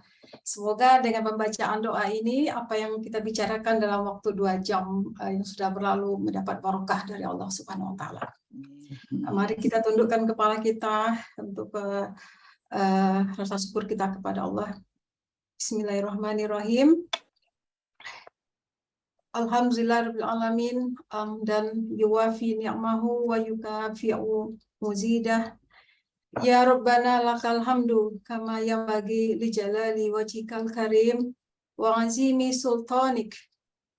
Semoga dengan pembacaan doa ini, apa yang kita bicarakan dalam waktu 2 jam yang sudah berlalu mendapat barokah dari Allah Subhanahu wa Ta'ala. Mari kita tundukkan kepala kita untuk rasa syukur kita kepada Allah. Bismillahirrahmanirrahim. Alhamdulillahirabbil alamin, dan yuwafi ni'mahu wa yukafi'u muzidah. Ya Rabbana lakal hamdu kama yanbaghi li jalali wajhikal karim wa azimi sultanik.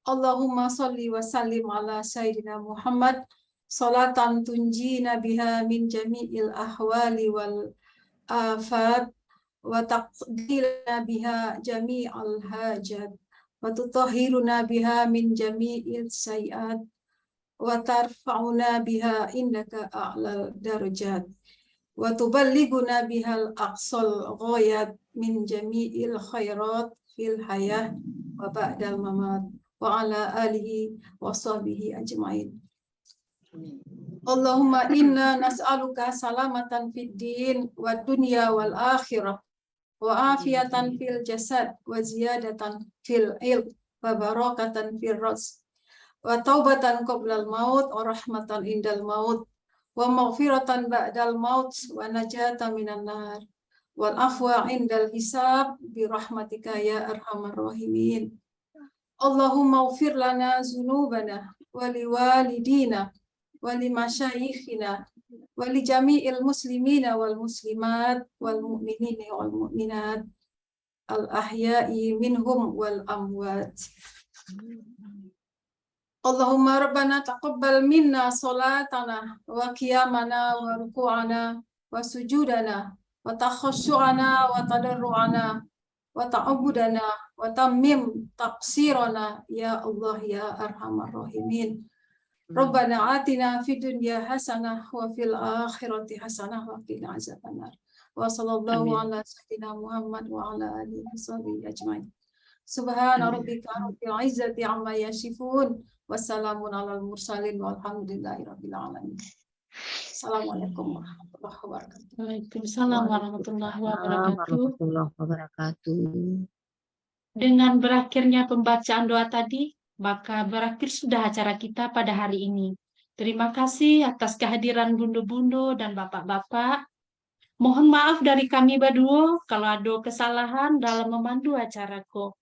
Allahumma shalli wa sallim ala sayyidina Muhammad salatan tunjina biha min jami'il ahwali wal afat wa taqdilna biha jami'al hajat wa tutahhiruna biha min jami'il sayiat wa tarfa'una biha indaka a'lal darajat wa tuballighuna bihal aqsal ghayat min jami'il khairat fil hayah wa ba'dal mamat wa ala alihi wa sahbihi ajma'in. Allahumma inna nas'aluka salamatan fid din wa dunya wal akhirah wa afiatan fil jasad wa ziyadatan fil ilm wa barakatan fil rizq wa taubatan qoblal maut wa rahmatan indal maut wa maghfiratan ba'dal maut wa najatan minan nar wal afwa indal hisab bi rahmatika ya arhamar rahimin. Allahumma ighfir lana dzunubana wa liwalidina wa limasyayikhina wa li jami'il muslimina wal muslimat wal mu'minina wal mu'minat al ahya'i minhum wal amwat. Allahumma rabbana taqabbal minna salatana wa qiyamana wa ruku'ana wa sujudana wa takhashu'ana wa tadarru'ana wa ta'abudana wa tammim taqsirana ya Allah ya arhamar rahimin. Rabbana atina fid dunya hasanah wa fil akhirati hasanah wa qina azabannar. Wa sallallahu Amin. ala sayyidina Muhammad wa ala alihi washabihi ajmain. Subhana rabbika rabbil izzati amma yasifun. Wassalamun alal mursalin walhamdulillahi rabbil alamin. Assalamualaikum warahmatullahi wabarakatuh. Waalaikumsalam warahmatullahi wabarakatuh. warahmatullahi wabarakatuh. Dengan berakhirnya pembacaan doa tadi, maka berakhir sudah acara kita pada hari ini. Terima kasih atas kehadiran bundo-bundo dan bapak-bapak. Mohon maaf dari kami berdua kalau ada kesalahan dalam memandu acaraku.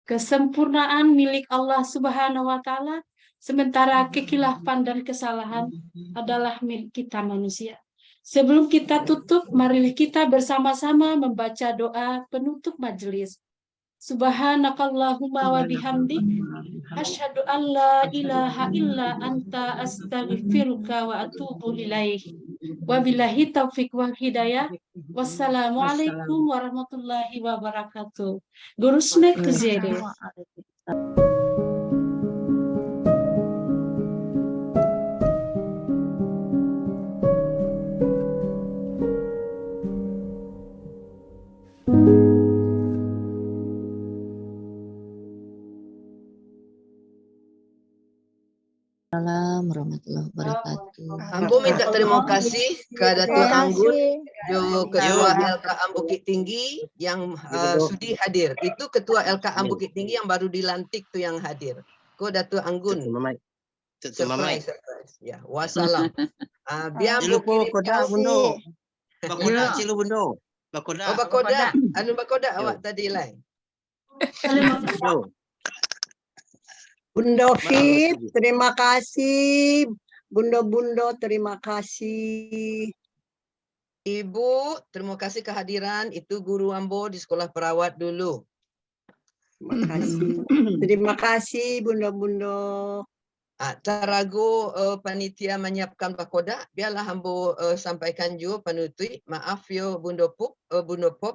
Kesempurnaan milik Allah Subhanahu wa Ta'ala, sementara kekilafan dan kesalahan adalah milik kita manusia. Sebelum kita tutup, mari kita bersama-sama membaca doa penutup majelis. Subhanakallahumma wa bihamdik, asyhadu an la ilaha illa anta astaghfiruka wa atubu ilaih. Wabillahi taufiq wal hidayah. Wassalamualaikum warahmatullahi wabarakatuh. Görüşmek üzere. Assalamualaikum warahmatullahi wabarakatuh. Ambo minta terima kasih kepada Datuk Anggun, Ketua LKA Bukit Tinggi yang sudi hadir. Itu Ketua LKA Bukit Tinggi yang baru dilantik tu yang hadir. Ko Datuk Anggun. Surprise. Ya, wassalam. Biar Lupa koda bundo. Bakoda cilu bundo. Bakoda. Oh, bakoda. Anu bakoda awak tadi lah. Bundo Fit, terima kasih. Bundo-bundo, terima kasih. Ibu, terima kasih kehadiran. Itu guru Ambo di sekolah perawat dulu. Terima kasih. Terima kasih, bundo-bundo. Tarago panitia menyiapkan bakoda, biarlah Ambo sampaikan juga penutui. Maaf yo Bundo Pop,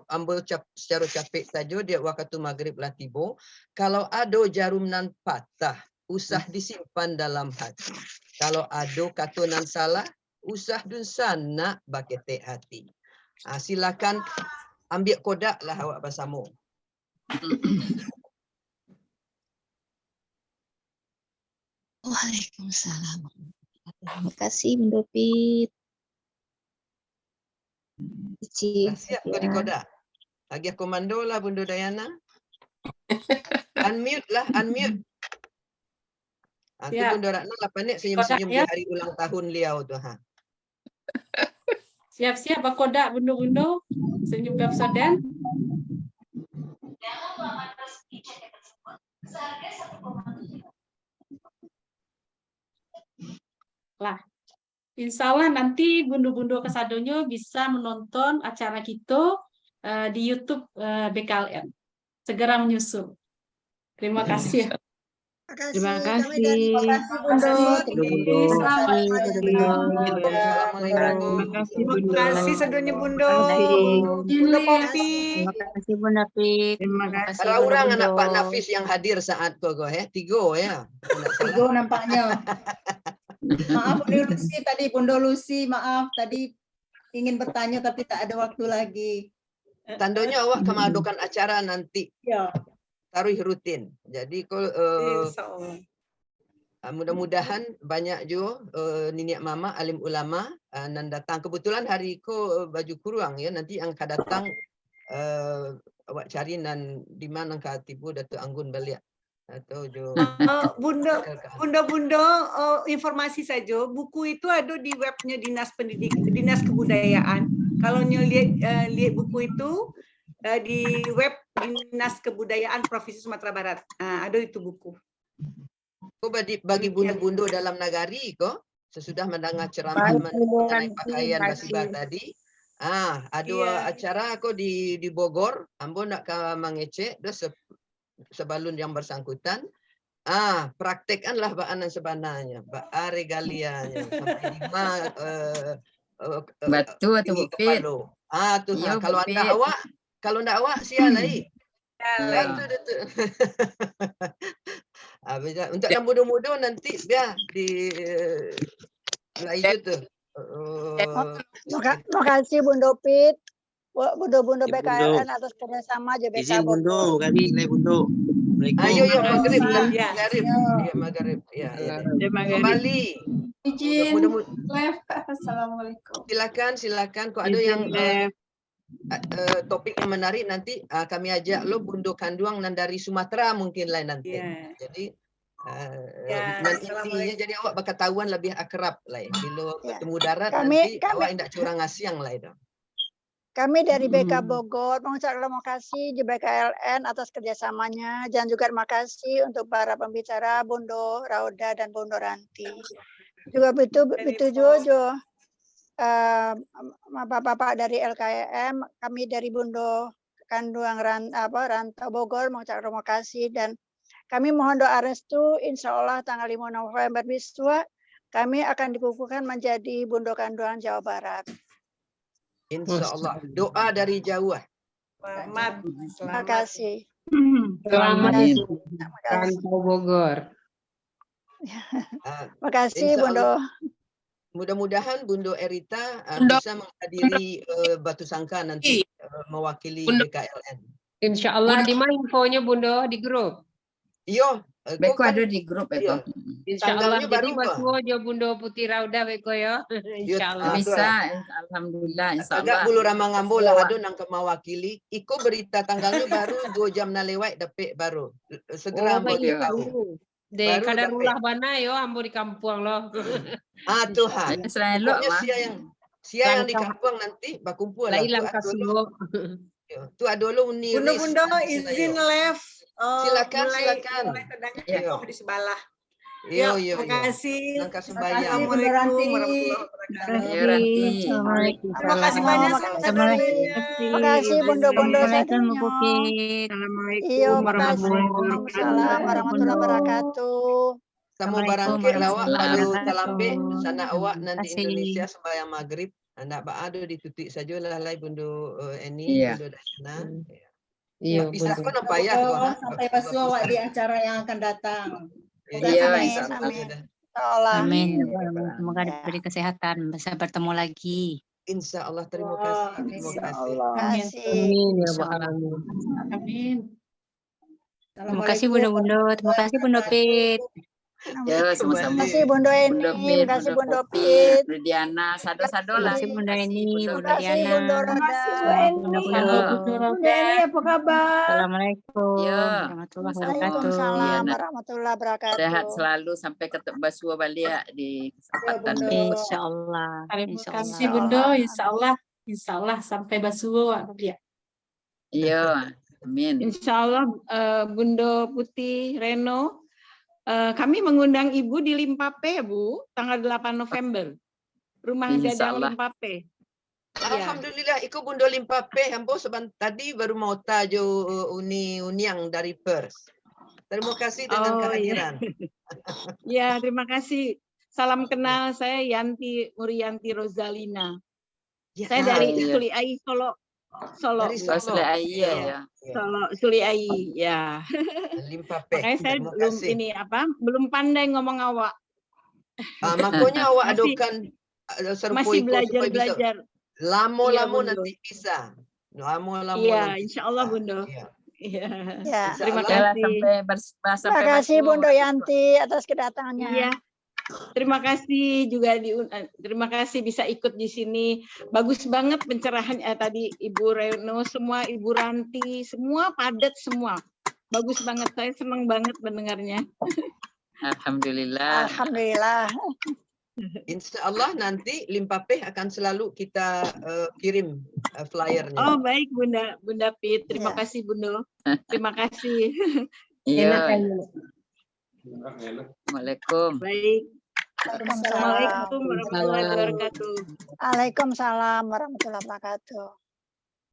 Ambo secara capek saja dia waktu maghrib lah tiba. Kalau ada jarum nan patah, usah disimpan dalam hati. Kalau ada kata nan salah, usah dun sana bakete hati. Silakan ambil kodak lah awak bersama. Waalaikumsalam. Terima kasih Bundo Pit. Siap kau di kodak. Lagi komando lah Bundo Dayana. Unmute lah, unmute. Itu Bundo Ratna 8 menit senyum-senyum di hari ulang tahun Liau tu. Siap-siap bakodak bundo-bundo. Senyum Pepsodent. Lah, insya Allah nanti bundo-bundo kesadonyo bisa menonton acara kita di YouTube BKLM. Segera menyusul. Terima kasih. Terima kasih. Terima kasih sedonya Bundo. Bundo Popi. Terima kasih Bunda Pit. Terima kasih. Para orang anak Pak Nafis yang hadir saat kau ya, 3 ya. 3 nampaknya. Maaf Bundo Lucy tadi, Bundo Lucy, maaf tadi ingin bertanya tapi tak ada waktu lagi. Tandanya awak kemadukan acara nanti. Ya. Taruh rutin. Jadi kalau mudah-mudahan banyak juga niniak mama alim ulama nan datang. Kebetulan hari ko baju kurang ya, nanti yang akan datang awak cari nan di mana ka tibu Datuk Anggun balik atau jo. Bundo informasi saja, buku itu ada di webnya Dinas Kebudayaan. Kalau lihat buku itu di web Dinas Kebudayaan Provinsi Sumatera Barat. Ada itu buku. Kau bagi bundo-bundo dalam nagari kok sesudah mendengar ceramah mengenai pakaian basiba tadi. Ada acara kok di Bogor. Ambo nak ke mengecek dah sebalun yang bersangkutan. Praktekkanlah baanan sebenarnya, regalianya sampai 5 Batu atau Bu Fit? Tuh Iya, kalau Bu anda Fit. awak sia lagi. Iya. Untuk yang muda-muda nanti biar di itu tuh. Makasih Bundo Pit, Bundo-bundo Ya, Bundo. BKLN atas kerjasama JBK Izin Bundo, Bogor. kami nilai Bundo. Ayo Assalamualaikum. maghrib. Ya. Kembali. Kembali. Izin Mudah-mudahan. live. Assalamualaikum. Silakan. Kok ada yang topik yang menarik nanti kami ajak lo Bundo Kanduang dan dari Sumatera mungkin lain nanti. Jadi intinya jadi awak berketahuan lebih akrab lah. Bila ketemu darat nanti awak tidak curang asiang lah itu. Kami dari BK Bogor mengucapkan terima kasih JBKLN atas kerjasamanya dan juga terima kasih untuk para pembicara Bundo Rauda dan Bundo Ranti. Juga betul Jojo, bapak-bapak dari LKM, kami dari Bundo Kanduang Rantau Bogor mengucapkan terima kasih dan kami mohon doa restu, insya Allah tanggal 5 November besok kami akan dikukuhkan menjadi Bundo Kanduang Jawa Barat. Insya Allah. Doa dari Jawa. Selamat. Terima kasih. Selamat Rantau Bogor. Terima kasih Bundo. Mudah-mudahan Bundo Erita bisa menghadiri Batu Sangka nanti mewakili BKLN. Insya Allah di mana infonya Bundo di grup? Iya. Beko ada di grup Beko. Insya Allah Tanggalnya jadi baru, basuh aja Bundo Putih Rauda Beko ya. Insya Allah. Bisa, alhamdulillah. Insya Agak Allah. bulu ramang ngambo lah ado nang mewakili. Iko berita tanggalnya baru 2 jam na lewat dapet baru. Segera ambo tahu. Dek kadang ulah mana yo ambo di kampung loh. Tuhan. Pokoknya sia yang di kampung nanti berkumpul lah. Hilang kasih. Tu adolo uni. Bundo izin live. Silakan. Mulai sedang di sebelah. Iya. Terima kasih. Assalamualaikum warahmatullahi wabarakatuh. Terima kasih banyak. Terima kasih Bundo-bundo sadunya. Iya, Waalaikumsalam warahmatullahi wabarakatuh. Samo barangkit lawak pada talampe sana awak nanti Indonesia sembahyang maghrib. Anak baado ditutik sajalah lai Bundo ini Bundo Dasna. Iya, bisa kok nampak ya sampai pasu awak di acara yang akan datang. Iya, amin. Semoga diberi kesehatan, bisa bertemu lagi. Insya Allah, terima kasih. Amin ya Allah. Amin. Terima kasih Bundo-bundo, terima kasih Bundo Pit. Ya, sama-sama. Terima kasih Bundo Eni, terima kasih Bundo Pit. Diana, sado-sado lah. Terima kasih Bundo Eni, Bundo Terima kasih Diana. Bundo Roda. Bundo Eni, apa kabar? Assalamualaikum Ya. warahmatullahi wabarakatuh. Waalaikumsalam warahmatullahi wabarakatuh. Sehat selalu sampai ketemu Basua balik di kesempatan Insya Allah. Terima kasih Bundo, insya Allah sampai Basuh ya. Iya, amin. Insya Allah Bundo Putih Reno, kami mengundang Ibu di Limpape Bu, tanggal 8 November. Rumah Dadang Limpape. Alhamdulillah, ikut Bundo Limpape, ambo tadi baru mau tajo uniang dari Perth. Terima kasih dengan kehadiran. Ya, terima kasih. Salam kenal, saya Yanti Murianti Rosalina. Ya, saya dari Suliai Solo. Dari Solo. Suliai ya. Limpape. Makanya saya belum pandai ngomong awak. Makanya awak adukan masih belajar. Lamo-lamo nanti bisa. Lamo-lamo. Iya, insya Allah Bundo. Ya. Terima kasih. Terima kasih Bundo Yanti atas kedatangannya. Iya. Terima kasih juga terima kasih bisa ikut di sini. Bagus banget pencerahannya tadi Ibu Reno, semua Ibu Ranti, semua padat semua. Bagus banget, saya senang banget mendengarnya. Alhamdulillah. Alhamdulillah. Insya Allah nanti Limpape akan selalu kita kirim flyernya. Oh baik Bunda Pit, terima kasih Bundo. Terima kasih. Iya. Waalaikumsalam. Baik. Assalamualaikum warahmatullahi wabarakatuh. Waalaikumsalam warahmatullahi wabarakatuh.